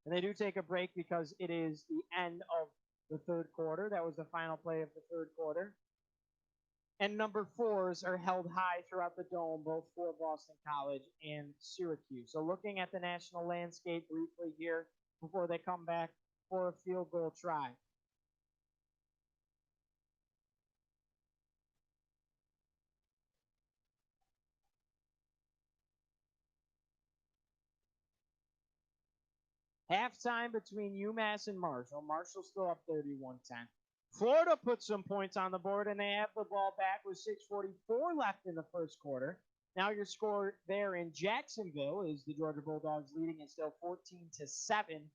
A: And they do take a break because it is the end of the third quarter. That was the final play of the third quarter. And number 4s are held high throughout the dome, both for Boston College and Syracuse. So looking at the national landscape briefly here before they come back for a field goal try. Halftime between UMass and Marshall. Marshall still up 31-10. Florida put some points on the board, and they have the ball back with 6:44 left in the first quarter. Now your score there in Jacksonville is the Georgia Bulldogs leading it still 14-7.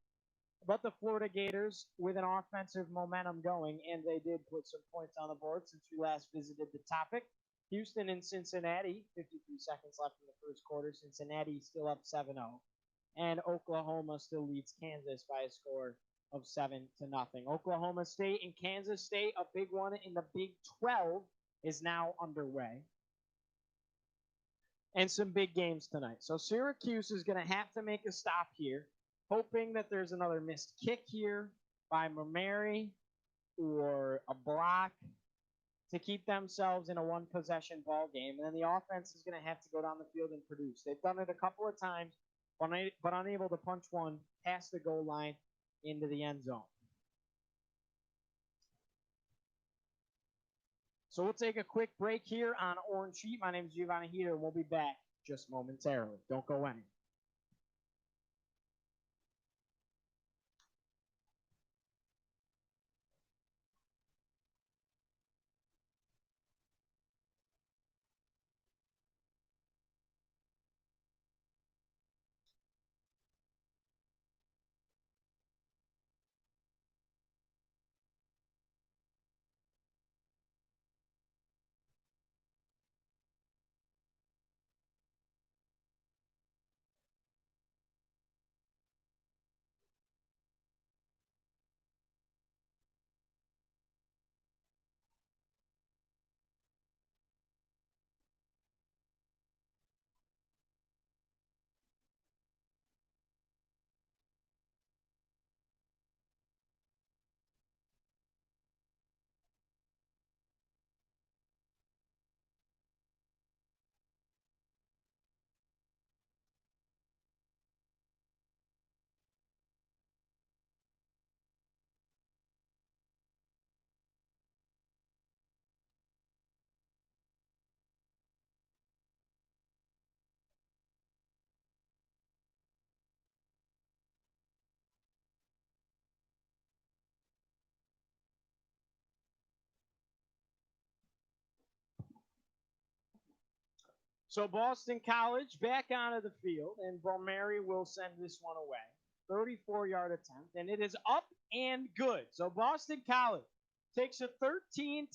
A: But the Florida Gators with an offensive momentum going, and they did put some points on the board since we last visited the topic. Houston and Cincinnati, 53 seconds left in the first quarter. Cincinnati still up 7-0. And Oklahoma still leads Kansas by a score of 7-0. Oklahoma State and Kansas State, a big one in the Big 12, is now underway. And some big games tonight. So Syracuse is going to have to make a stop here, hoping that there's another missed kick here by Momeri or a block to keep themselves in a one-possession ball game. And then the offense is going to have to go down the field and produce. They've done it a couple of times, but unable to punch one past the goal line into the end zone. So we'll take a quick break here on Orange Sheet. My name is Giovanni here, and we'll be back just momentarily. Don't go anywhere. So Boston College back onto the field, and Balmeri will send this one away. 34-yard attempt, and it is up and good. So Boston College takes a 13-6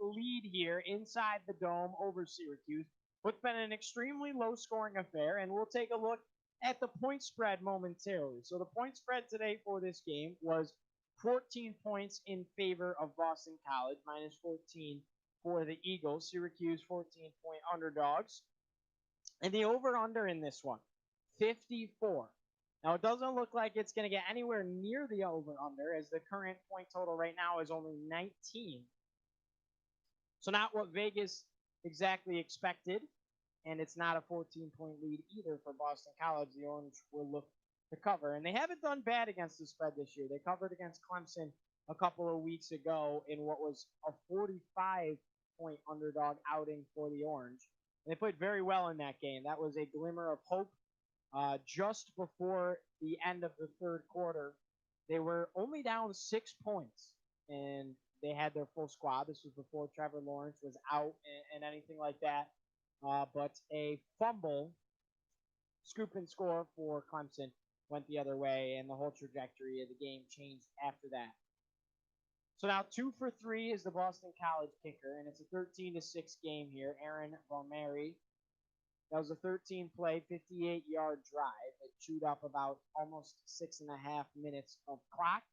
A: lead here inside the dome over Syracuse. What's been an extremely low-scoring affair, and we'll take a look at the point spread momentarily. So the point spread today for this game was 14 points in favor of Boston College, minus 14 for the Eagles. Syracuse 14-point underdogs. And the over-under in this one, 54. Now, it doesn't look like it's going to get anywhere near the over-under, as the current point total right now is only 19. So not what Vegas exactly expected, and it's not a 14-point lead either for Boston College. The Orange will look to cover. And they haven't done bad against the spread this year. They covered against Clemson a couple of weeks ago in what was a 45-point underdog outing for the Orange. And they played very well in that game. That was a glimmer of hope. Just before the end of the third quarter, they were only down 6 points, and they had their full squad. This was before Trevor Lawrence was out and anything like that. But a fumble, scoop and score for Clemson went the other way, and the whole trajectory of the game changed after that. So now 2 for 3 is the Boston College kicker, and it's a 13-6 game here. Aaron Balmeri. That was a 13-play, 58-yard drive. It chewed up about almost 6.5 minutes of clock.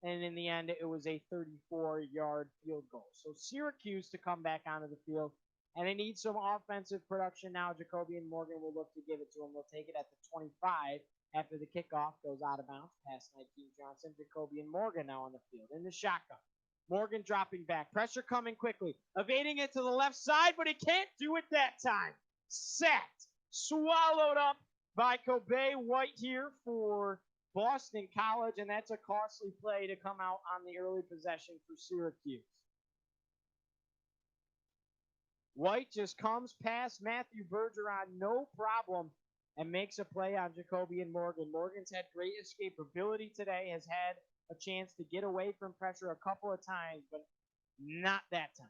A: And in the end, it was a 34-yard field goal. So Syracuse to come back onto the field. And they need some offensive production now. Jacoby and Morgan will look to give it to him. They'll take it at the 25 after the kickoff goes out of bounds past Nike Johnson. Jacoby and Morgan now on the field in the shotgun. Morgan dropping back. Pressure coming quickly. Evading it to the left side, but he can't do it that time. Sacked. Swallowed up by Kobe White here for Boston College, and that's a costly play to come out on the early possession for Syracuse. White just comes past Matthew Bergeron, no problem, and makes a play on Jacoby and Morgan. Morgan's had great escapability today, has had a chance to get away from pressure a couple of times, but not that time.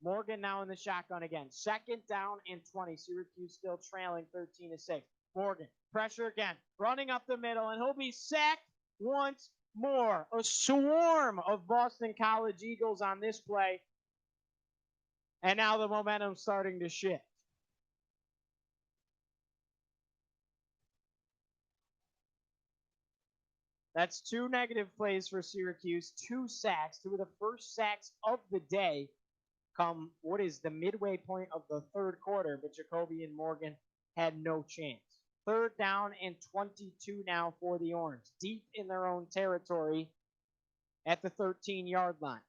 A: Morgan now in the shotgun again. 2nd down and 20. Syracuse still trailing 13-6. Morgan, pressure again, running up the middle, and he'll be sacked once more. A swarm of Boston College Eagles on this play. And now the momentum's starting to shift. That's 2 negative plays for Syracuse, 2 sacks, 2 of the first sacks of the day come what is the midway point of the third quarter, but Jacoby and Morgan had no chance. 3rd down and 22 now for the Orange, deep in their own territory at the 13-yard line.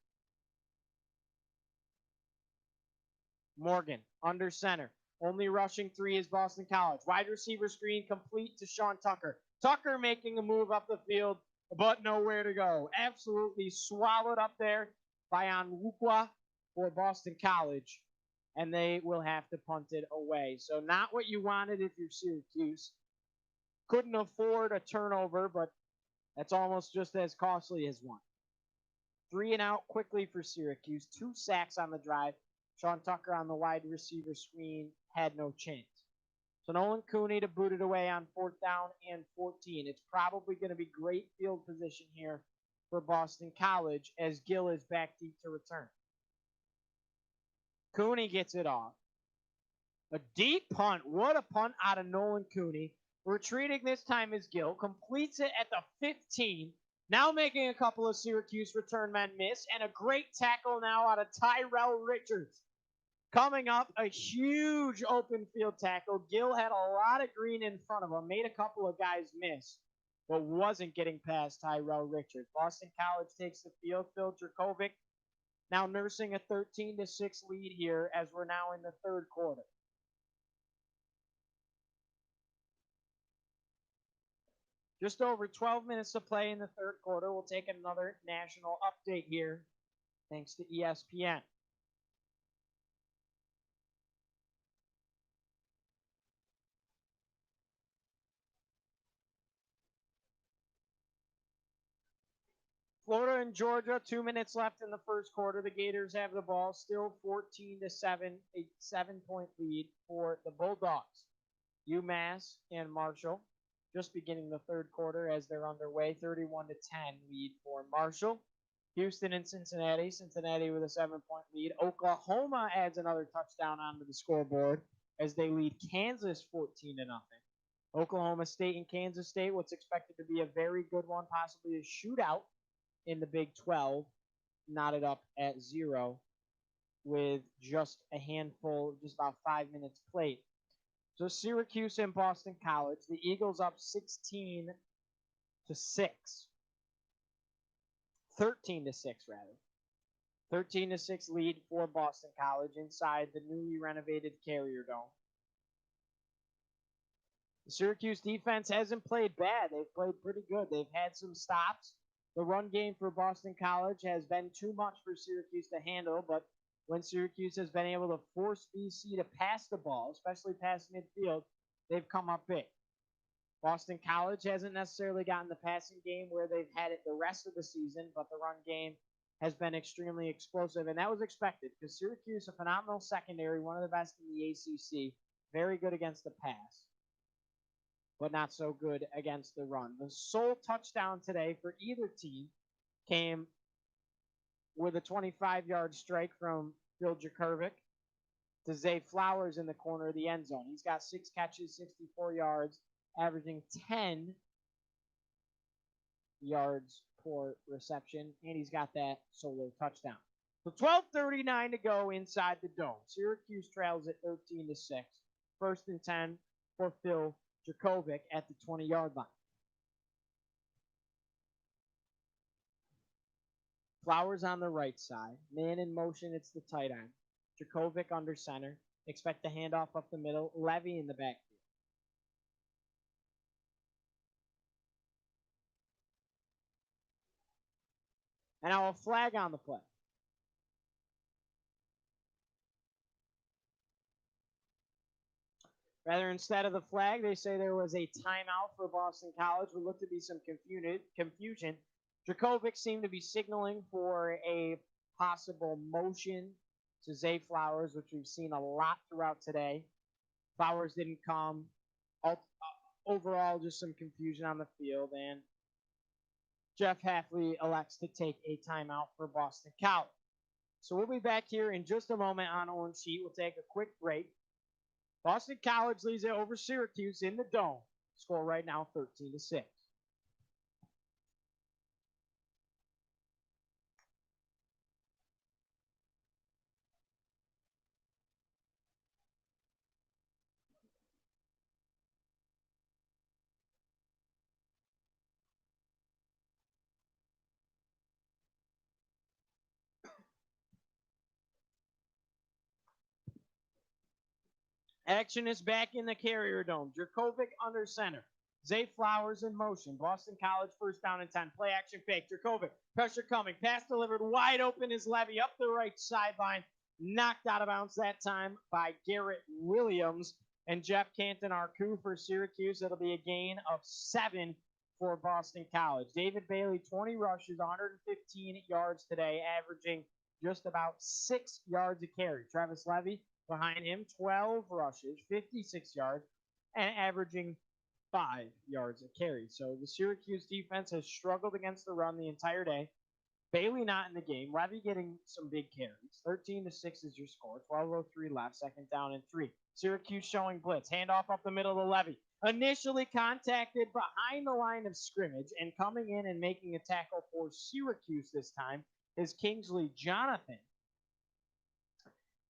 A: Morgan under center. Only rushing 3 is Boston College. Wide receiver screen complete to Sean Tucker. Tucker making a move up the field, but nowhere to go. Absolutely swallowed up there by Onwukwa for Boston College, and they will have to punt it away. So not what you wanted if you're Syracuse. Couldn't afford a turnover, but that's almost just as costly as one. 3 and out quickly for Syracuse. 2 sacks on the drive. Sean Tucker on the wide receiver screen had no chance. So Nolan Cooney to boot it away on 4th down and 14. It's probably going to be great field position here for Boston College as Gill is back deep to return. Cooney gets it off. A deep punt. What a punt out of Nolan Cooney. Retreating this time is Gill. Completes it at the 15. Now making a couple of Syracuse return men miss. And a great tackle now out of Tyrell Richards. Coming up, a huge open field tackle. Gill had a lot of green in front of him. Made a couple of guys miss, but wasn't getting past Tyrell Richards. Boston College takes the field. Phil Dracovic now nursing a 13-6 lead here as we're now in the third quarter. Just over 12 minutes to play in the third quarter. We'll take another national update here, thanks to ESPN. Florida and Georgia, 2 minutes left in the first quarter. The Gators have the ball, still 14-7, a 7-point lead for the Bulldogs. UMass and Marshall just beginning the third quarter as they're underway, 31-10 lead for Marshall. Houston and Cincinnati, Cincinnati with a 7-point lead. Oklahoma adds another touchdown onto the scoreboard as they lead Kansas 14-0. Oklahoma State and Kansas State, what's expected to be a very good one, possibly a shootout in the Big 12, knotted up at 0 with just a handful, just about 5 minutes played. So Syracuse and Boston College, the Eagles up 16-6. 13-6 rather. 13-6 lead for Boston College inside the newly renovated Carrier Dome. The Syracuse defense hasn't played bad. They've played pretty good. They've had some stops. The run game for Boston College has been too much for Syracuse to handle, but when Syracuse has been able to force BC to pass the ball, especially past midfield, they've come up big. Boston College hasn't necessarily gotten the passing game where they've had it the rest of the season, but the run game has been extremely explosive, and that was expected because Syracuse, a phenomenal secondary, one of the best in the ACC, very good against the pass, but not so good against the run. The sole touchdown today for either team came with a 25-yard strike from Phil Jakovic to Zay Flowers in the corner of the end zone. He's got 6 catches, 64 yards, averaging 10 yards per reception, and he's got that solo touchdown. So 12:39 to go inside the Dome. Syracuse trails at 13-6. 1st and 10 for Phil Jakovic at the 20-yard line. Flowers on the right side. Man in motion, it's the tight end. Jakovic under center. Expect the handoff up the middle. Levy in the backfield. And now a flag on the play. Rather, instead of the flag, they say there was a timeout for Boston College. Would look to be some confusion. Jakovic seemed to be signaling for a possible motion to Zay Flowers, which we've seen a lot throughout today. Flowers didn't come. Overall, just some confusion on the field, and Jeff Hafley elects to take a timeout for Boston College. So we'll be back here in just a moment on Orange Sheet. We'll take a quick break. Boston College leads it over Syracuse in the Dome. Score right now 13-6. Action is back in the Carrier Dome. Jakovic under center. Zay Flowers in motion. Boston College 1st down and 10. Play action fake. Jakovic. Pressure coming. Pass delivered. Wide open is Levy up the right sideline. Knocked out of bounds that time by Garrett Williams. And Jeff Canton, our coup for Syracuse. It'll be a gain of 7 for Boston College. David Bailey, 20 rushes, 115 yards today, averaging just about 6 yards a carry. Travis Levy behind him, 12 rushes, 56 yards, and averaging 5 yards a carry. So the Syracuse defense has struggled against the run the entire day. Bailey not in the game. Levy getting some big carries. 13-6 is your score. 12:03 left. 2nd down and 3. Syracuse showing blitz. Handoff up the middle to Levy. Initially contacted behind the line of scrimmage and coming in and making a tackle for Syracuse this time is Kingsley Jonathan.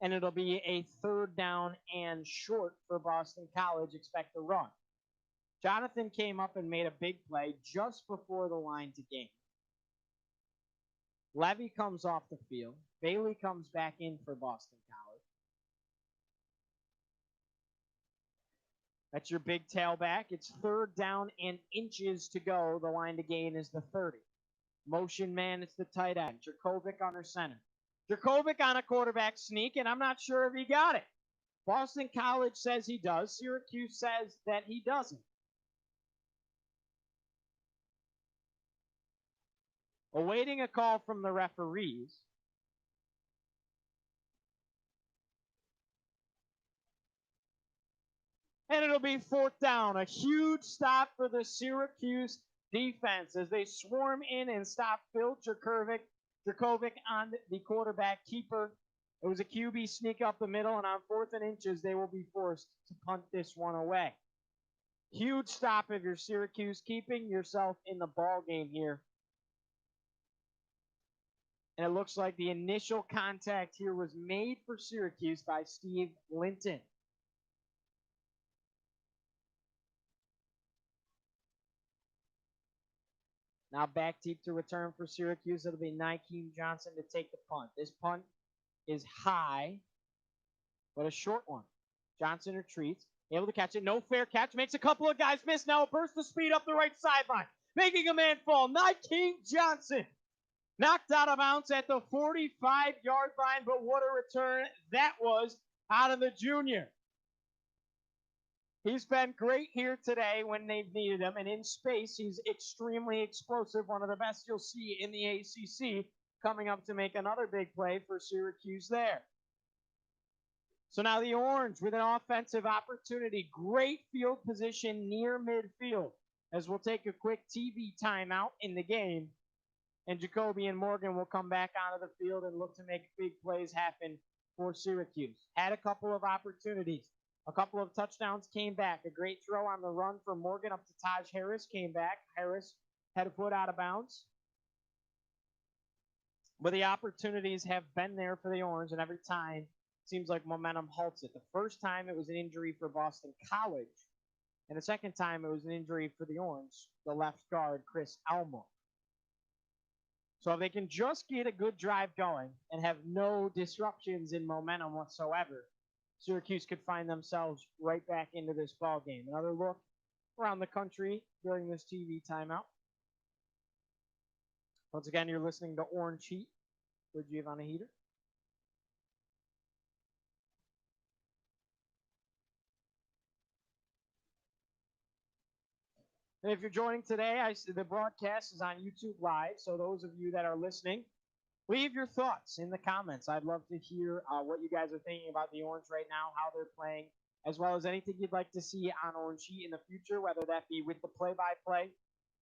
A: And it'll be a 3rd down and short for Boston College. Expect to run. Jonathan came up and made a big play just before the line to gain. Levy comes off the field. Bailey comes back in for Boston College. That's your big tailback. It's 3rd down and inches to go. The line to gain is the 30. Motion man, it's the tight end. Jakovic under center. Jakovic on a quarterback sneak, and I'm not sure if he got it. Boston College says he does. Syracuse says that he doesn't. awaiting a call from the referees. And it'll be 4th down. A huge stop for the Syracuse defense as they swarm in and stop Phil Dracovic on the quarterback keeper. It was a QB sneak up the middle, and on 4th and inches, they will be forced to punt this one away. Huge stop if you're Syracuse, keeping yourself in the ball game here. And it looks like the initial contact here was made for Syracuse by Steve Linton. Now back deep to return for Syracuse. It'll be Nykeem Johnson to take the punt. This punt is high, but a short one. Johnson retreats, able to catch it. No fair catch. Makes a couple of guys miss. Now a burst of speed up the right sideline, making a man fall. Nykeem Johnson knocked out of bounds at the 45-yard line, but what a return that was out of the junior. He's been great here today when they've needed him, and in space, he's extremely explosive, one of the best you'll see in the ACC, coming up to make another big play for Syracuse there. So now the Orange with an offensive opportunity, great field position near midfield, as we'll take a quick TV timeout in the game, and Jacoby and Morgan will come back onto the field and look to make big plays happen for Syracuse. Had a couple of opportunities. A couple of touchdowns came back. A great throw on the run from Morgan up to Taj Harris came back. Harris had a foot out of bounds. But the opportunities have been there for the Orange, and every time it seems like momentum halts it. The first time it was an injury for Boston College, and the second time it was an injury for the Orange, the left guard, Chris Elmore. So if they can just get a good drive going and have no disruptions in momentum whatsoever, Syracuse could find themselves right back into this ball game. Another look around the country during this TV timeout. Once again, you're listening to Orange Heat with Giovanni Heater. And if you're joining today, the broadcast is on YouTube Live, so those of you that are listening, leave your thoughts in the comments. I'd love to hear what you guys are thinking about the Orange right now, how they're playing, as well as anything you'd like to see on Orange Heat in the future, whether that be with the play-by-play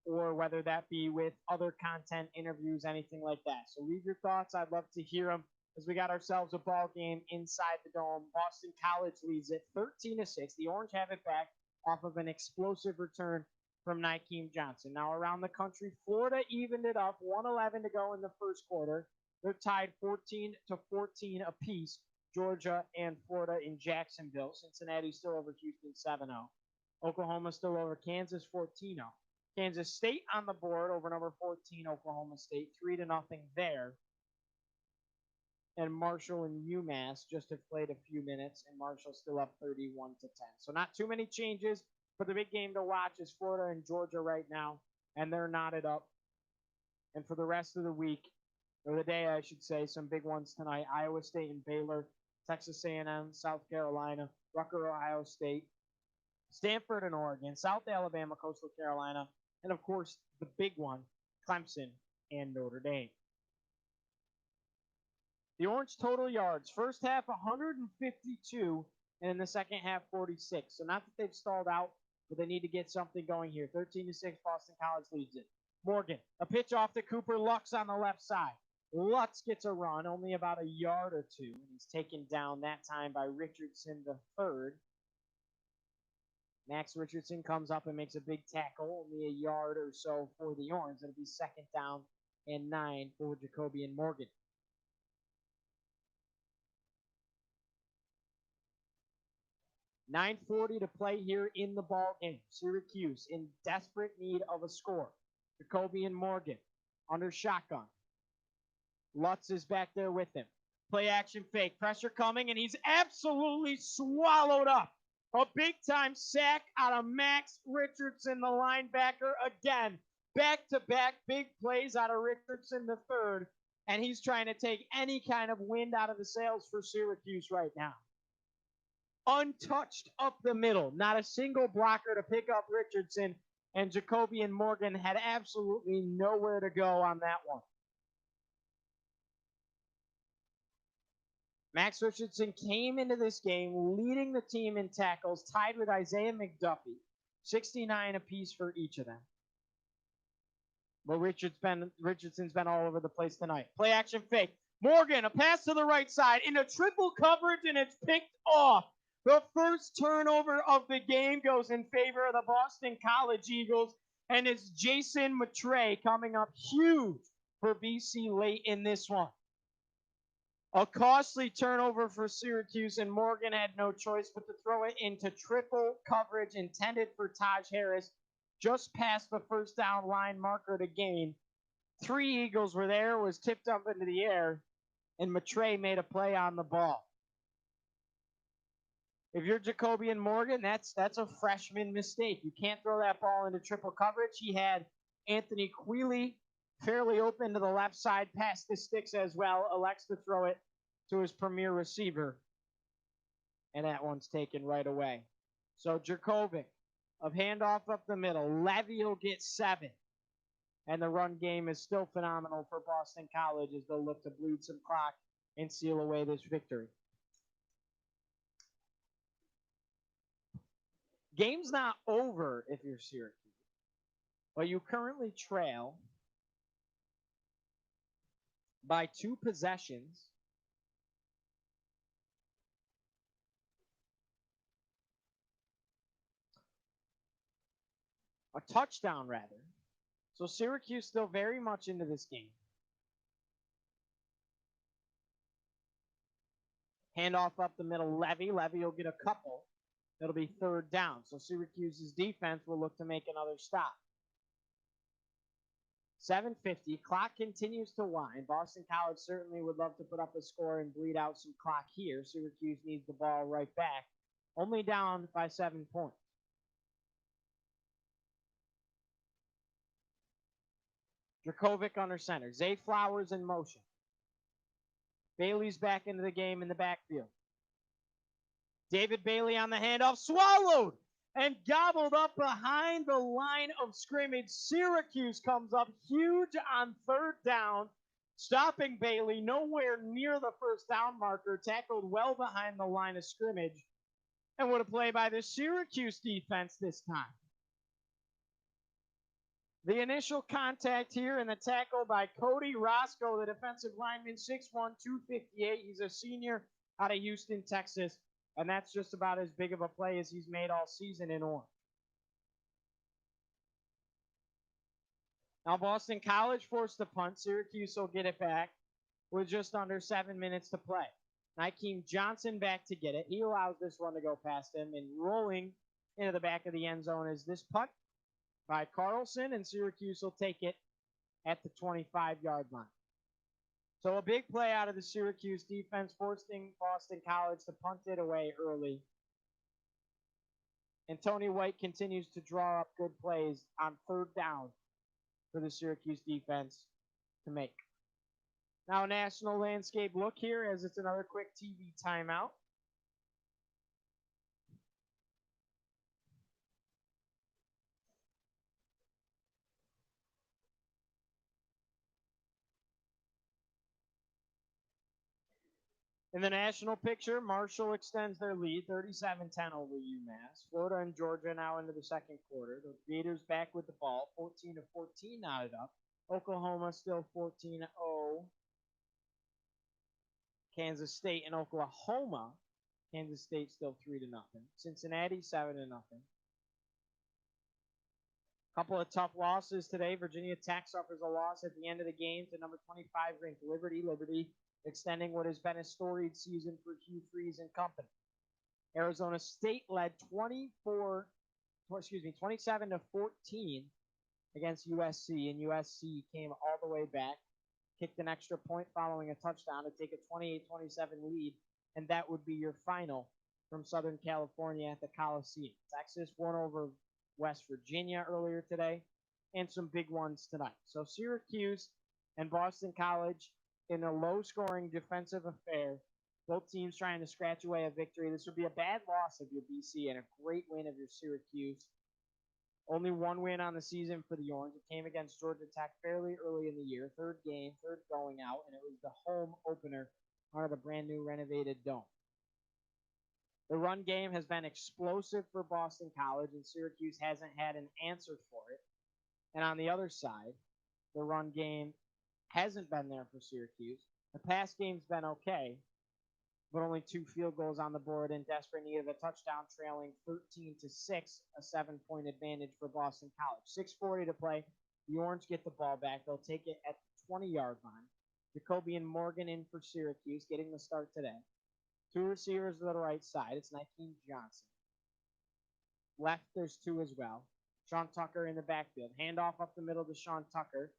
A: or whether that be with other content, interviews, anything like that. So leave your thoughts. I'd love to hear them as we got ourselves a ball game inside the Dome. Boston College leads it 13-6. The Orange have it back off of an explosive return from Nykeem Johnson. Now around the country, Florida evened it up, 1:11 to go in the first quarter. They're tied 14-14 apiece, Georgia and Florida in Jacksonville. Cincinnati still over Houston 7-0. Oklahoma still over Kansas 14-0. Kansas State on the board over number 14, Oklahoma State, 3-0 there. And Marshall and UMass just have played a few minutes, and Marshall still up 31-10. So not too many changes, but the big game to watch is Florida and Georgia right now, and they're knotted up. And for the rest of the week, or the day, I should say, some big ones tonight: Iowa State and Baylor, Texas A&M, South Carolina, Rutgers, Ohio State, Stanford and Oregon, South Alabama, Coastal Carolina, and of course the big one, Clemson and Notre Dame. The Orange total yards, first half 152, and in the second half 46. So not that they've stalled out, but they need to get something going here. 13-6, Boston College leads it. Morgan, a pitch off to Cooper Lutz on the left side. Lutz gets a run, only about a yard or two, and he's taken down that time by Richardson the third. Max Richardson comes up and makes a big tackle, only a yard or so for the Orange. It'll be 2nd down and 9 for Jacoby and Morgan. $9:40 to play here in the ball game. Syracuse in desperate need of a score. Jacoby and Morgan under shotgun. Lutz is back there with him. Play action fake. Pressure coming, and he's absolutely swallowed up. A big-time sack out of Max Richardson, the linebacker, again. Back-to-back big plays out of Richardson the third, and he's trying to take any kind of wind out of the sails for Syracuse right now. Untouched up the middle. Not a single blocker to pick up Richardson, and Jacoby and Morgan had absolutely nowhere to go on that one. Max Richardson came into this game leading the team in tackles, tied with Isaiah McDuffie, 69 apiece for each of them. But Richardson's been all over the place tonight. Play action fake. Morgan, a pass to the right side into triple coverage, and it's picked off. The first turnover of the game goes in favor of the Boston College Eagles, and it's Jason Matre coming up huge for BC late in this one. A costly turnover for Syracuse, and Morgan had no choice but to throw it into triple coverage intended for Taj Harris, just past the first down line marker to gain. 3 Eagles were there, was tipped up into the air, and Matre made a play on the ball. If you're Jacoby and Morgan, that's a freshman mistake. You can't throw that ball into triple coverage. He had Anthony Quealy fairly open to the left side, past the sticks as well, elects to throw it to his premier receiver, and that one's taken right away. So Jacoby, of handoff up the middle, Levy will get 7. And the run game is still phenomenal for Boston College as they'll look to bleed some clock and seal away this victory. Game's not over if you're Syracuse, but you currently trail by 2 possessions. A touchdown, rather. So Syracuse still very much into this game. Handoff up the middle, Levy. Levy will get a couple. It'll be 3rd down. So Syracuse's defense will look to make another stop. 7:50. Clock continues to wind. Boston College certainly would love to put up a score and bleed out some clock here. Syracuse needs the ball right back. Only down by 7 points. Dracovic under center. Zay Flowers in motion. Bailey's back into the game in the backfield. David Bailey on the handoff, swallowed and gobbled up behind the line of scrimmage. Syracuse comes up huge on 3rd down, stopping Bailey nowhere near the first down marker, tackled well behind the line of scrimmage, and what a play by the Syracuse defense this time. The initial contact here and the tackle by Cody Roscoe, the defensive lineman, 6'1", 258. He's a senior out of Houston, Texas, and that's just about as big of a play as he's made all season in orange. Now Boston College forced the punt. Syracuse will get it back with just under 7 minutes to play. Nykeem Johnson back to get it. He allows this one to go past him, and rolling into the back of the end zone is this punt by Carlson, and Syracuse will take it at the 25-yard line. So a big play out of the Syracuse defense, forcing Boston College to punt it away early. And Tony White continues to draw up good plays on 3rd down for the Syracuse defense to make. Now a national landscape look here as it's another quick TV timeout. In the national picture, Marshall extends their lead, 37-10 over UMass. Florida and Georgia now into the second quarter. The Gators back with the ball, 14-14 knotted up. Oklahoma still 14-0. Kansas State and Oklahoma. Kansas State still 3-0. Cincinnati 7-0. Couple of tough losses today. Virginia Tech suffers a loss at the end of the game to number 25 ranked Liberty. Liberty extending what has been a storied season for Hugh Freeze and company. Arizona State led 27-14 against USC, and USC came all the way back, kicked an extra point following a touchdown to take a 28-27 lead, and that would be your final from Southern California at the Coliseum. Texas won over West Virginia earlier today, and some big ones tonight. So Syracuse and Boston College in a low-scoring defensive affair. Both teams trying to scratch away a victory. This would be a bad loss of your BC and a great win of your Syracuse. Only one win on the season for the Orange. It came against Georgia Tech fairly early in the year. Third game, third going out, and it was the home opener under the brand new renovated dome. The run game has been explosive for Boston College, and Syracuse hasn't had an answer for it. And on the other side, the run game hasn't been there for Syracuse. The pass game's been okay, but only 2 field goals on the board in desperate need of a touchdown, trailing 13-6, a 7-point advantage for Boston College. 6:40 to play. The Orange get the ball back. They'll take it at the 20-yard line. Jacoby and Morgan in for Syracuse, getting the start today. 2 receivers to the right side. It's 19 Johnson. Left, there's 2 as well. Sean Tucker in the backfield. Handoff up the middle to Sean Tucker.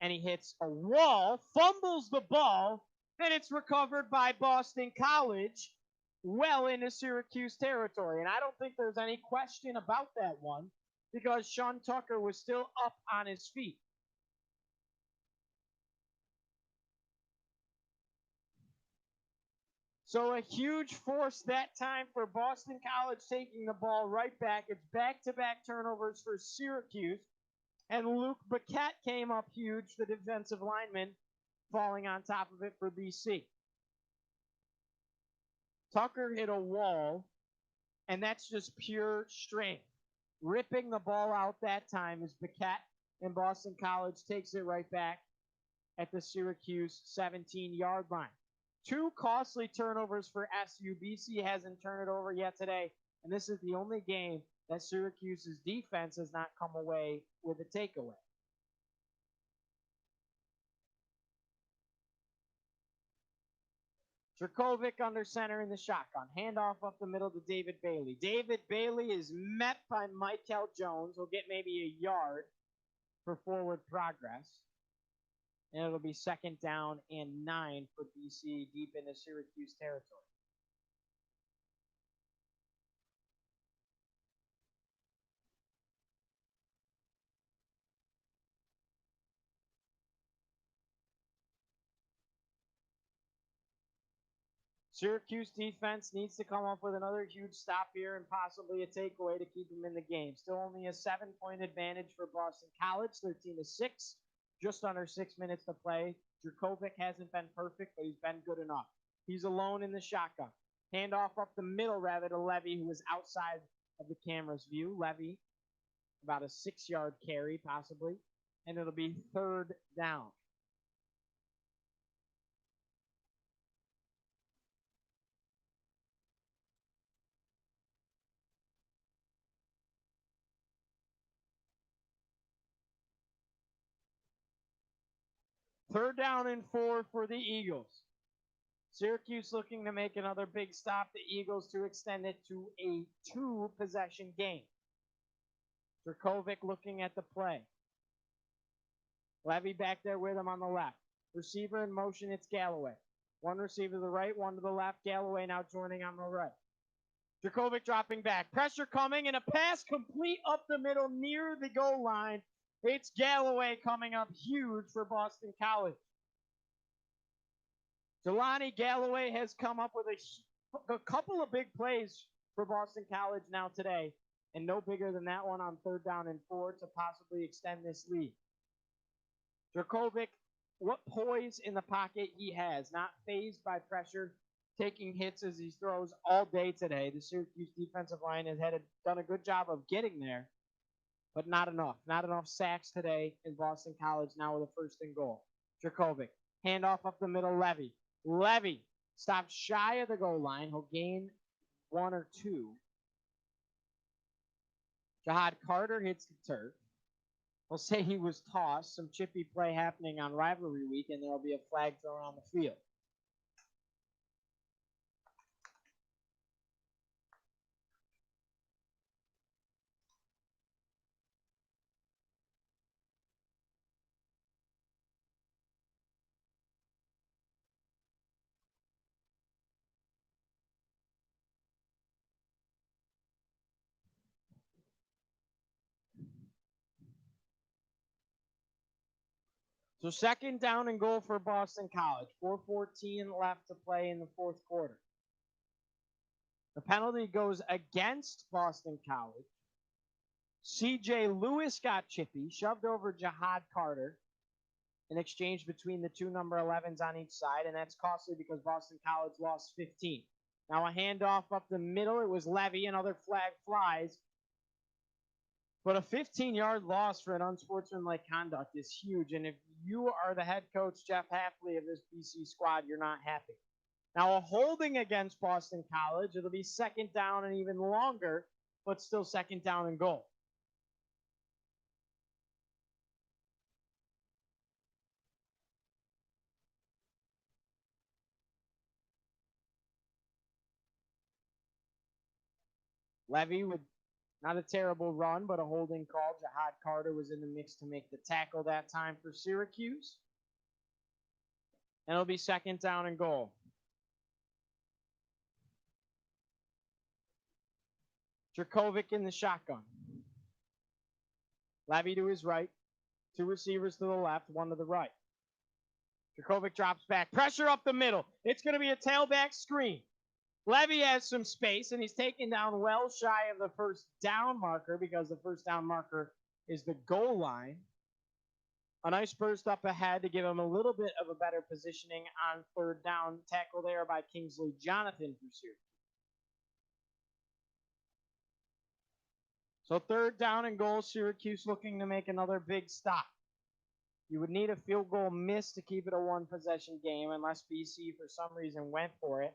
A: And he hits a wall, fumbles the ball, and it's recovered by Boston College well into Syracuse territory. And I don't think there's any question about that one because Sean Tucker was still up on his feet. So a huge force that time for Boston College taking the ball right back. It's back-to-back turnovers for Syracuse. And Luke Baquette came up huge, the defensive lineman, falling on top of it for BC. Tucker hit a wall, and that's just pure strength. Ripping the ball out that time is Baquette, and Boston College takes it right back at the Syracuse 17-yard line. 2 costly turnovers for SU. BC hasn't turned it over yet today, and this is the only game that Syracuse's defense has not come away with a takeaway. Dracovic under center in the shotgun. Handoff up the middle to David Bailey. David Bailey is met by Michael Jones. He'll get maybe a yard for forward progress. And it'll be 2nd down and 9 for BC deep into Syracuse territory. Syracuse defense needs to come up with another huge stop here and possibly a takeaway to keep them in the game. Still only a 7-point advantage for Boston College, 13-6, just under 6 minutes to play. Dracovic hasn't been perfect, but he's been good enough. He's alone in the shotgun. Handoff up the middle, rather, to Levy, who is outside of the camera's view. Levy, about a 6-yard carry, possibly, and it'll be 3rd down. Third down and 4 for the Eagles. Syracuse looking to make another big stop. The Eagles to extend it to a 2-possession game. Dracovic looking at the play. Levy back there with him on the left. Receiver in motion, it's Galloway. 1 receiver to the right, 1 to the left. Galloway now joining on the right. Dracovic dropping back. Pressure coming, and a pass complete up the middle near the goal line. It's Galloway coming up huge for Boston College. Jelani Galloway has come up with a couple of big plays for Boston College now today, and no bigger than that one on 3rd down and 4 to possibly extend this lead. Dracovic, what poise in the pocket he has, not fazed by pressure, taking hits as he throws all day today. The Syracuse defensive line has done a good job of getting there, but not enough. Not enough sacks today in Boston College now with a 1st and goal. Dracovic, handoff up the middle, Levy. Levy stops shy of the goal line. He'll gain 1 or 2. Jahad Carter hits the turf. We'll say he was tossed. Some chippy play happening on rivalry week, and there'll be a flag thrown on the field. So 2nd down and goal for Boston College. 4:14 left to play in the 4th quarter. The penalty goes against Boston College. C.J. Lewis got chippy, shoved over Jihad Carter, an exchange between the two number 11s on each side, and that's costly because Boston College lost 15. Now a handoff up the middle. It was Levy. Another flag flies. But a 15-yard loss for an unsportsmanlike conduct is huge. And if you are the head coach, Jeff Hafley, of this BC squad, you're not happy. Now a holding against Boston College. It'll be second down and even longer, but still second down and goal. Levy with not a terrible run, but a holding call. Jihad Carter was in the mix to make the tackle that time for Syracuse. And it'll be second down and goal. Dracovic in the shotgun. Levy to his right. Two receivers to the left, one to the right. Dracovic drops back. Pressure up the middle. It's going to be a tailback screen. Levy has some space, and he's taken down well shy of the first down marker because the first down marker is the goal line. A nice burst up ahead to give him a little bit of a better positioning on third down. Tackle there by Kingsley Jonathan for Syracuse. So third down and goal, Syracuse looking to make another big stop. You would need a field goal miss to keep it a one-possession game unless BC for some reason went for it.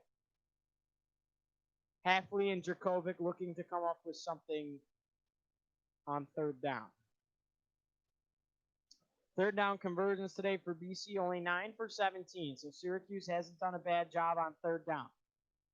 A: Hafley and Dracovic looking to come up with something on third down. Third down conversions today for BC, only 9 for 17. So Syracuse hasn't done a bad job on third down.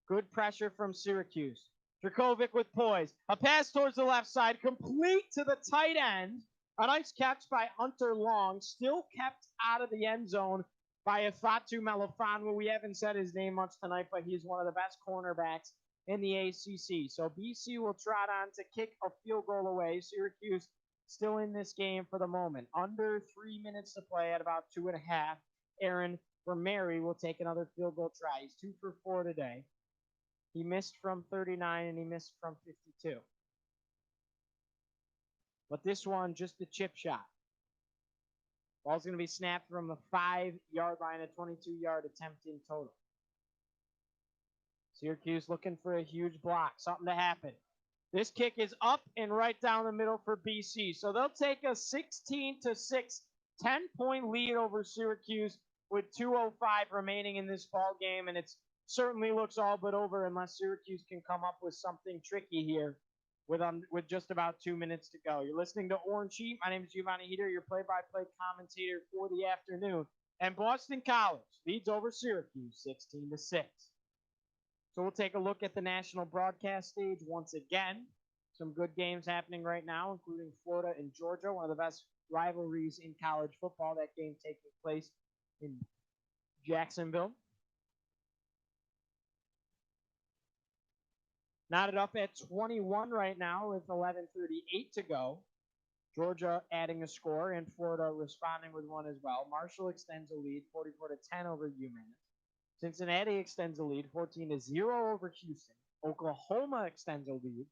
A: Good pressure from Syracuse. Dracovic with poise. A pass towards the left side, complete to the tight end. A nice catch by Hunter Long, still kept out of the end zone by Ifatu Melifonwu. We haven't said his name much tonight, but he's one of the best cornerbacks in the ACC. So BC will trot on to kick a field goal away. Syracuse still in this game for the moment. Under 3 minutes to play at about 2.5. Aaron Vermery will take another field goal try. He's 2 for 4 today. He missed from 39 and he missed from 52. But this one, just a chip shot. Ball's going to be snapped from the 5-yard line, a 22-yard attempt in total. Syracuse looking for a huge block, something to happen. This kick is up and right down the middle for BC. So they'll take a 16-6, 10-point lead over Syracuse with 2:05 remaining in this ball game, and it certainly looks all but over unless Syracuse can come up with something tricky here with just about 2 minutes to go. You're listening to Orange Sheet. My name is Giovanni, your play-by-play commentator for the afternoon. And Boston College leads over Syracuse 16-6. So we'll take a look at the national broadcast stage once again. Some good games happening right now, including Florida and Georgia, one of the best rivalries in college football. That game taking place in Jacksonville. Knotted up at 21 right now with 11:38 to go. Georgia adding a score and Florida responding with one as well. Marshall extends a lead 44-10 over UMass. Cincinnati extends a lead 14-0 over Houston. Oklahoma extends a lead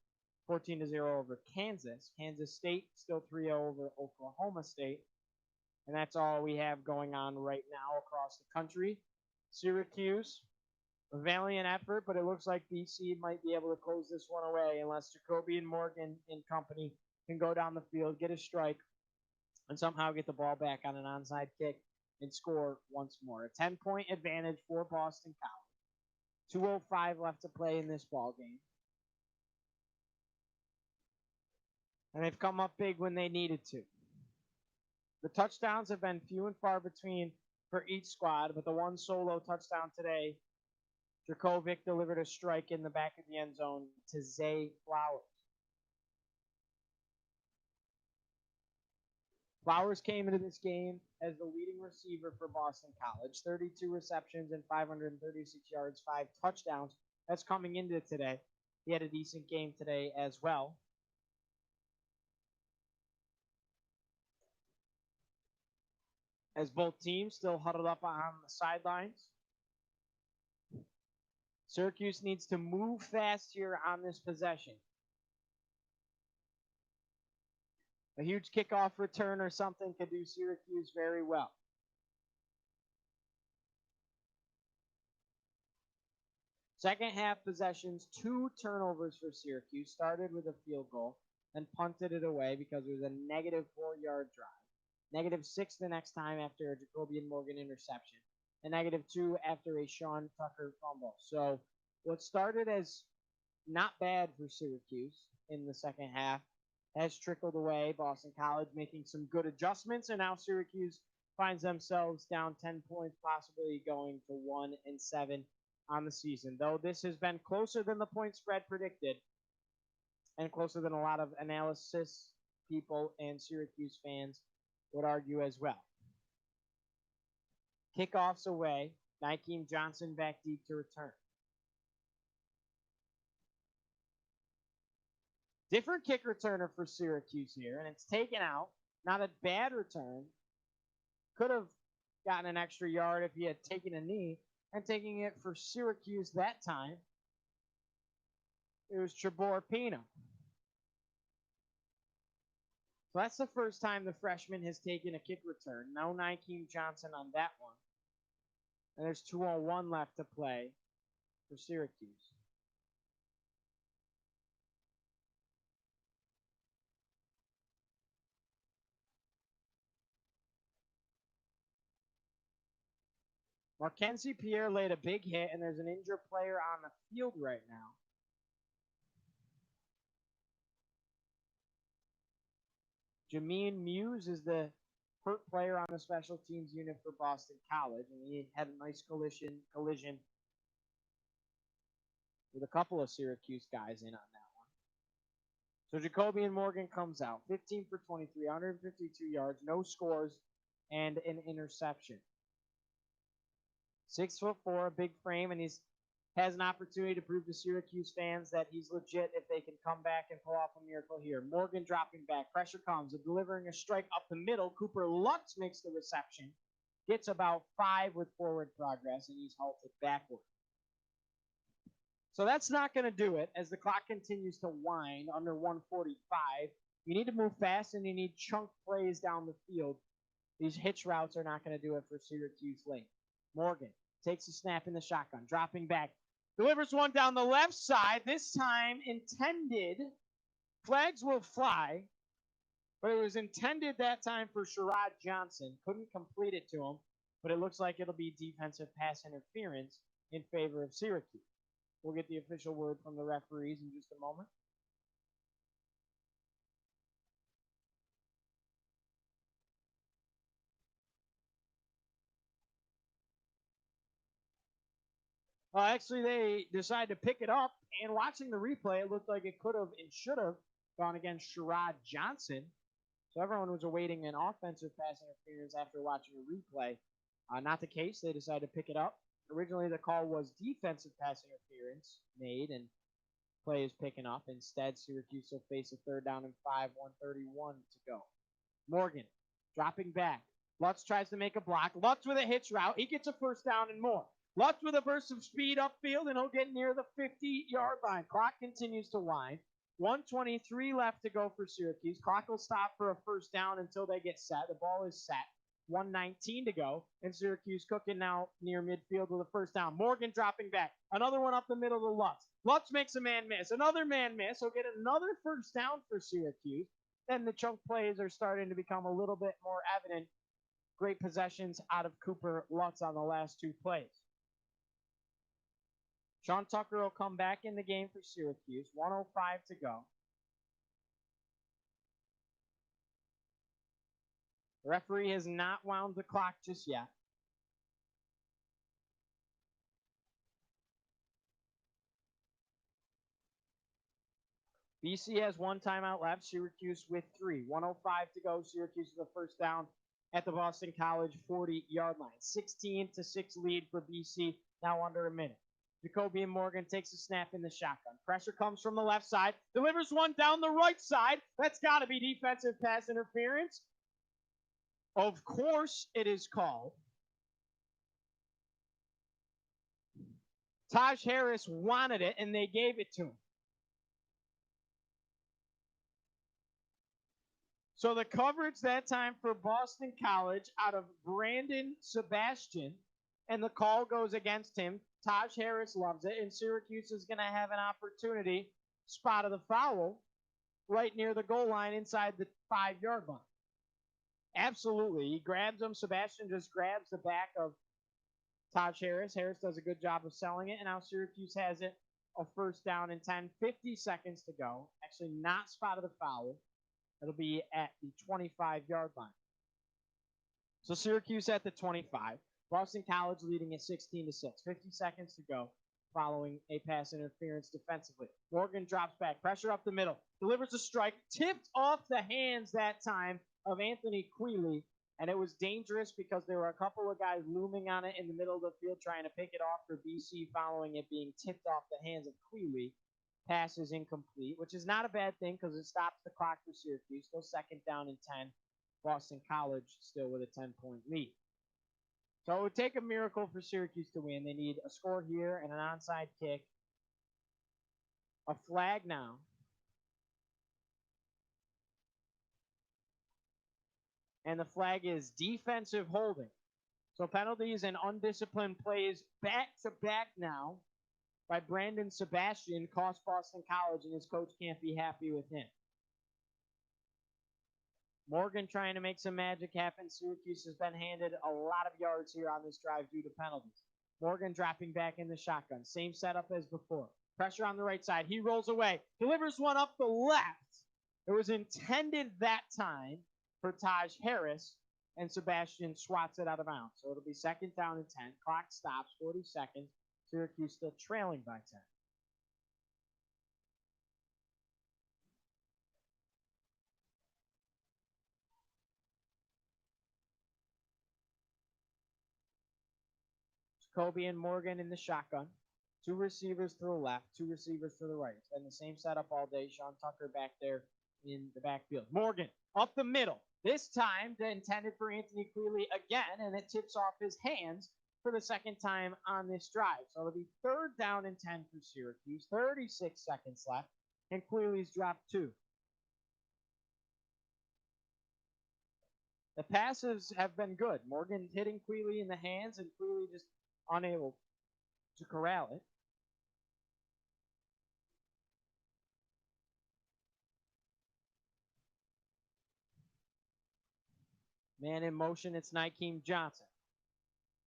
A: 14-0 over Kansas. Kansas State still 3-0 over Oklahoma State. And that's all we have going on right now across the country. Syracuse, a valiant effort, but it looks like BC might be able to close this one away unless Jacoby and Morgan and company can go down the field, get a strike, and somehow get the ball back on an onside kick and score once more. A 10-point advantage for Boston College. 2:05 left to play in this ball game. And they've come up big when they needed to. The touchdowns have been few and far between for each squad, but the one solo touchdown today, Dracovic delivered a strike in the back of the end zone to Zay Flowers. Flowers came into this game as the leading receiver for Boston College. 32 receptions and 536 yards, 5 touchdowns. That's coming into today. He had a decent game today as well. As both teams still huddled up on the sidelines. Syracuse needs to move fast here on this possession. A huge kickoff return or something could do Syracuse very well. Second half possessions, 2 turnovers for Syracuse. Started with a field goal, then punted it away because it was a negative 4-yard drive. -6 the next time after a Jacoby and Morgan interception. And -2 after a Sean Tucker fumble. So what started as not bad for Syracuse in the second half has trickled away. Boston College making some good adjustments, and now Syracuse finds themselves down 10 points, possibly going to 1-7 on the season. Though this has been closer than the point spread predicted, and closer than a lot of analysis people and Syracuse fans would argue as well. Kickoffs away. Nykeem Johnson back deep to return. Different kick returner for Syracuse here, and it's taken out. Not a bad return. Could have gotten an extra yard if he had taken a knee, and taking it for Syracuse that time, it was Trebor Pino. So that's the first time the freshman has taken a kick return. No Nykeem Johnson on that one. And there's 2:01 left to play for Syracuse. Marquenzi Pierre laid a big hit, and there's an injured player on the field right now. Jameen Muse is the hurt player on the special teams unit for Boston College, and he had a nice collision with a couple of Syracuse guys in on that one. So Jacoby and Morgan comes out, 15 for 23, 152 yards, no scores, and an interception. 6'4", a big frame, and he's has an opportunity to prove to Syracuse fans that he's legit if they can come back and pull off a miracle here. Morgan dropping back. Pressure comes. Delivering a strike up the middle. Cooper Lutz makes the reception. Gets about 5 with forward progress, and he's halted backward. So that's not going to do it as the clock continues to wind under 145. You need to move fast, and you need chunk plays down the field. These hitch routes are not going to do it for Syracuse late. Morgan takes a snap in the shotgun, dropping back. Delivers one down the left side, this time intended. Flags will fly, but it was intended that time for Sherrod Johnson. Couldn't complete it to him, but it looks like it'll be defensive pass interference in favor of Syracuse. We'll get the official word from the referees in just a moment. Actually, they decided to pick it up, and watching the replay, it looked like it could have and should have gone against Sherrod Johnson. So everyone was awaiting an offensive pass interference after watching a replay. Not the case. They decided to pick it up. Originally, the call was defensive pass interference made, and play is picking up. Instead, Syracuse will face a 3rd down and 5, 1:31 to go. Morgan dropping back. Lutz tries to make a block. Lutz with a hitch route. He gets a 1st down and more. Lutz with a burst of speed upfield, and he'll get near the 50-yard line. Clock continues to wind. 1:23 left to go for Syracuse. Clock will stop for a 1st down until they get set. The ball is set. 1:19 to go, and Syracuse cooking now near midfield with a 1st down. Morgan dropping back. Another one up the middle to Lutz. Lutz makes a man miss. Another man miss. He'll get another 1st down for Syracuse. Then the chunk plays are starting to become a little bit more evident. Great possessions out of Cooper Lutz on the last 2 plays. Sean Tucker will come back in the game for Syracuse. 1:05 to go. The referee has not wound the clock just yet. BC has 1 timeout left. Syracuse with 3. 1:05 to go. Syracuse with a 1st down at the Boston College 40-yard line. 16-6 lead for BC, now under a minute. Jacoby and Morgan takes a snap in the shotgun. Pressure comes from the left side. Delivers one down the right side. That's got to be defensive pass interference. Of course it is called. Taj Harris wanted it, and they gave it to him. So the coverage that time for Boston College out of Brandon Sebastian, and the call goes against him. Taj Harris loves it, and Syracuse is going to have an opportunity. Spot of the foul right near the goal line inside the 5-yard line. Absolutely. He grabs him. Sebastian just grabs the back of Taj Harris. Harris does a good job of selling it, and now Syracuse has it a first down and 10, 50 seconds to go. Actually, not spot of the foul. It'll be at the 25-yard line. So Syracuse at the 25. Boston College leading at 16-6. 50 seconds to go following a pass interference defensively. Morgan drops back. Pressure up the middle. Delivers a strike. Tipped off the hands that time of Anthony Quealy. And it was dangerous because there were a couple of guys looming on it in the middle of the field trying to pick it off for BC following it being tipped off the hands of Quealy. Pass is incomplete, which is not a bad thing because it stops the clock for Syracuse. Still second down and 10. Boston College still with a 10-point lead. So it would take a miracle for Syracuse to win. They need a score here and an onside kick. A flag now. And the flag is defensive holding. So penalties and undisciplined plays back-to-back now by Brandon Sebastian cost Boston College, and his coach can't be happy with him. Morgan trying to make some magic happen. Syracuse has been handed a lot of yards here on this drive due to penalties. Morgan dropping back in the shotgun. Same setup as before. Pressure on the right side. He rolls away. Delivers one up the left. It was intended that time for Taj Harris, and Sebastian swats it out of bounds. So it'll be second down and 10. Clock stops, 40 seconds. Syracuse still trailing by 10. Jacoby and Morgan in the shotgun. 2 receivers to the left, 2 receivers to the right. It's been the same setup all day. Sean Tucker back there in the backfield. Morgan up the middle. This time intended for Anthony Quealy again, and it tips off his hands for the second time on this drive. So it'll be third down and 10 for Syracuse. 36 seconds left, and Quealy's dropped 2. The passes have been good. Morgan hitting Quealy in the hands, and Quealy just unable to corral it. Man in motion, it's Nykeem Johnson.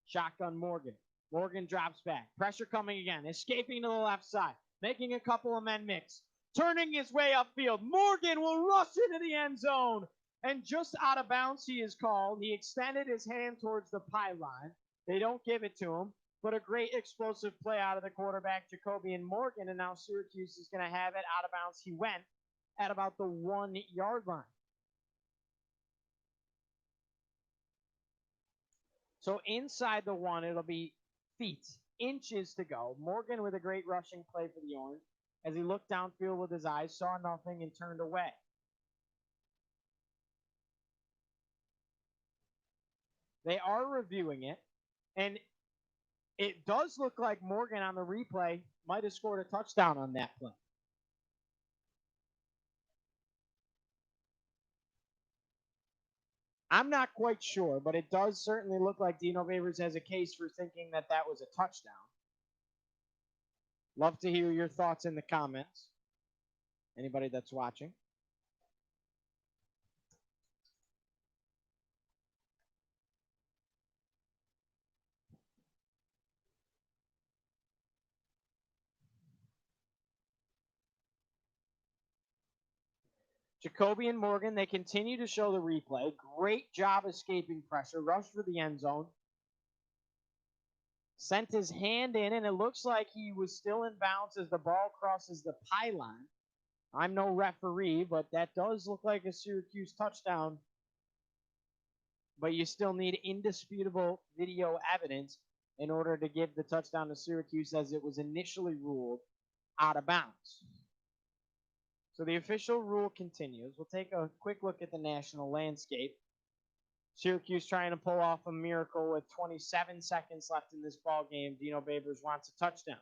A: Shotgun Morgan. Morgan drops back. Pressure coming again. Escaping to the left side. Making a couple of men mix. Turning his way upfield. Morgan will rush into the end zone. And just out of bounds he is called. He extended his hand towards the pylon. They don't give it to him. But a great explosive play out of the quarterback, Jacoby and Morgan. And now Syracuse is going to have it out of bounds. He went at about the 1-yard line. So inside the 1, it'll be feet, inches to go. Morgan with a great rushing play for the Orange. As he looked downfield with his eyes, saw nothing, and turned away. They are reviewing it, and it does look like Morgan on the replay might have scored a touchdown on that play. I'm not quite sure, but it does certainly look like Dino Babers has a case for thinking that that was a touchdown. Love to hear your thoughts in the comments. Anybody that's watching. Jacoby and Morgan, they continue to show the replay. Great job escaping pressure. Rush for the end zone. Sent his hand in, and it looks like he was still in bounds as the ball crosses the pylon. I'm no referee, but that does look like a Syracuse touchdown. But you still need indisputable video evidence in order to give the touchdown to Syracuse, as it was initially ruled out of bounds. So the official rule continues. We'll take a quick look at the national landscape. Syracuse trying to pull off a miracle with 27 seconds left in this ball game. Dino Babers wants a touchdown.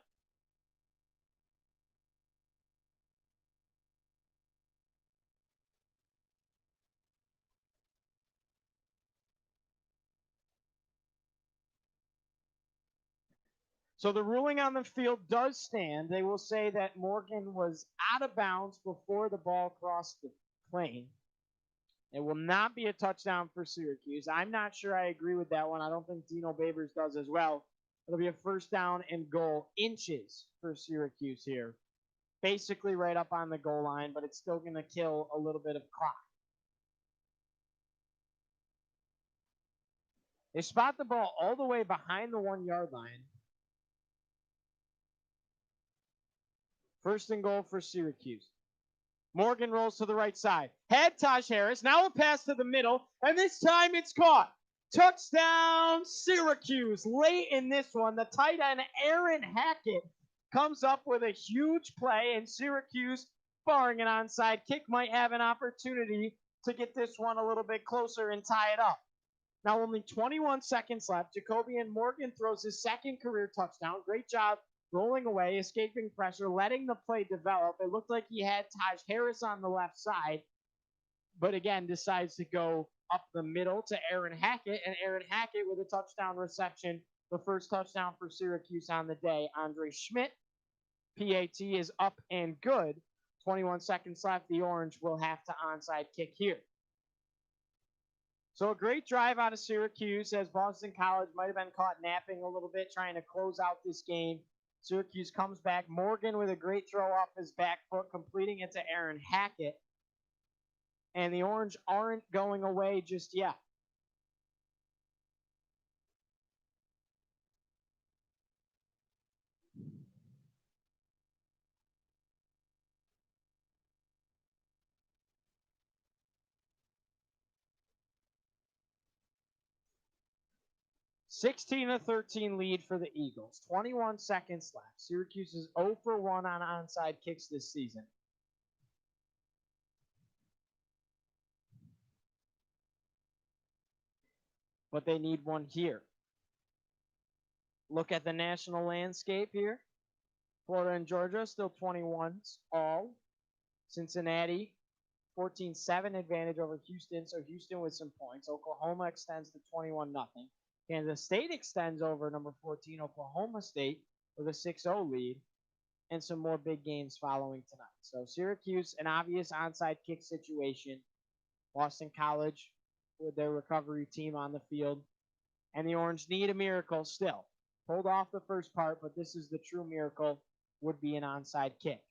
A: So the ruling on the field does stand. They will say that Morgan was out of bounds before the ball crossed the plane. It will not be a touchdown for Syracuse. I'm not sure I agree with that one. I don't think Dino Babers does as well. It'll be a first down and goal, inches for Syracuse here. Basically right up on the goal line, but it's still going to kill a little bit of clock. They spot the ball all the way behind the 1 yard line. First and goal for Syracuse. Morgan rolls to the right side. Had Taj Harris. Now a pass to the middle, and this time it's caught. Touchdown, Syracuse. Late in this one, the tight end Aaron Hackett comes up with a huge play, and Syracuse, barring an onside kick, might have an opportunity to get this one a little bit closer and tie it up. Now only 21 seconds left. Jacobian Morgan throws his second career touchdown. Great job rolling away, escaping pressure, letting the play develop. It looked like he had Taj Harris on the left side, but again, decides to go up the middle to Aaron Hackett, and Aaron Hackett with a touchdown reception, the first touchdown for Syracuse on the day. Andre Schmidt, PAT is up and good. 21 seconds left. The Orange will have to onside kick here. So a great drive out of Syracuse, as Boston College might have been caught napping a little bit, trying to close out this game. Syracuse comes back. Morgan with a great throw off his back foot, completing it to Aaron Hackett. And the Orange aren't going away just yet. (16-13) lead for the Eagles. 21 seconds left. Syracuse is 0 for 1 on onside kicks this season. But they need one here. Look at the national landscape here. Florida and Georgia still 21s all. Cincinnati 14-7 advantage over Houston, so Houston with some points. Oklahoma extends to 21-0. Kansas State extends over number 14, Oklahoma State, with a 6-0 lead, and some more big games following tonight. So Syracuse, an obvious onside kick situation. Boston College with their recovery team on the field. And the Orange need a miracle still. Pulled off the first part, but this is the true miracle, would be an onside kick.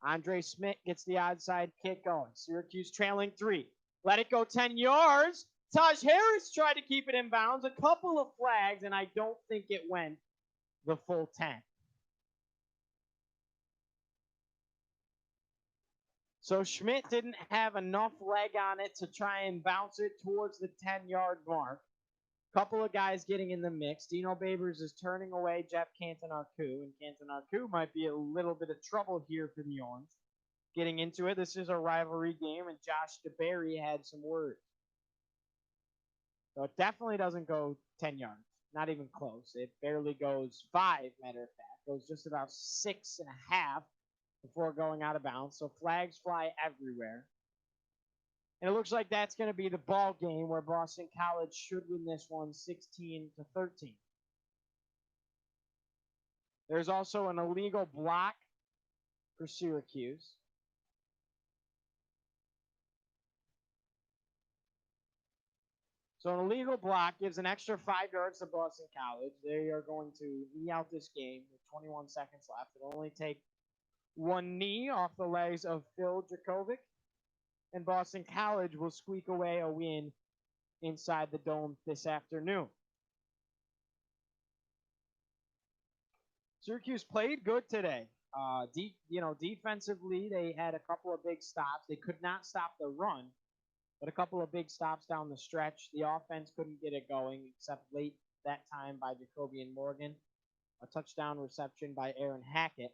A: Andre Schmidt gets the onside kick going. Syracuse trailing 3. Let it go 10 yards. Taj Harris tried to keep it in bounds. A couple of flags, and I don't think it went the full 10. So Schmidt didn't have enough leg on it to try and bounce it towards the 10-yard mark. Couple of guys getting in the mix. Dino Babers is turning away Jeff Canton-Arcou, and Canton-Arcou might be a little bit of trouble here for the Orange. Getting into it, this is a rivalry game, and Josh DeBerry had some words. So it definitely doesn't go 10 yards. Not even close. It barely goes 5, matter of fact. Goes just about 6.5 before going out of bounds. So flags fly everywhere. And it looks like that's going to be the ball game where Boston College should win this one 16-13. There's also an illegal block for Syracuse. So an illegal block gives an extra 5 yards to Boston College. They are going to knee out this game with 21 seconds left. It'll only take one knee off the legs of Phil Dracovic, and Boston College will squeak away a win inside the Dome this afternoon. Syracuse played good today. Defensively, they had a couple of big stops. They could not stop the run, but a couple of big stops down the stretch. The offense couldn't get it going, except late that time by Jacobian Morgan. A touchdown reception by Aaron Hackett.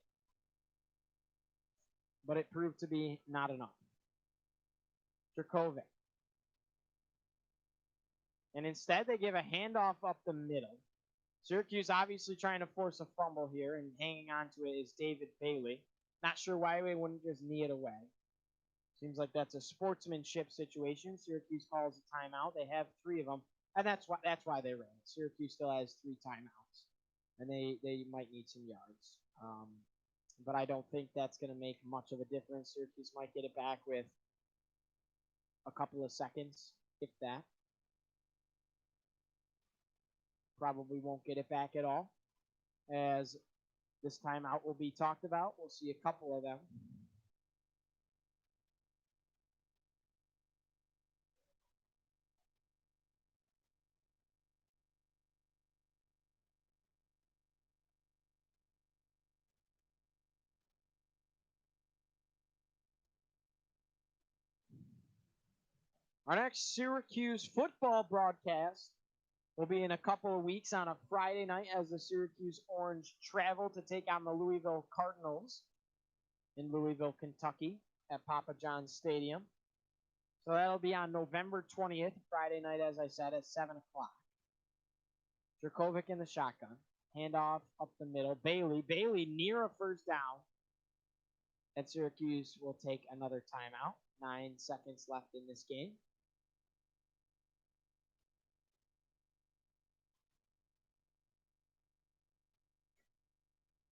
A: But it proved to be not enough. Dracovic. And instead, they give a handoff up the middle. Syracuse obviously trying to force a fumble here, and hanging on to it is David Bailey. Not sure why they wouldn't just knee it away. Seems like that's a sportsmanship situation. Syracuse calls a timeout. They have 3 of them. And that's why they ran. Syracuse still has 3 timeouts, and they might need some yards. But I don't think that's going to make much of a difference. Syracuse might get it back with a couple of seconds, if that. Probably won't get it back at all, as this timeout will be talked about. We'll see a couple of them. Our next Syracuse football broadcast will be in a couple of weeks on a Friday night as the Syracuse Orange travel to take on the Louisville Cardinals in Louisville, Kentucky at Papa John's Stadium. So that'll be on November 20th, Friday night, as I said, at 7 o'clock. Jurkovec in the shotgun. Handoff up the middle. Bailey near a first down. And Syracuse will take another timeout. 9 seconds left in this game.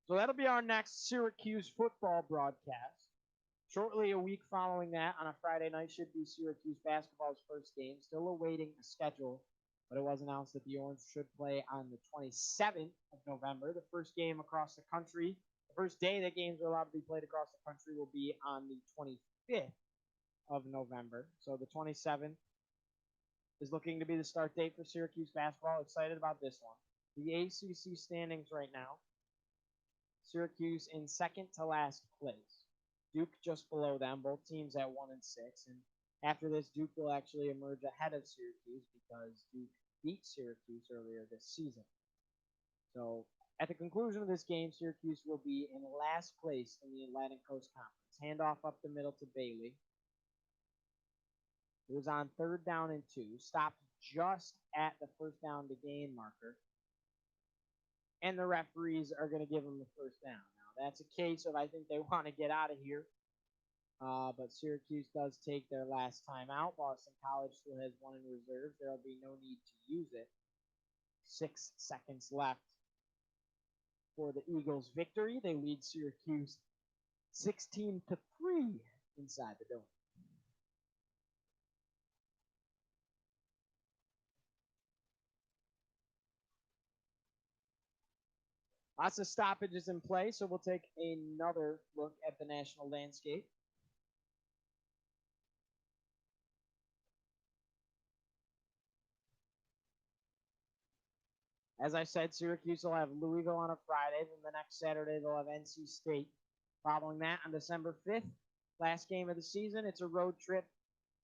A: So that'll be our next Syracuse football broadcast. Shortly a week following that, on a Friday night, should be Syracuse basketball's first game. Still awaiting a schedule, but it was announced that the Orange should play on the 27th of November. The first game across the country, the first day that games are allowed to be played across the country will be on the 25th of November. So the 27th is looking to be the start date for Syracuse basketball. Excited about this one. The ACC standings right now. Syracuse in second to last place. Duke just below them, both teams at 1 and 6. And after this, Duke will actually emerge ahead of Syracuse because Duke beat Syracuse earlier this season. So at the conclusion of this game, Syracuse will be in last place in the Atlantic Coast Conference. Handoff up the middle to Bailey. It was on 3rd down and 2. Stopped just at the first down to gain marker. And the referees are going to give them the first down. Now, that's a case of I think they want to get out of here. But Syracuse does take their last time out. Boston College still has one in reserve. There will be no need to use it. 6 seconds left for the Eagles' victory. They lead Syracuse 16-3 inside the dome. Lots of stoppages in play, so we'll take another look at the national landscape. As I said, Syracuse will have Louisville on a Friday. Then the next Saturday, they'll have NC State. Following that, on December 5th, last game of the season, it's a road trip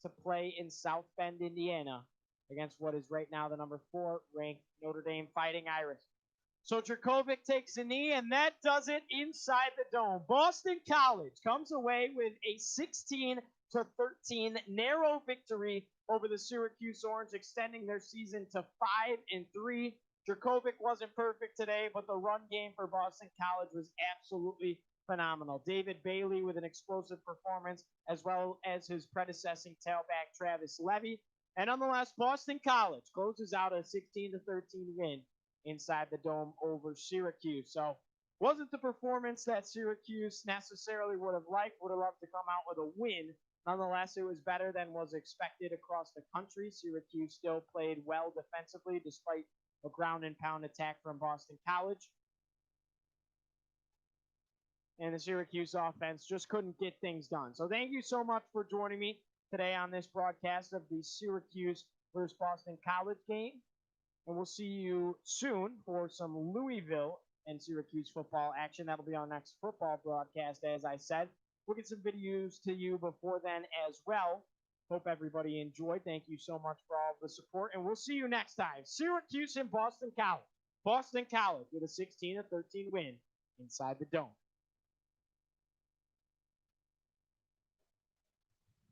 A: to play in South Bend, Indiana, against what is right now the number 4 ranked Notre Dame Fighting Irish. So Jurkovec takes a knee, and that does it inside the dome. Boston College comes away with a 16-13 narrow victory over the Syracuse Orange, extending their season to 5-3. Jurkovec wasn't perfect today, but the run game for Boston College was absolutely phenomenal. David Bailey with an explosive performance, as well as his predecessing tailback Travis Levy. And nonetheless, Boston College closes out a 16-13 win inside the dome over Syracuse. So wasn't the performance that Syracuse necessarily would have liked, would have loved to come out with a win. Nonetheless, it was better than was expected across the country. Syracuse still played well defensively despite a ground and pound attack from Boston College. And the Syracuse offense just couldn't get things done. So thank you so much for joining me today on this broadcast of the Syracuse versus Boston College game. And we'll see you soon for some Louisville and Syracuse football action. That'll be our next football broadcast, as I said. We'll get some videos to you before then as well. Hope everybody enjoyed. Thank you so much for all the support. And we'll see you next time. Syracuse and Boston College. Boston College with a 16-13 win inside the dome.